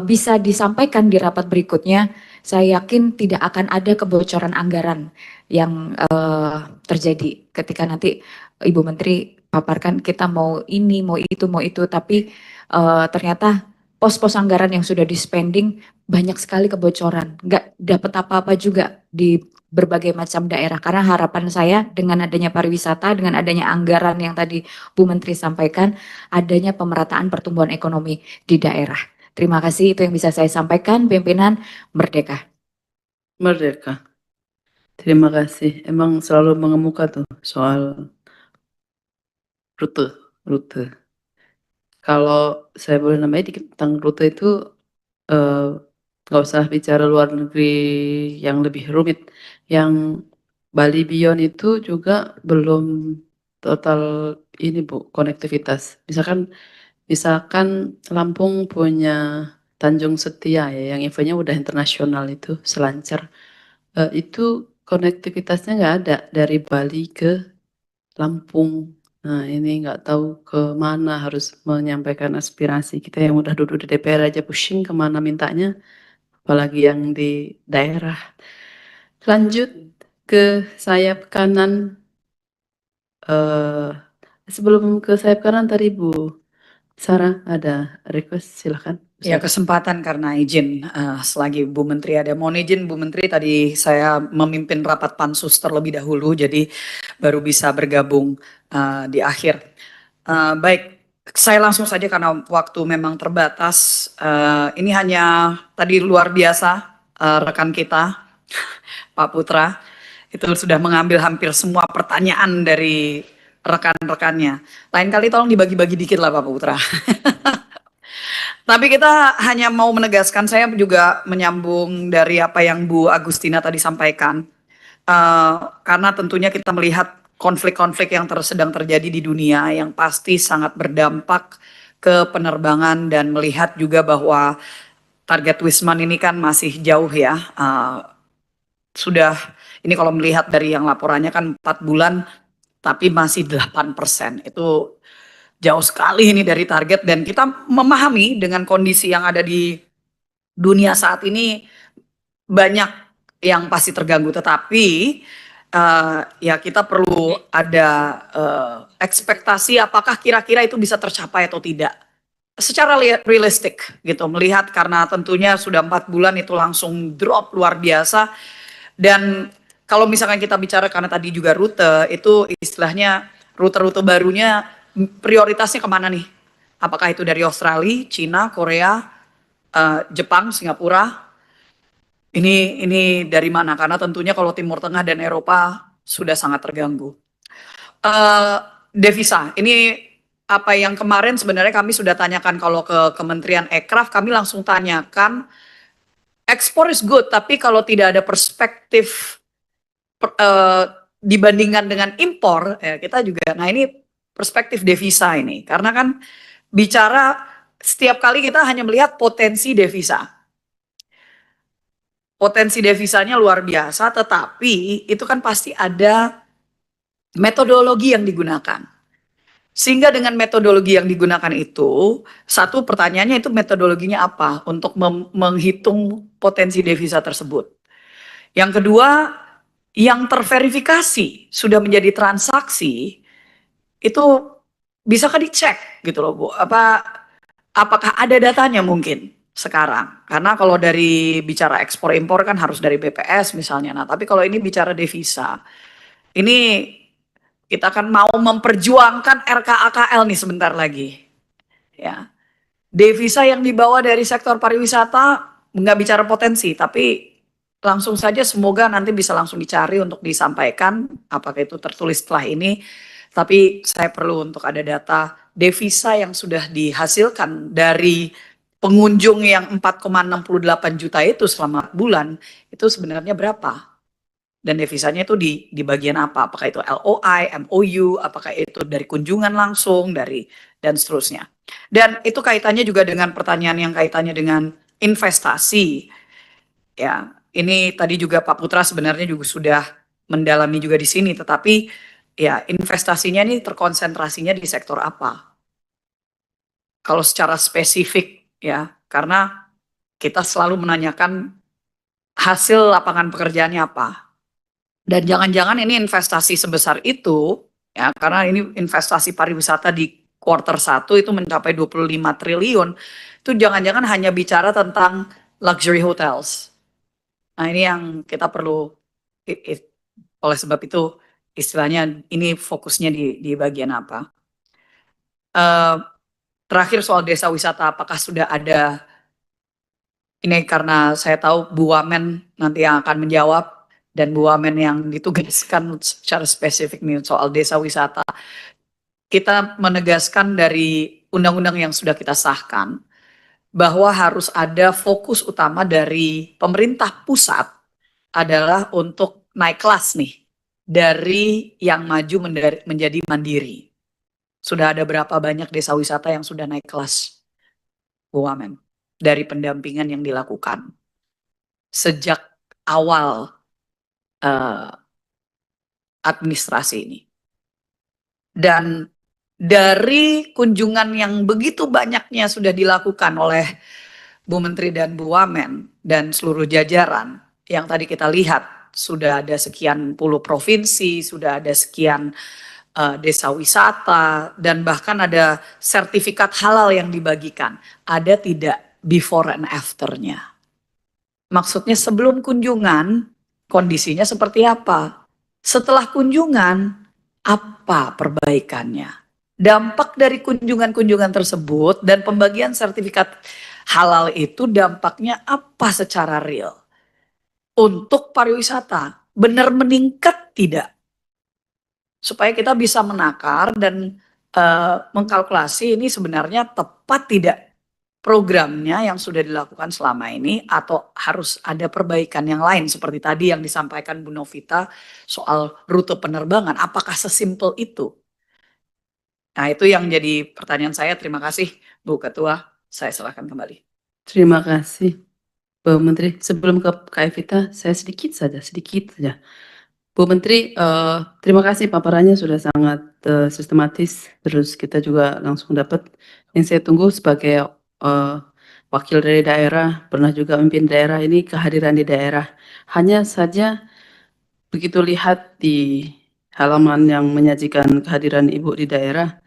bisa disampaikan di rapat berikutnya, saya yakin tidak akan ada kebocoran anggaran yang terjadi ketika nanti Ibu Menteri paparkan kita mau ini, mau itu, tapi ternyata pos-pos anggaran yang sudah di-spending banyak sekali kebocoran, nggak dapat apa-apa juga di berbagai macam daerah. Karena harapan saya dengan adanya pariwisata, dengan adanya anggaran yang tadi Bu Menteri sampaikan, adanya pemerataan pertumbuhan ekonomi di daerah. Terima kasih, itu yang bisa saya sampaikan. Pimpinan Merdeka. Merdeka. Terima kasih. Emang selalu mengemuka tuh soal rute. Kalau saya boleh nambahin dikit tentang rute itu, nggak usah bicara luar negeri yang lebih rumit. Yang Bali Beyond itu juga belum total ini Bu, konektivitas. Misalkan Lampung punya Tanjung Setia ya, yang eventnya udah internasional itu, Selancar. Itu konektivitasnya nggak ada dari Bali ke Lampung. Nah, ini nggak tahu ke mana harus menyampaikan aspirasi. Kita yang udah duduk di DPR aja pusing kemana mintanya, apalagi yang di daerah. Lanjut ke sayap kanan. Sebelum ke sayap kanan tadi Bu Sarah ada request, silakan. Ya, kesempatan karena izin selagi Bu Menteri ada. Mohon izin Bu Menteri, tadi saya memimpin rapat pansus terlebih dahulu, jadi baru bisa bergabung di akhir. Baik, saya langsung saja karena waktu memang terbatas. Ini hanya tadi luar biasa rekan kita Pak Putra itu sudah mengambil hampir semua pertanyaan dari rekan-rekannya. Lain kali tolong dibagi-bagi dikit lah Pak Putra. Tapi kita hanya mau menegaskan, saya juga menyambung dari apa yang Bu Agustina tadi sampaikan. Karena tentunya kita melihat konflik-konflik yang sedang terjadi di dunia yang pasti sangat berdampak ke penerbangan, dan melihat juga bahwa target Wisman ini kan masih jauh ya. Sudah, ini kalau melihat dari yang laporannya kan 4 bulan, tapi masih 8%. Itu jauh sekali ini dari target, dan kita memahami dengan kondisi yang ada di dunia saat ini banyak yang pasti terganggu, tetapi ya kita perlu ada ekspektasi apakah kira-kira itu bisa tercapai atau tidak secara realistik gitu, melihat karena tentunya sudah 4 bulan itu langsung drop luar biasa. Dan kalau misalkan kita bicara karena tadi juga rute, itu istilahnya rute-rute barunya prioritasnya kemana nih? Apakah itu dari Australia, Cina, Korea, Jepang, Singapura? Ini dari mana? Karena tentunya kalau Timur Tengah dan Eropa sudah sangat terganggu. Devisa, ini apa yang kemarin sebenarnya kami sudah tanyakan kalau ke Kementerian Ekraf, kami langsung tanyakan, ekspor is good, tapi kalau tidak ada perspektif dibandingkan dengan impor, ya kita juga, nah ini perspektif devisa ini, karena kan bicara setiap kali kita hanya melihat potensi devisa. Potensi devisanya luar biasa, tetapi itu kan pasti ada metodologi yang digunakan. Sehingga dengan metodologi yang digunakan itu, satu pertanyaannya itu metodologinya apa untuk menghitung potensi devisa tersebut. Yang kedua, yang terverifikasi sudah menjadi transaksi, itu bisakah dicek gitu loh Bu, apakah ada datanya mungkin sekarang, karena kalau dari bicara ekspor impor kan harus dari BPS misalnya. Nah tapi kalau ini bicara devisa, ini kita kan mau memperjuangkan RKAKL nih sebentar lagi ya. Devisa yang dibawa dari sektor pariwisata nggak bicara potensi, tapi langsung saja semoga nanti bisa langsung dicari untuk disampaikan apakah itu tertulis setelah ini. Tapi saya perlu untuk ada data devisa yang sudah dihasilkan dari pengunjung yang 4,68 juta itu selama 4 bulan, itu sebenarnya berapa? Dan devisanya itu di bagian apa? Apakah itu LOI, MOU, apakah itu dari kunjungan langsung, dan seterusnya. Dan itu kaitannya juga dengan pertanyaan yang kaitannya dengan investasi. Ya, ini tadi juga Pak Putra sebenarnya juga sudah mendalami juga di sini, tetapi ya investasinya ini terkonsentrasinya di sektor apa? Kalau secara spesifik ya, karena kita selalu menanyakan hasil lapangan pekerjaannya apa. Dan jangan-jangan ini investasi sebesar itu, ya karena ini investasi pariwisata di kuartal 1 itu mencapai 25 triliun, itu jangan-jangan hanya bicara tentang luxury hotels. Nah ini yang kita perlu, oleh sebab itu istilahnya ini fokusnya di bagian apa. Terakhir soal desa wisata, apakah sudah ada, ini karena saya tahu Bu Wamen nanti yang akan menjawab, dan Bu Wamen yang ditugaskan secara spesifik nih soal desa wisata. Kita menegaskan dari undang-undang yang sudah kita sahkan, bahwa harus ada fokus utama dari pemerintah pusat adalah untuk naik kelas nih, dari yang maju menjadi mandiri. Sudah ada berapa banyak desa wisata yang sudah naik kelas, Bu Wamen, dari pendampingan yang dilakukan sejak awal administrasi ini. Dan dari kunjungan yang begitu banyaknya sudah dilakukan oleh Bu Menteri dan Bu Wamen dan seluruh jajaran, yang tadi kita lihat sudah ada sekian puluh provinsi, sudah ada sekian desa wisata, dan bahkan ada sertifikat halal yang dibagikan. Ada tidak before and after-nya? Maksudnya sebelum kunjungan, kondisinya seperti apa? Setelah kunjungan, apa perbaikannya? Dampak dari kunjungan-kunjungan tersebut dan pembagian sertifikat halal itu dampaknya apa secara real? Untuk pariwisata, benar meningkat tidak? Supaya kita bisa menakar dan mengkalkulasi ini sebenarnya tepat tidak programnya yang sudah dilakukan selama ini, atau harus ada perbaikan yang lain seperti tadi yang disampaikan Bu Novita soal rute penerbangan. Apakah sesimpel itu? Nah itu yang jadi pertanyaan saya. Terima kasih Bu Ketua, saya serahkan kembali. Terima kasih Bu Menteri. Sebelum ke Kak Evita, saya sedikit saja. Bu Menteri, terima kasih paparannya sudah sangat sistematis, terus kita juga langsung dapat. Yang saya tunggu sebagai wakil dari daerah, pernah juga memimpin daerah, ini kehadiran di daerah. Hanya saja begitu lihat di halaman yang menyajikan kehadiran Ibu di daerah,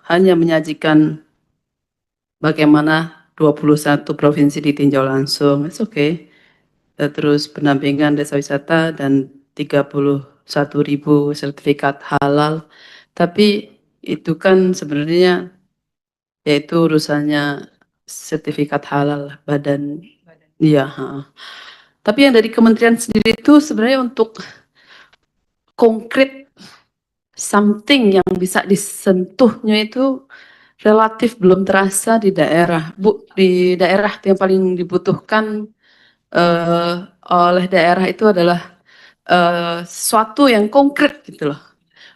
hanya menyajikan bagaimana 21 provinsi ditinjau langsung, it's okay. Terus pendampingan desa wisata dan 31.000 sertifikat halal. Tapi itu kan sebenarnya yaitu urusannya sertifikat halal badan. Iya. Tapi yang dari kementerian sendiri itu sebenarnya untuk konkret something yang bisa disentuhnya itu relatif belum terasa di daerah. Bu, di daerah yang paling dibutuhkan oleh daerah itu adalah sesuatu yang konkret gitu loh.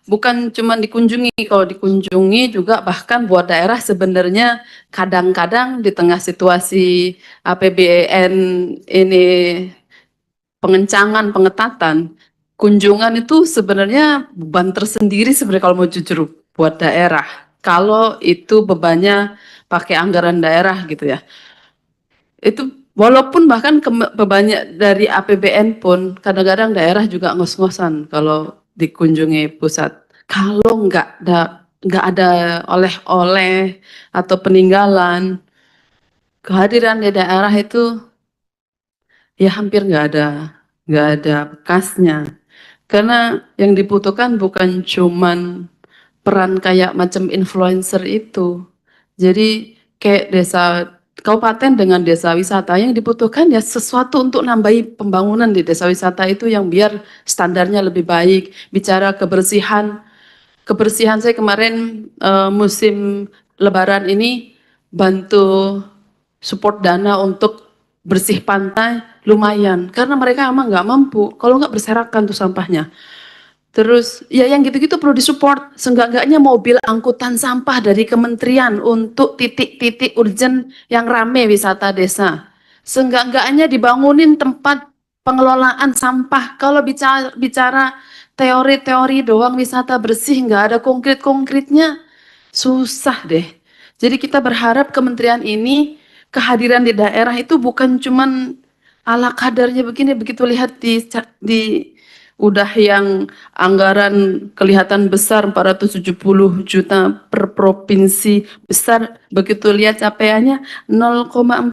Bukan cuma dikunjungi, kalau dikunjungi juga bahkan buat daerah sebenarnya kadang-kadang di tengah situasi APBN ini pengencangan, pengetatan, kunjungan itu sebenarnya beban tersendiri sebenarnya kalau mau jujur buat daerah. Kalau itu bebannya pakai anggaran daerah gitu ya. Itu walaupun bahkan bebannya dari APBN pun kadang-kadang daerah juga ngos-ngosan kalau dikunjungi pusat. Kalau nggak ada oleh-oleh atau peninggalan, kehadiran di daerah itu ya hampir nggak ada bekasnya. Karena yang dibutuhkan bukan cuman peran kayak macam influencer itu. Jadi kayak desa kabupaten dengan desa wisata yang dibutuhkan ya sesuatu untuk nambahi pembangunan di desa wisata itu yang biar standarnya lebih baik. Bicara kebersihan saya kemarin musim Lebaran ini bantu support dana untuk bersih pantai lumayan karena mereka emang nggak mampu. Kalau nggak berserakan tuh sampahnya. Terus ya yang gitu-gitu perlu disupport. Seenggak-enggaknya mobil angkutan sampah dari kementerian untuk titik-titik urgent yang rame wisata desa. Seenggak-enggaknya dibangunin tempat pengelolaan sampah. Kalau bicara teori-teori doang wisata bersih, nggak ada konkret-konkretnya, susah deh. Jadi kita berharap kementerian ini kehadiran di daerah itu bukan cuman ala kadarnya begini, begitu lihat di udah yang anggaran kelihatan besar 470 juta per provinsi besar, begitu lihat capaiannya 0,44%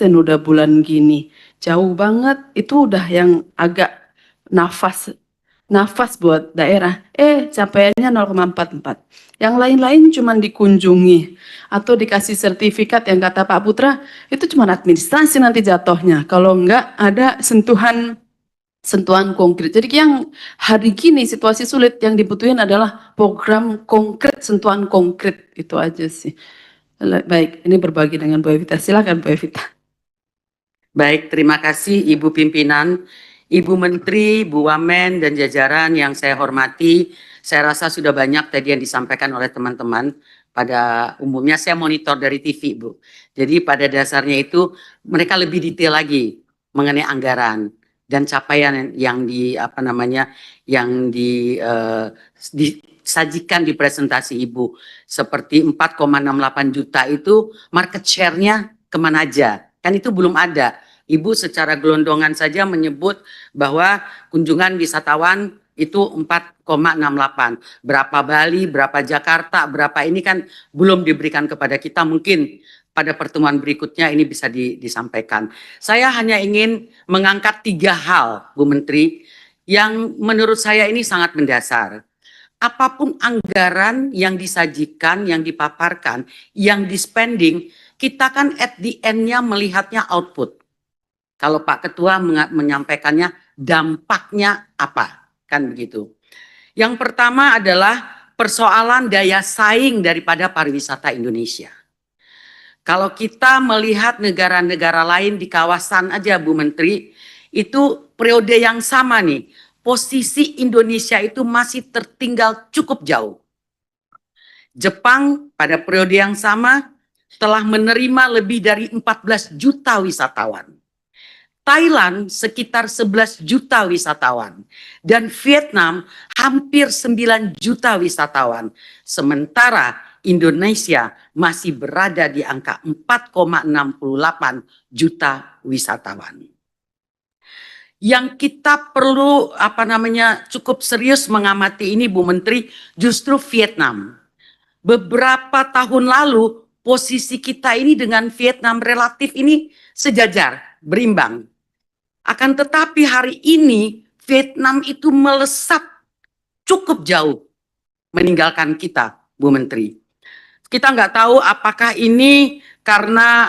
udah bulan gini. Jauh banget, itu udah yang agak nafas buat daerah. Capaiannya 0,44. Yang lain-lain cuma dikunjungi atau dikasih sertifikat yang kata Pak Putra, itu cuma administrasi nanti jatuhnya. Kalau enggak ada sentuhan konkret. Jadi yang hari gini situasi sulit, yang dibutuhin adalah program konkret, sentuhan konkret, itu aja sih. Baik, ini berbagi dengan Bu Evita. Silakan Bu Evita. Baik, terima kasih Ibu Pimpinan, Ibu Menteri, Bu Wamen, dan jajaran yang saya hormati. Saya rasa sudah banyak tadi yang disampaikan oleh teman-teman. Pada umumnya saya monitor dari TV, Bu. Jadi pada dasarnya itu mereka lebih detail lagi mengenai anggaran dan capaian yang disajikan di presentasi Ibu. Seperti 4,68 juta itu market share-nya kemana aja. Kan itu belum ada. Ibu secara gelondongan saja menyebut bahwa kunjungan wisatawan itu 4,68. Berapa Bali, berapa Jakarta, berapa ini kan belum diberikan kepada kita. Mungkin pada pertemuan berikutnya ini bisa disampaikan. Saya hanya ingin mengangkat 3 hal, Bu Menteri, yang menurut saya ini sangat mendasar. Apapun anggaran yang disajikan, yang dipaparkan, yang di-spending, kita kan at the end-nya melihatnya output. Kalau Pak Ketua menyampaikannya dampaknya apa, kan begitu. Yang pertama adalah persoalan daya saing daripada pariwisata Indonesia. Kalau kita melihat negara-negara lain di kawasan aja Bu Menteri, itu periode yang sama nih, posisi Indonesia itu masih tertinggal cukup jauh. Jepang pada periode yang sama telah menerima lebih dari 14 juta wisatawan. Thailand sekitar 11 juta wisatawan. Dan Vietnam hampir 9 juta wisatawan. Sementara Indonesia masih berada di angka 4,68 juta wisatawan. Yang kita perlu cukup serius mengamati ini Bu Menteri, justru Vietnam. Beberapa tahun lalu posisi kita ini dengan Vietnam relatif ini sejajar, berimbang. Akan tetapi hari ini Vietnam itu melesat cukup jauh meninggalkan kita, Bu Menteri. Kita nggak tahu apakah ini karena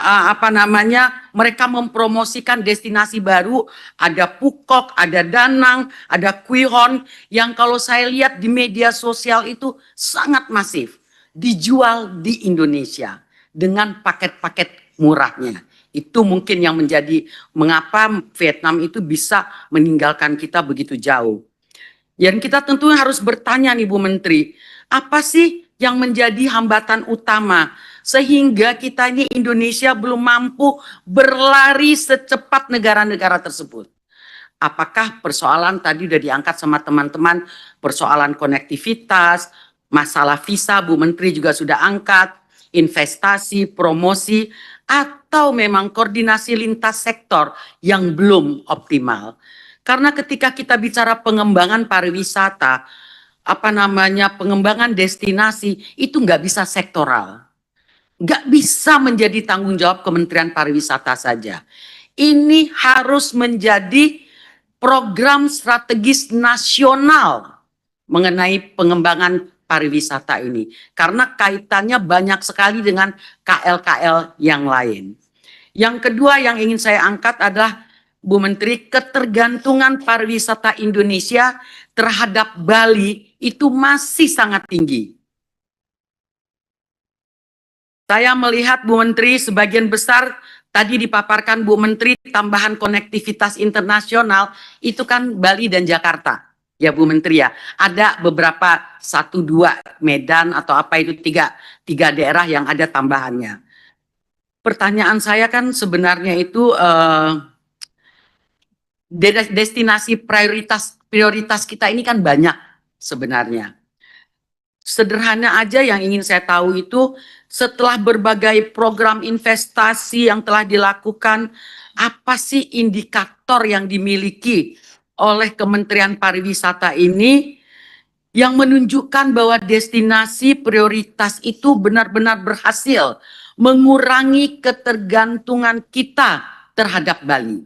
mereka mempromosikan destinasi baru, ada Phuket, ada Da Nang, ada Quy Nhon, yang kalau saya lihat di media sosial itu sangat masif dijual di Indonesia dengan paket-paket murahnya. Itu mungkin yang menjadi mengapa Vietnam itu bisa meninggalkan kita begitu jauh. Yang kita tentunya harus bertanya nih Bu Menteri, apa sih yang menjadi hambatan utama sehingga kita ini Indonesia belum mampu berlari secepat negara-negara tersebut? Apakah persoalan tadi sudah diangkat sama teman-teman, persoalan konektivitas, masalah visa Bu Menteri juga sudah angkat, investasi, promosi, atau memang koordinasi lintas sektor yang belum optimal. Karena ketika kita bicara pengembangan pariwisata, pengembangan destinasi itu nggak bisa sektoral. Nggak bisa menjadi tanggung jawab Kementerian Pariwisata saja. Ini harus menjadi program strategis nasional mengenai pengembangan pariwisata ini. Karena kaitannya banyak sekali dengan KL-KL yang lain. Yang kedua yang ingin saya angkat adalah Bu Menteri, ketergantungan pariwisata Indonesia terhadap Bali itu masih sangat tinggi. Saya melihat Bu Menteri sebagian besar tadi dipaparkan Bu Menteri tambahan konektivitas internasional itu kan Bali dan Jakarta. Ya Bu Menteri ya, ada beberapa 1-2 Medan atau apa itu tiga daerah yang ada tambahannya. Pertanyaan saya kan sebenarnya itu destinasi prioritas kita ini kan banyak sebenarnya. Sederhana aja yang ingin saya tahu itu, setelah berbagai program investasi yang telah dilakukan, apa sih indikator yang dimiliki oleh Kementerian Pariwisata ini yang menunjukkan bahwa destinasi prioritas itu benar-benar berhasil mengurangi ketergantungan kita terhadap Bali.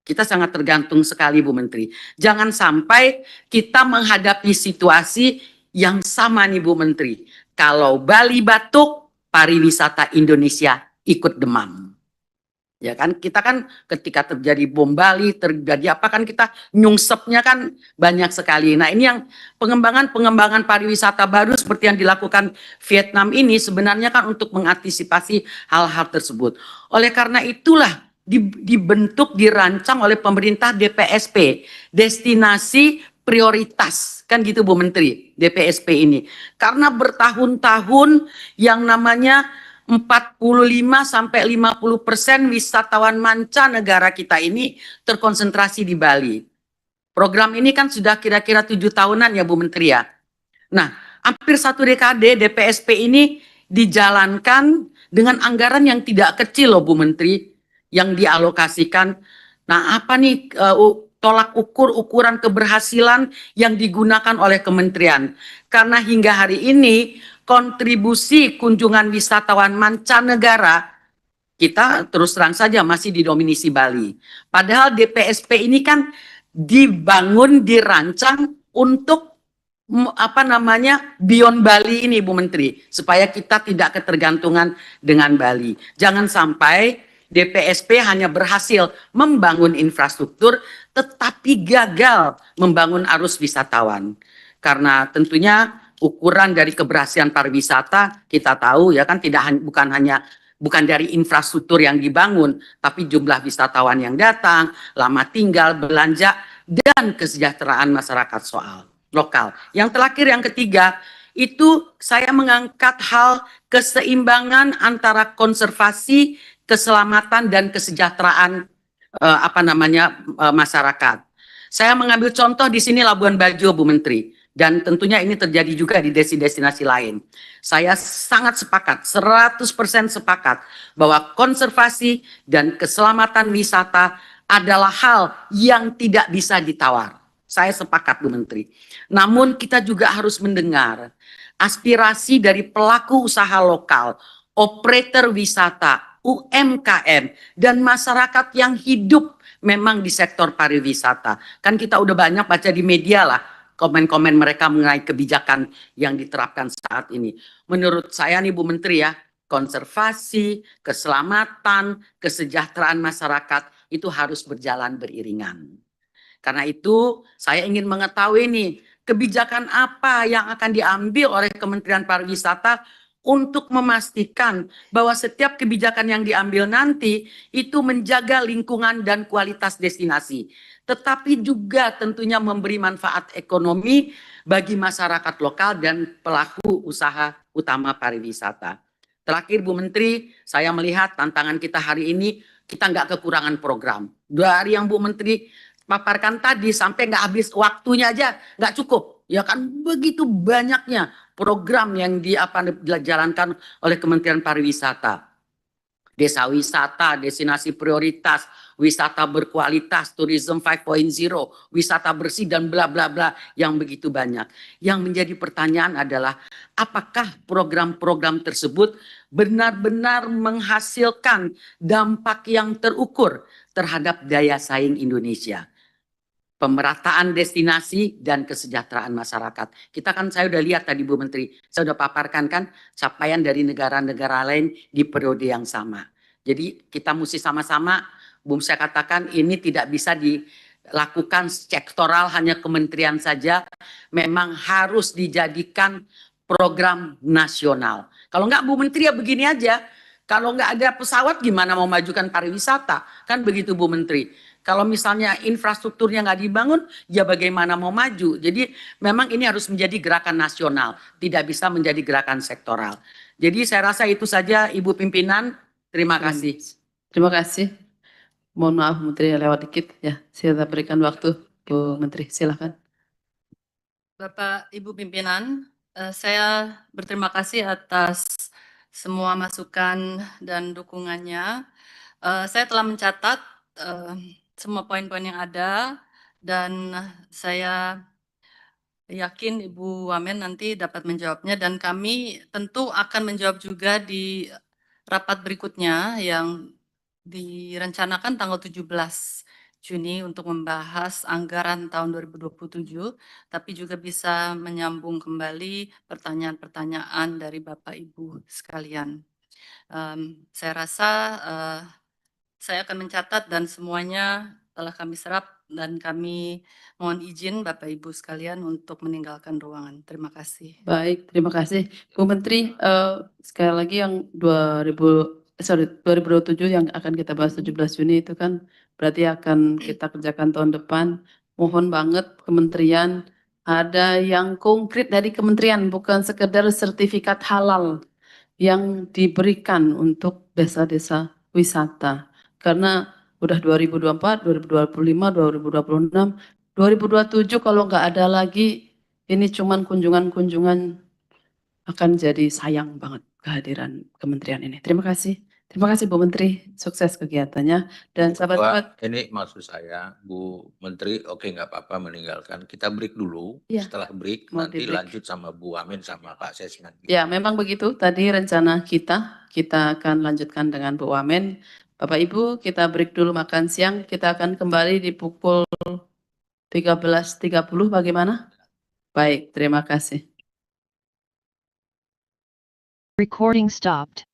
Kita sangat tergantung sekali, Bu Menteri. Jangan sampai kita menghadapi situasi yang sama nih, Bu Menteri. Kalau Bali batuk, pariwisata Indonesia ikut demam. Ya kan, kita kan ketika terjadi bom Bali, terjadi apa kan kita nyungsepnya kan banyak sekali. Nah, ini yang pengembangan pariwisata baru seperti yang dilakukan Vietnam ini sebenarnya kan untuk mengantisipasi hal-hal tersebut. Oleh karena itulah dibentuk, dirancang oleh pemerintah DPSP, destinasi prioritas, kan gitu Bu Menteri, DPSP ini. Karena bertahun-tahun yang namanya 45 sampai 50% wisatawan mancanegara kita ini terkonsentrasi di Bali. Program ini kan sudah kira-kira 7 tahunan ya Bu Menteri ya. Nah, hampir 1 dekade DPSP ini dijalankan dengan anggaran yang tidak kecil loh Bu Menteri yang dialokasikan. Nah, apa nih tolak ukur ukuran keberhasilan yang digunakan oleh kementerian? Karena hingga hari ini kontribusi kunjungan wisatawan mancanegara kita terus terang saja masih didominasi Bali. Padahal DPSP ini kan dibangun, dirancang untuk beyond Bali ini Bu Menteri, supaya kita tidak ketergantungan dengan Bali. Jangan sampai DPSP hanya berhasil membangun infrastruktur tetapi gagal membangun arus wisatawan. Karena tentunya ukuran dari keberhasilan pariwisata kita tahu ya kan bukan dari infrastruktur yang dibangun, tapi jumlah wisatawan yang datang, lama tinggal, belanja, dan kesejahteraan masyarakat lokal. Yang terakhir, yang ketiga, itu saya mengangkat hal keseimbangan antara konservasi, keselamatan, dan kesejahteraan masyarakat. Saya mengambil contoh di sini Labuan Bajo, Bu Menteri. Dan tentunya ini terjadi juga di destinasi lain. Saya sangat sepakat, 100% sepakat bahwa konservasi dan keselamatan wisata adalah hal yang tidak bisa ditawar. Saya sepakat Bu Menteri. Namun kita juga harus mendengar aspirasi dari pelaku usaha lokal, operator wisata, UMKM, dan masyarakat yang hidup memang di sektor pariwisata. Kan kita udah banyak baca di media lah, komen-komen mereka mengenai kebijakan yang diterapkan saat ini. Menurut saya nih Bu Menteri ya, konservasi, keselamatan, kesejahteraan masyarakat itu harus berjalan beriringan. Karena itu saya ingin mengetahui nih, kebijakan apa yang akan diambil oleh Kementerian Pariwisata untuk memastikan bahwa setiap kebijakan yang diambil nanti itu menjaga lingkungan dan kualitas destinasi, tetapi juga tentunya memberi manfaat ekonomi bagi masyarakat lokal dan pelaku usaha utama pariwisata. Terakhir Bu Menteri, saya melihat tantangan kita hari ini, kita nggak kekurangan program. Dari yang Bu Menteri paparkan tadi sampai nggak habis waktunya aja nggak cukup. Ya kan begitu banyaknya program yang dijalankan oleh Kementerian Pariwisata. Desa wisata, destinasi prioritas, wisata berkualitas, tourism 5.0, wisata bersih dan bla bla bla yang begitu banyak. Yang menjadi pertanyaan adalah apakah program-program tersebut benar-benar menghasilkan dampak yang terukur terhadap daya saing Indonesia. Pemerataan destinasi dan kesejahteraan masyarakat. Saya udah lihat tadi Bu Menteri, saya udah paparkan kan capaian dari negara-negara lain di periode yang sama. Jadi kita mesti sama-sama, saya katakan ini tidak bisa dilakukan sektoral hanya kementerian saja, memang harus dijadikan program nasional. Kalau enggak Bu Menteri ya begini aja, kalau enggak ada pesawat gimana mau majukan pariwisata, kan begitu Bu Menteri. Kalau misalnya infrastrukturnya nggak dibangun, ya bagaimana mau maju? Jadi memang ini harus menjadi gerakan nasional, tidak bisa menjadi gerakan sektoral. Jadi saya rasa itu saja Ibu Pimpinan, terima kasih. Terima kasih. Mohon maaf Menteri lewat dikit ya. Saya berikan waktu Bu Menteri, silakan. Bapak Ibu pimpinan, saya berterima kasih atas semua masukan dan dukungannya. Saya telah mencatat semua poin-poin yang ada dan saya yakin Ibu Wamen nanti dapat menjawabnya dan kami tentu akan menjawab juga di rapat berikutnya yang direncanakan tanggal 17 Juni untuk membahas anggaran tahun 2027, tapi juga bisa menyambung kembali pertanyaan-pertanyaan dari Bapak Ibu sekalian. Saya rasa saya akan mencatat dan semuanya telah kami serap dan kami mohon izin Bapak Ibu sekalian untuk meninggalkan ruangan. Terima kasih. Baik, terima kasih. Bu Menteri, sekali lagi yang 2027 yang akan kita bahas 17 Juni itu kan berarti akan kita kerjakan tahun depan. Mohon banget kementerian ada yang konkret dari kementerian, bukan sekedar sertifikat halal yang diberikan untuk desa-desa wisata. Karena udah 2024, 2025, 2026, 2027 kalau nggak ada lagi, ini cuman kunjungan-kunjungan akan jadi sayang banget kehadiran kementerian ini. Terima kasih. Terima kasih Bu Menteri, sukses kegiatannya. Dan sahabat-sahabat, Ini maksud saya, Bu Menteri, oke nggak apa-apa meninggalkan. Kita break dulu. Iya, Setelah break mau nanti di-break. lanjut sama Bu Amin sama Pak Sesmen. Ya, memang begitu. Tadi rencana kita akan lanjutkan dengan Bu Wamen. Bapak Ibu, kita break dulu makan siang. Kita akan kembali di pukul 13.30. Bagaimana? Baik, terima kasih. Recording stopped.